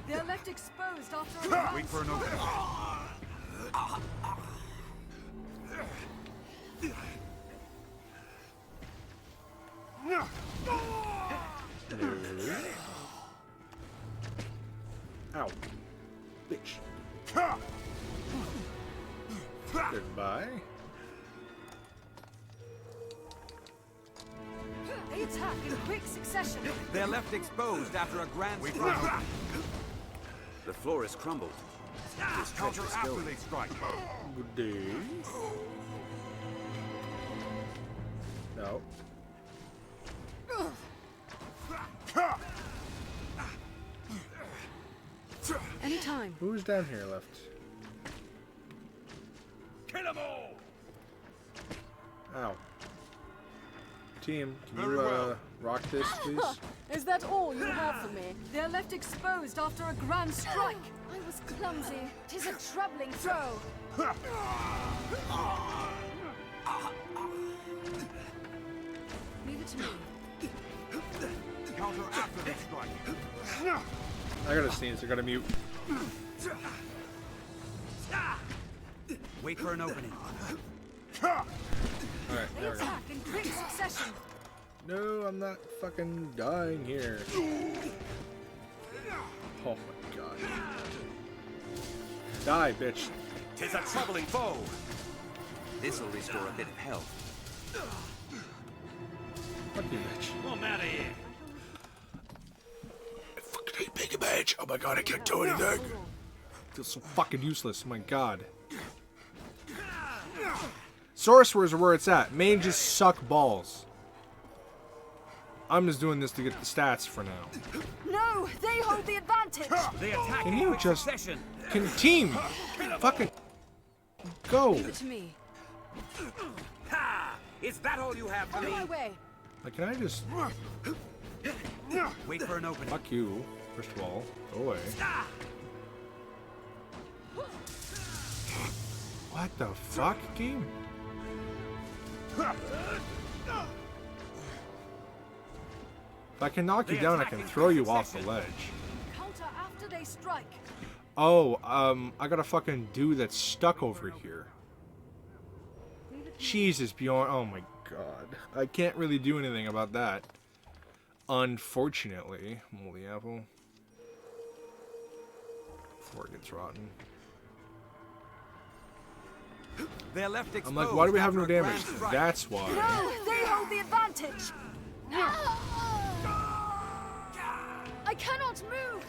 S13: They're left exposed after a
S7: Wait for an opening.
S2: No. Ow. Bitch. Goodbye.
S13: They attack in quick succession.
S9: They're left exposed after a grand strike.
S8: The floor is crumbled. This
S7: Counter
S8: treacherous
S7: after
S8: going.
S7: they strike.
S2: Good day. No.
S13: Anytime.
S2: Who's down here left?
S3: Kill 'em all!
S2: Ow. Team, can you rock this, please?
S13: Is that all you have for me? They're left exposed after a grand strike. I was clumsy. 'Tis a troubling throw. Leave it to me.
S7: Counter after they strike.
S2: I gotta sneeze, I gotta mute.
S9: Wait for an opening.
S2: Alright,
S13: They
S2: there we go.
S13: attack in quick succession.
S2: No, I'm not fucking dying here. Oh my god. Die, bitch.
S9: 'Tis a troubling foe.
S8: This'll restore a bit of health.
S2: Fuck you, bitch.
S3: I'm out of here.
S2: I fucking hate Big Badge. Oh my god, I can't do anything. I feel so fucking useless. My god. Sorcerers are where it's at. Mages suck balls. I'm just doing this to get the stats for now.
S13: No, they hold the advantage.
S9: They attack
S2: Can
S9: in
S2: you
S9: quick
S2: just
S9: succession.
S2: team fucking go?
S13: Leave it to me.
S9: Ha! Is that all you have for
S13: On
S9: me?
S13: my way.
S2: Like, can I just
S9: Wait for an opening.
S2: fuck you? First of all, go away. What the fuck, game? If I can knock you down, I can throw you off the ledge.
S13: Counter after they strike.
S2: Oh, I got a fucking dude that's stuck over here. Jesus, Bjorn. Oh my god. I can't really do anything about that. Unfortunately, moldy apple. Before it gets rotten.
S8: They're left
S2: I'm like, why do we have no damage? That's why.
S13: No, they hold the advantage. I cannot move.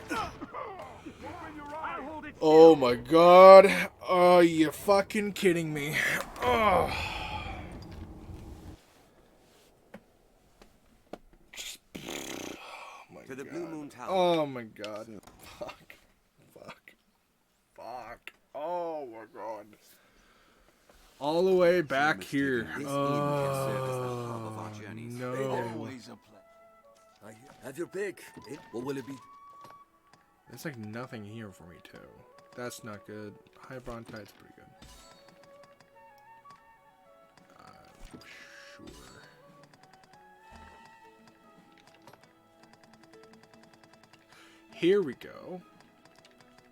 S2: Oh my god. Oh, you fucking kidding me. Oh.
S8: To the Blue Moon Tower.
S2: Oh my god. Fuck. Fuck. Fuck. Oh my god. All the way back here. Oh, no.
S19: Have your pick. What will it be?
S2: There's like nothing here for me too. That's not good. High Brontite's pretty good. Sure. Here we go.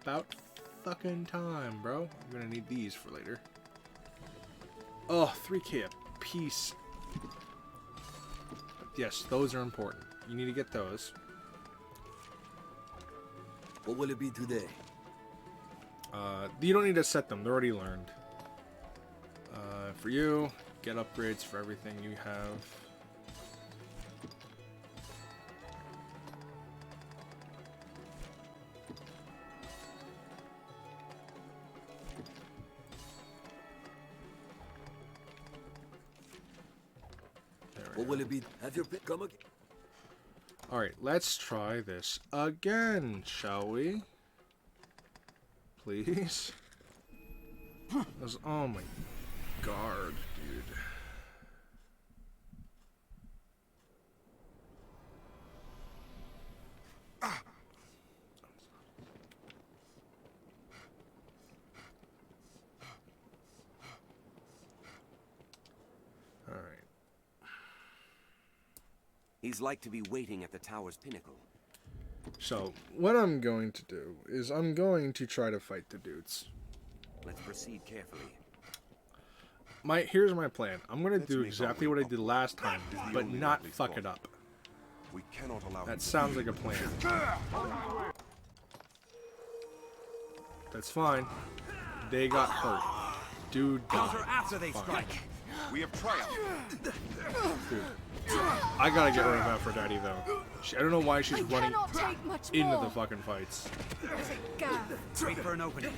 S2: About fucking time, bro. I'm gonna need these for later. Oh, 3k a piece. Yes, those are important. You need to get those.
S19: What will it be today?
S2: You don't need to set them. They're already learned. For you, get upgrades for everything you have.
S19: What will it be? Have your pick. Come again.
S2: Alright, let's try this again, shall we? Please? Oh my god, dude. Alright.
S8: He's like to be waiting at the tower's pinnacle.
S2: So, what I'm going to do is I'm going to try to fight the dudes.
S8: Let's proceed carefully.
S2: Here's my plan. I'm going to do exactly what I did last time, but not fuck it up.
S1: We cannot allow
S2: that sounds like a plan. That's fine. They got hurt. Dude died.
S8: After they strike.
S1: We have triumphed.
S2: Dude. I gotta get rid of Aphrodite though. I don't know why she's running into the fucking fights.
S8: Wait for an opening.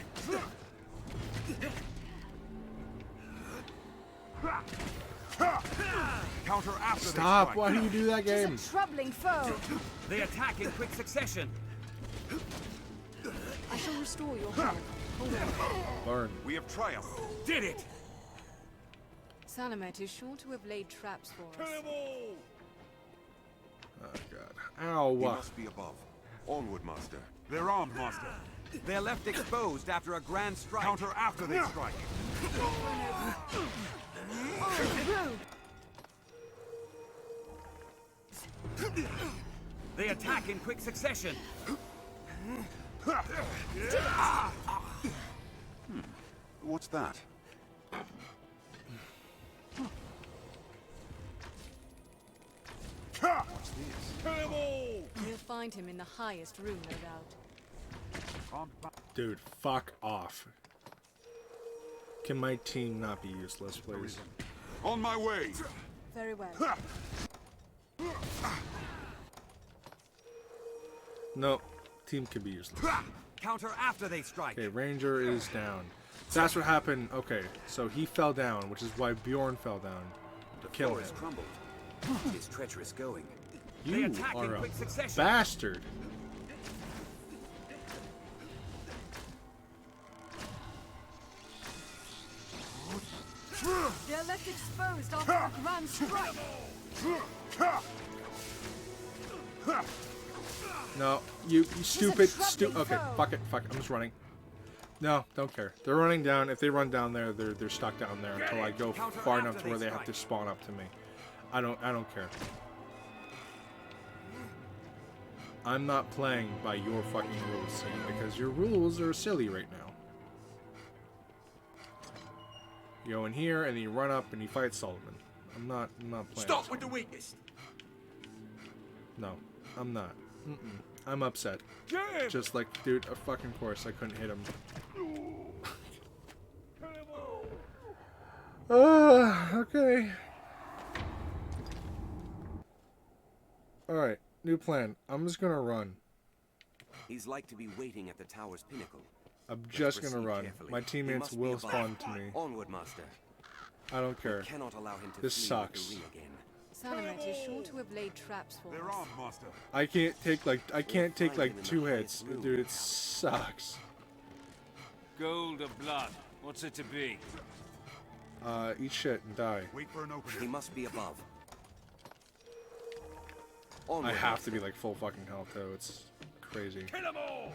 S1: Counter after
S2: Stop! Why do you do that game?
S13: It's a troubling foe.
S8: They attack in quick succession.
S13: I shall restore your health. Hold on.
S2: Burn.
S1: We have triumphed.
S8: Did it!
S13: Salamet is sure to have laid traps for us.
S2: Oh god. Ow.
S1: He must be above. Onward, master.
S7: They're armed, master.
S8: They're left exposed after a grand strike.
S7: Counter after they strike.
S8: They attack in quick succession.
S1: What's that?
S7: What's this?
S13: We'll find him in the highest room, no doubt.
S2: Dude, fuck off. Can my team not be useless, please?
S7: On my way.
S13: Very well.
S2: No, team can be useless.
S8: Counter after they strike.
S2: Okay, Ranger is down. That's what happened. Okay, so he fell down, which is why Bjorn fell down to kill him.
S8: Crumbled. It's treacherous going.
S2: You are a bastard.
S13: They're left exposed after a grand strike.
S2: No, you stupid, okay, fuck it, fuck it, I'm just running. No, don't care. They're running down. If they run down there, they're stuck down there until I go far enough to where they have to spawn up to me. I don't care. I'm not playing by your fucking rules, Sam, because your rules are silly right now. You go in here and then you run up and you fight Solomon. I'm not playing.
S8: Stop with the weakest.
S2: No, I'm not. I'm upset. Just like, dude, a fucking course. I couldn't hit him. Okay. Alright, new plan. I'm just gonna run.
S8: He's like to be waiting at the tower's pinnacle.
S2: I'm just gonna run. My teammates will spawn to me.
S8: Onward, master.
S2: I don't care.
S8: We cannot allow him to
S2: This
S8: flee
S2: sucks.
S8: with the ring again.
S13: Salamet is sure to have laid traps for us.
S7: Master.
S2: I can't take like 2 hits. Dude, it sucks.
S3: Gold or blood? What's it to be?
S2: Eat shit and die.
S7: Wait for an opening.
S8: He must be above.
S2: I
S8: Onward,
S2: have
S8: master.
S2: to be like full fucking health though. It's crazy.
S3: Kill 'em all!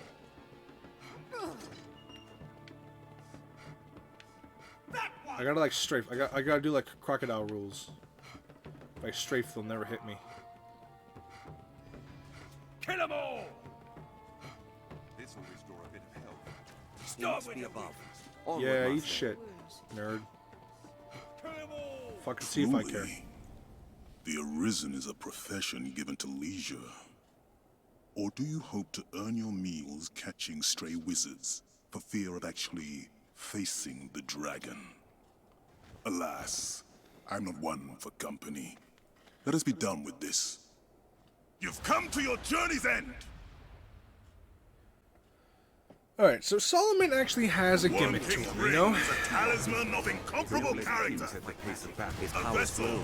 S2: I gotta like strafe. I gotta do like crocodile rules. If I strafe, they'll never hit me.
S3: Kill 'em all!
S1: This will restore a bit of health.
S8: He must be above. Onward,
S2: Yeah, eat
S8: master.
S2: shit, nerd. Fucking see if I care.
S4: Truly, the Arisen is a profession given to leisure. Or do you hope to earn your meals catching stray wizards for fear of actually facing the dragon? Alas, I'm not one for company. Let us be done with this. You've come to your journey's end!
S2: Alright, so Solomon actually has a gimmick to him, you know?
S4: Is a talisman of incomparable character.
S8: His
S4: A
S8: power
S4: vessel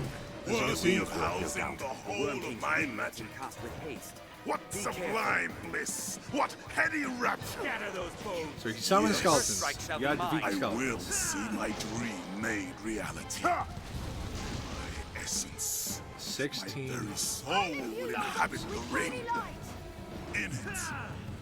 S8: grown.
S4: worthy of housing the whole of my magic.
S8: Cast with haste.
S4: What sublime bliss! What heady rapture!
S3: Scatter those bones!
S2: So you summon the skeletons. You gotta defeat the
S4: I
S2: skeletons.
S4: will see my dream made reality. My essence,
S2: 16.
S4: my very soul will inhabit the ring. In it,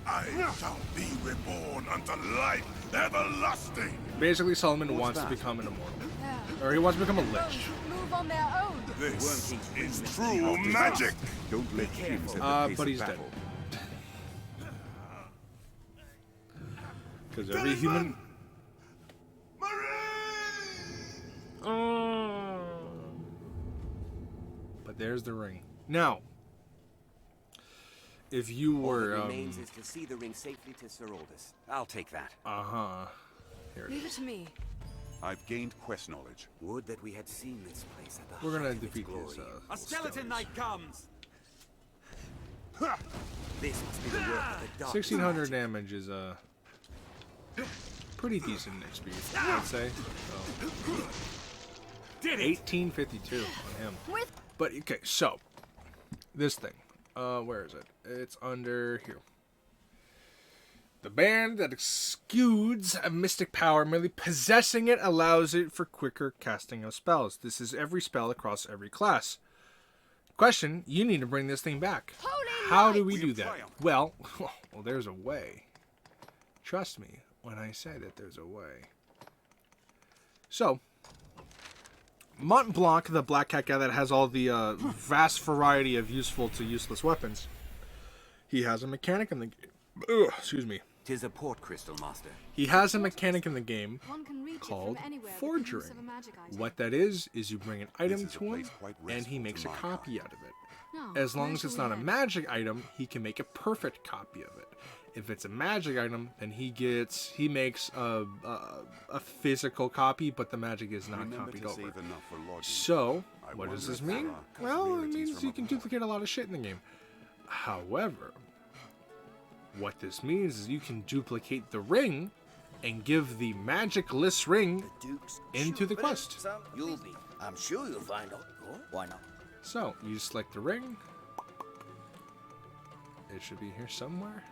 S4: I shall be reborn unto life everlasting.
S2: Basically, Solomon wants to become an immortal. Or he wants to become a lich.
S13: Move on their own.
S4: This is true magic.
S1: Don't let him set the pace
S2: But
S1: of
S2: he's dead.
S1: battle.
S2: Because every human... But there's the ring. Now, if you
S8: All
S2: were...
S8: that remains is to see the ring safely to Sir Aldous. I'll take that.
S2: Uh-huh. Here it
S13: Leave it
S2: is.
S13: to me.
S1: I've gained quest knowledge.
S8: Would that we had seen this place at the
S2: We're gonna
S8: height of its
S2: defeat
S8: glory.
S2: his,
S15: A skeleton knight comes!
S8: This must be the work of the dark
S2: 1600 damage is pretty decent XP, I'd say. So.
S3: Did it!
S2: 1852 on him. But okay, so this thing, where is it? It's under here. The band that exudes a mystic power, merely possessing it allows it for quicker casting of spells. This is every spell across every class. Question, you need to bring this thing back. How do we do that? Well, there's a way. Trust me when I say that there's a way. So, Mont Blanc, the black cat guy that has all the vast variety of useful to useless weapons, he has a mechanic in the game. Excuse me.
S8: 'Tis a port crystal, master.
S2: He has a mechanic in the game
S13: One can reach
S2: called
S13: it from anywhere with the use
S2: forgery.
S13: of a magic item.
S2: What that is you bring an item
S1: This is a
S2: to him,
S1: place quite
S2: and he
S1: restful
S2: makes
S1: to
S2: a
S1: my
S2: copy out of it.
S13: No,
S2: As long
S13: where
S2: as it's
S13: shall
S2: not
S13: we
S2: a
S13: head?
S2: magic item, he can make a perfect copy of it. If it's a magic item, then he makes a physical copy, but the magic is not
S1: Remember
S2: copied
S1: to
S2: over.
S1: save enough for lodging.
S2: So,
S1: I
S2: what does
S1: wonder
S2: this
S1: if there
S2: mean?
S1: are
S2: Well, it
S1: rarities
S2: means
S1: from
S2: you can
S1: above.
S2: duplicate a lot of shit in the game. However, what this means is you can duplicate the ring and give the magicless ring into the quest.
S15: You'll be. I'm sure you'll find out. Oh, why not?
S2: So, you select the ring. It should be here somewhere.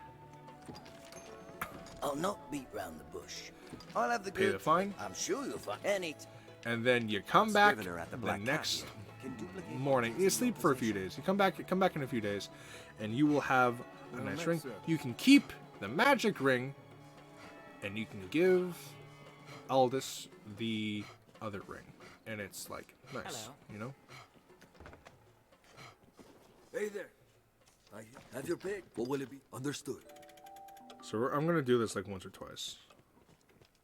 S15: I'll not beat round the bush. I'll have the
S2: Pay
S15: good.
S2: the fine.
S15: I'm sure you'll find any.
S2: And then you come back
S8: Scrivener at the
S2: the
S8: Black Cat
S2: next
S8: can duplicate
S2: morning. You sleep for a few days. You come back in a few days, and you will have a nice ring. You can keep the magic ring, and you can give Aldous the other ring, and it's like nice,
S15: Hello.
S2: you know.
S5: Hey there. I have your pick. What will it be? Understood.
S2: So I'm gonna do this like once or twice.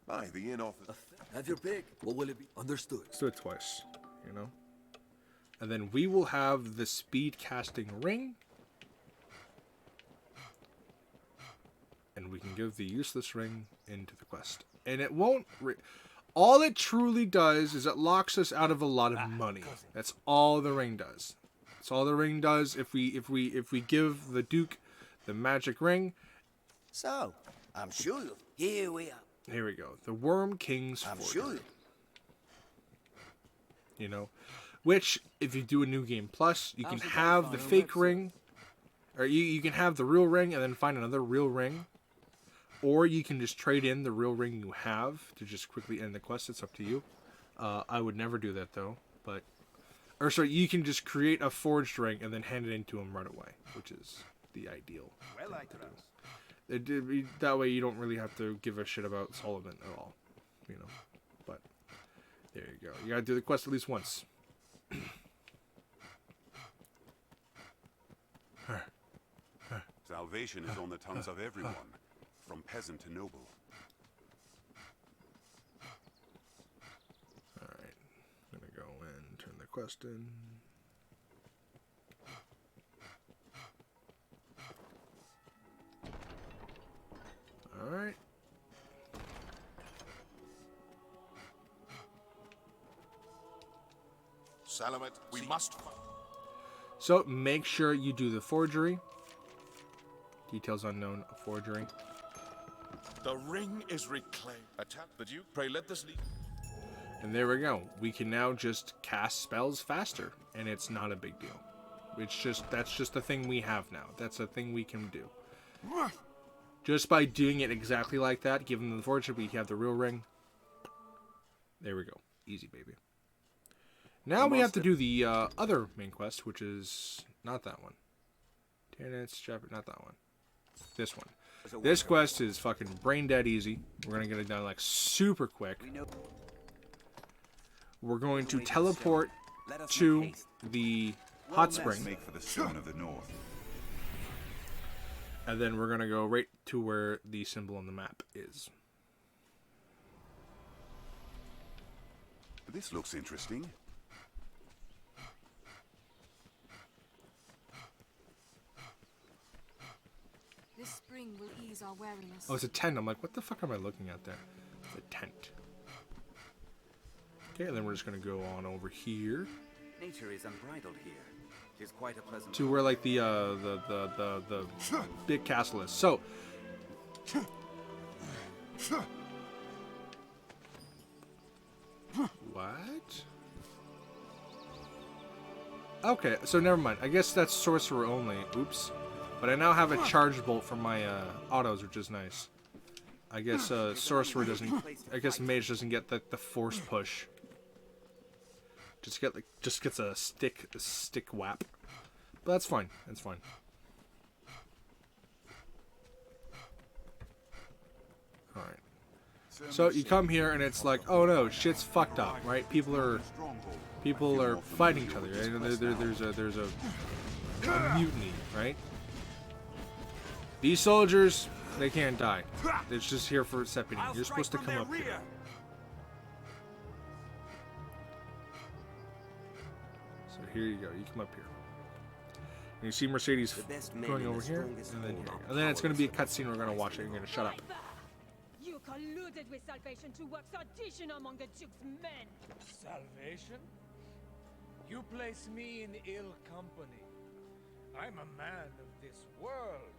S1: Aye, the inn office.
S5: Have your pick. What will it be? Understood.
S2: Let's do it twice, you know. And then we will have the speed casting ring, and we can give the useless ring into the quest. And it won't... all it truly does is it locks us out of a lot of money. That's all the ring does. That's all the ring does. If we give the Duke the magic ring...
S15: So, I'm sure you... Here we are.
S2: Here we go. The Worm King's
S15: I'm
S2: Forgery.
S15: sure you...
S2: You know, which, if you do a New Game Plus, you can have the fake ring, or you can have the real ring and then find another real ring, or you can just trade in the real ring you have to just quickly end the quest. It's up to you. I would never do that, though, but... Or, sorry, you can just create a forged ring and then hand it into him right away, which is the ideal thing to do. That way you don't really have to give a shit about Solomon at all, you know, but... There you go. You gotta do the quest at least once.
S1: Salvation is on the tongues of everyone, from peasant to noble.
S2: Alright. I'm gonna go and turn the quest in. Alright.
S10: Salamet, we must...
S2: So, make sure you do the forgery. Details unknown, forgery.
S6: The ring is reclaimed. Atop the Duke, pray let this lead.
S2: And there we go. We can now just cast spells faster, and it's not a big deal. That's just a thing we have now. That's a thing we can do. Just by doing it exactly like that, giving them the forgery, we have the real ring. There we go. Easy, baby. Now we have to do the other main quest, which is not that one. Tenants, chapter, not that one. This one. This quest is fucking brain dead easy. We're gonna get it done like super quick. We're going to teleport to the hot spring.
S9: Make for the stone of the north.
S2: And then we're gonna go right to where the symbol on the map is.
S1: This looks interesting.
S13: This spring will ease our weariness.
S2: Oh, it's a tent. I'm like, what the fuck am I looking at there? It's a tent. Okay, and then we're just gonna go on over here.
S8: Nature is unbridled here. It is quite a pleasant...
S2: To where like the big castle is. So what? Okay, so never mind. I guess that's sorcerer only. Oops. But I now have a charge bolt for my autos, which is nice. I guess sorcerer doesn't. I guess mage doesn't get the force push. Just gets a stick whap. But that's fine. That's fine. All right. So you come here and it's like, oh no, shit's fucked up, right? People are fighting each other. Right? There's a mutiny, right? These soldiers, they can't die. It's just here for separating. You're supposed to come up here. So here you go. You come up here. And you see Mercedes going over here, and then here. And then it's going to be a cutscene. We're going to watch it. You're going to shut up.
S11: You colluded with Salvation to work sedition among the Duke's men.
S14: Salvation? You place me in ill company. I'm a man of this world.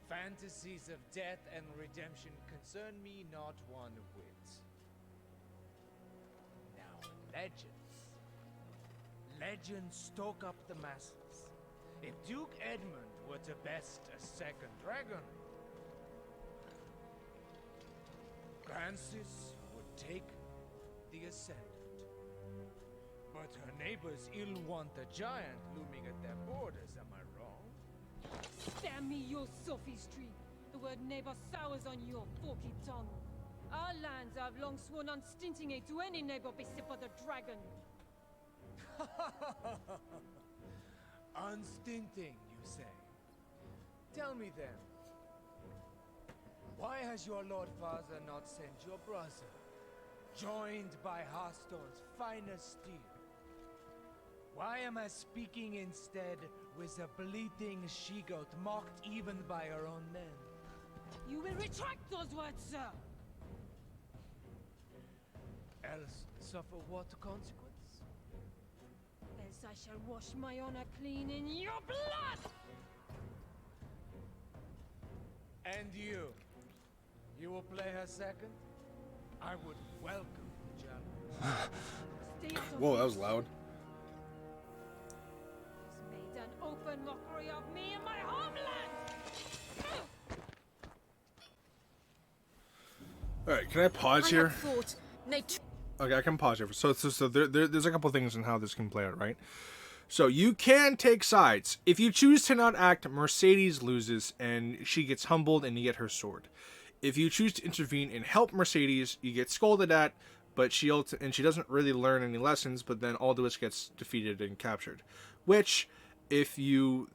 S14: Fantasies of death and redemption concern me not one whit. Now, legends. Legends stoke up the masses. If Duke Edmund were to best a second dragon, Francis would take the ascendant. But her neighbors ill want a giant looming at their borders, am I wrong?
S11: Damn me, your sophistry. The word neighbor sours on your forky tongue. Our lands have long sworn unstinting aid to any neighbor beset by the dragon.
S14: Unstinting, you say? Tell me then, why has your Lord Father not sent your brother, joined by Hearthstone's finest steel? Why am I speaking instead with a bleating she-goat mocked even by her own men?
S11: You will retract those words, sir.
S14: Else suffer what consequence?
S11: Else I shall wash my honor clean in your blood!
S14: And you? You will play her second? I would welcome the challenge.
S2: Whoa, that was loud.
S11: He's made an open mockery of me and my homeland!
S2: Alright, can I pause here?
S13: Nature.
S2: Okay, I can pause here. So there's a couple things in how this can play out, right? So you can take sides. If you choose to not act, Mercedes loses and she gets humbled and you get her sword. If you choose to intervene and help Mercedes, you get scolded at, but she doesn't really learn any lessons, but then Aldous gets defeated and captured. Which, if you...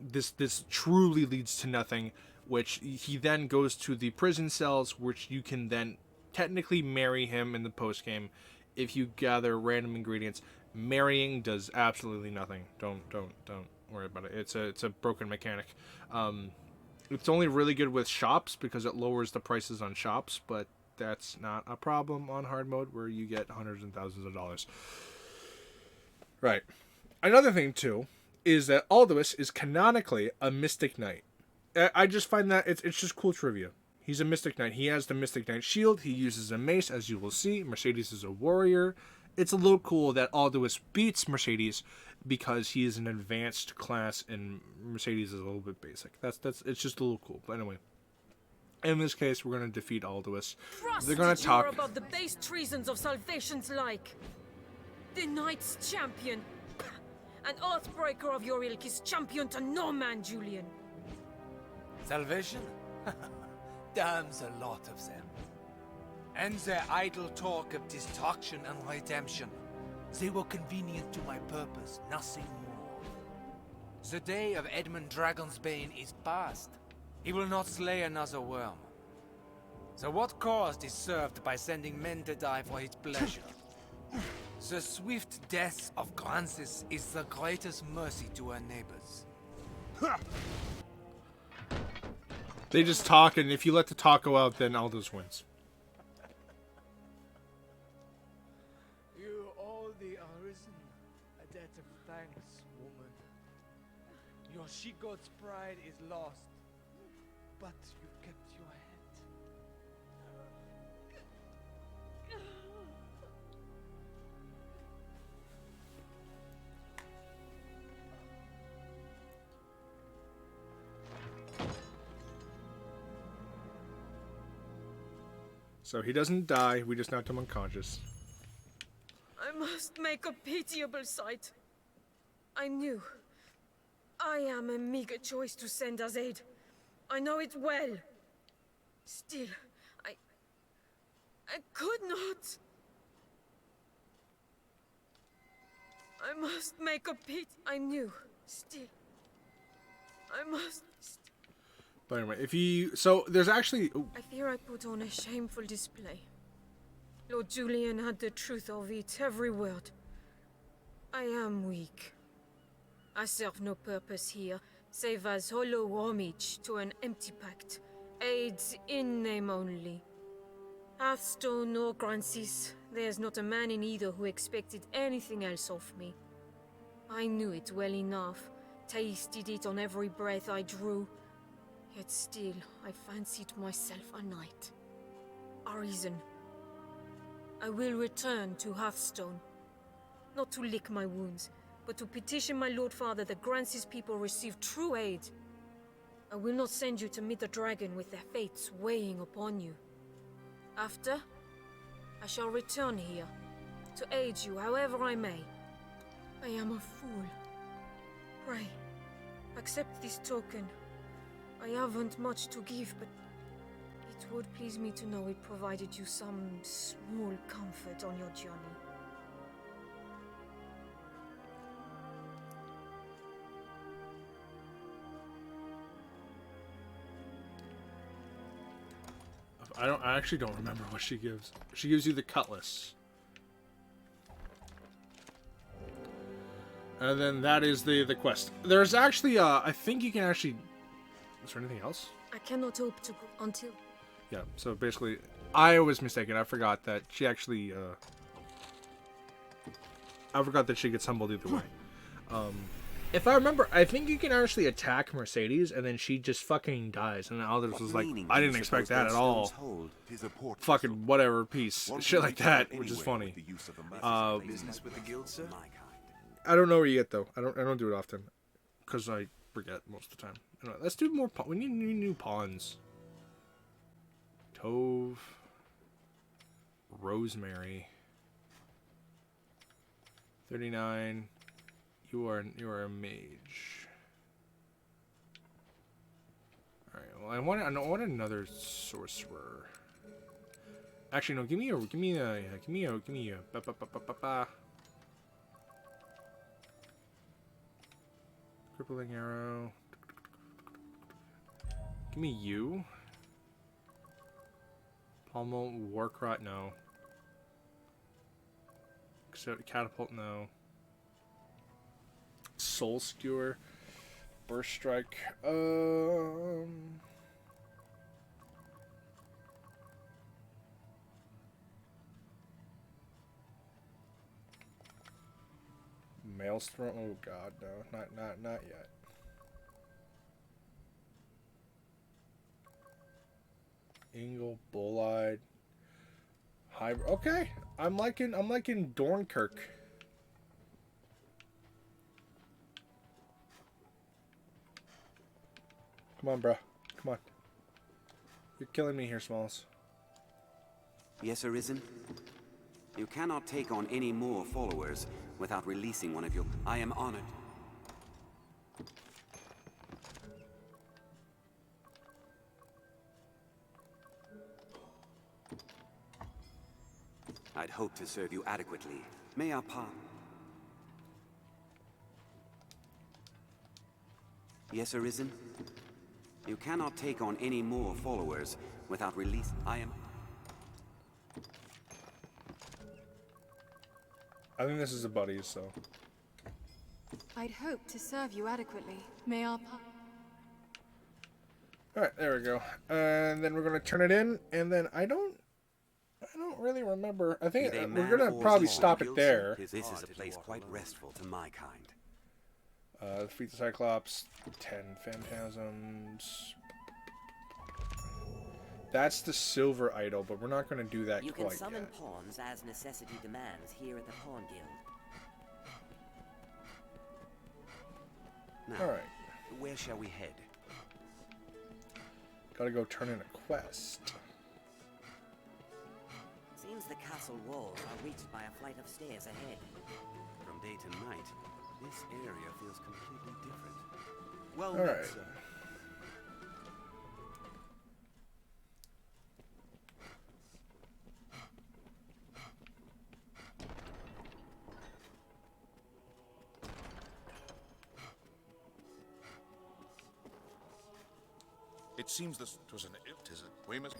S2: This truly leads to nothing, which he then goes to the prison cells, which you can then technically marry him in the post-game if you gather random ingredients. Marrying does absolutely nothing. Don't worry about it. It's a broken mechanic. It's only really good with shops because it lowers the prices on shops, but that's not a problem on hard mode where you get hundreds and thousands of dollars. Right. Another thing too is that Aldous is canonically a Mystic Knight. I just find that it's just cool trivia. He's a Mystic Knight. He has the Mystic Knight shield. He uses a mace, as you will see. Mercedes is a warrior. It's a little cool that Aldous beats Mercedes because he is an advanced class and Mercedes is a little bit basic. It's just a little cool. But anyway, in this case, we're going to defeat Aldous. They're going to talk
S13: about the base treasons of Salvation's like. The Knight's champion. An Earthbreaker of your ilk is champion to no man, Julian.
S14: Salvation? Damns a lot of them. And their idle talk of destruction and redemption. They were convenient to my purpose, nothing more. The day of Edmund Dragonsbane is past. He will not slay another worm. So what cause is served by sending men to die for his pleasure? The swift death of Grancis is the greatest mercy to our neighbors.
S2: They just talk, and if you let the talk go out, then Aldous wins.
S14: You owe the Arisen a debt of thanks, woman. Your she-goat's pride is lost, but you kept your head.
S2: So he doesn't die, we just knocked him unconscious.
S13: I must make a pitiable sight. I knew. I am a meager choice to send as aid. I know it well. Still, I could not. I must make a I knew. Still, I must.
S2: But anyway, so there's actually... Ooh.
S13: I fear I put on a shameful display. Lord Julian had the truth of it, every word. I am weak. I serve no purpose here, save as hollow homage to an empty pact. Aids in name only. Hearthstone or Grancis, there's not a man in either who expected anything else of me. I knew it well enough, tasted it on every breath I drew. Yet still, I fancied myself a knight. Arisen. I will return to Hearthstone. Not to lick my wounds, but to petition my Lord Father that Grancis people receive true aid. I will not send you to meet the dragon with their fates weighing upon you. After, I shall return here, to aid you however I may. I am a fool. Pray, accept this token. I haven't much to give, but it would please me to know it provided you some small comfort on your journey.
S2: I actually don't remember what she gives. She gives you the cutlass. And then that is the quest. There's actually I think you can actually... Is there anything else?
S13: I cannot hope to go until...
S2: Yeah, so basically, I was mistaken. I forgot that she actually, I forgot that she gets humbled either way. If I remember, I think you can actually attack Mercedes, and then she just fucking dies. And Aldous was like, I didn't expect that at all. Fucking whatever, peace. Shit like that, which is funny.
S23: Business with the guild, sir?
S2: I don't know where you get, though. I don't do it often. Because I forget most of the time. Anyway, let's do more we need new pawns. Tove. Rosemary. 39. You are a mage. All right. Well, I want another sorcerer. Actually, no. Give me a. Crippling arrow. Give me you. Pommel, Warcrot, no. Catapult, no. Soul Skewer, Burst Strike. Maelstrom. Oh God, no, not yet. Ingle, Bull-eyed, Hydra. Okay, I'm liking Dornkirk. Come on, bro. Come on. You're killing me here, Smalls.
S8: Yes, Arisen? You cannot take on any more followers without releasing one of your... I am honored. I'd hoped to serve you adequately. May our path... Yes, Arisen? You cannot take on any more followers without release. I
S2: think this is a buddy, so...
S16: I'd hope to serve you adequately. May our
S2: Alright, there we go. And then we're gonna turn it in, and then I don't really remember. I think we're gonna probably stop it there.
S8: This is a place quite restful to my kind.
S2: Defeat the Cyclops, 10 Phantasms. That's the silver idol, but we're not going to do that
S20: You
S2: quite
S20: can summon
S2: yet.
S20: pawns as necessity demands here at the Pawn Guild.
S8: Now,
S2: Alright.
S8: Where shall we head?
S2: Gotta go turn in a quest.
S20: Seems the castle walls are reached by a flight of stairs ahead.
S8: From day to night, this area feels completely different. Well,
S2: All right.
S6: It seems this was an we must.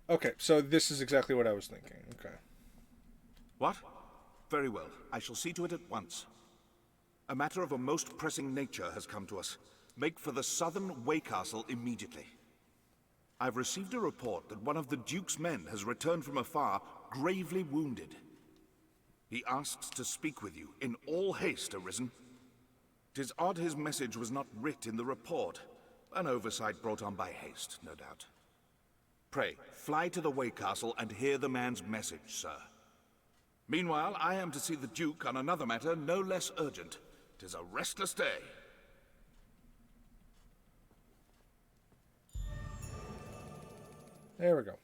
S2: Okay, so this is exactly what I was thinking. Okay.
S6: What? Very well. I shall see to it at once. A matter of a most pressing nature has come to us. Make for the southern Way Castle immediately. I've received a report that one of the Duke's men has returned from afar, gravely wounded. He asks to speak with you in all haste, Arisen. 'Tis odd his message was not writ in the report. An oversight brought on by haste, no doubt. Pray, fly to the Way Castle and hear the man's message, sir. Meanwhile, I am to see the Duke on another matter no less urgent. 'Tis a restless day.
S2: There we go.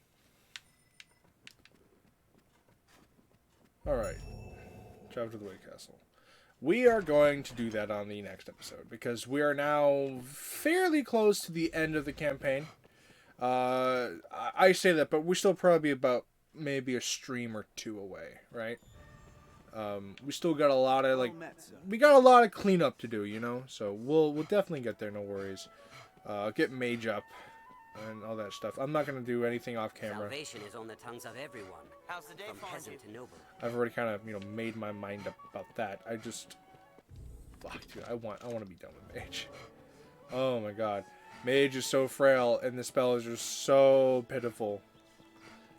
S2: Alright. Travel to the Way Castle. We are going to do that on the next episode, because we are now fairly close to the end of the campaign. I say that, but we're still probably about maybe a stream or two away, right? We still got a lot of, we got a lot of cleanup to do, you know? So we'll definitely get there, no worries. Get mage up and all that stuff. I'm not going to do anything off camera.
S20: Salvation is on the tongues of everyone. How's the day from peasant to noble?
S2: I've already kind of, made my mind up about that. I just... Fuck, dude. I want to be done with mage. Oh my god. Mage is so frail, and the spell is just so pitiful.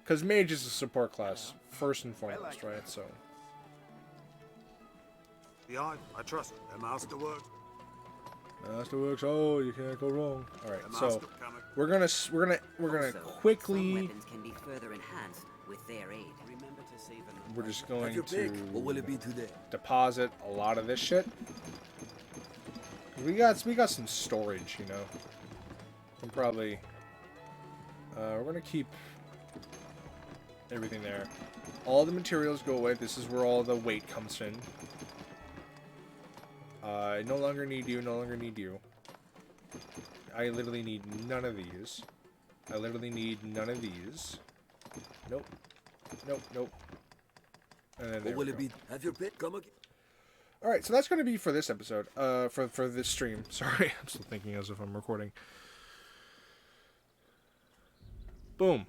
S2: Because Mage is a support class, first and foremost, right? So.
S7: I trust the master work.
S2: Master works. Oh, you can't go wrong. All right, so we're gonna quickly.
S20: Some weapons can be further enhanced with their aid. Remember to save them.
S2: We're just going to
S5: What will it be today?
S2: deposit a lot of this shit. We got some storage, you know. And probably we're gonna keep everything there. All the materials go away. This is where all the weight comes in. I no longer need you, no longer need you. I literally need none of these. I literally need none of these. Nope. Nope, nope. And then there we go.
S5: Have your pick, come again.
S2: Alright, so that's going to be for this episode. For this stream. Sorry, I'm still thinking as if I'm recording. Boom.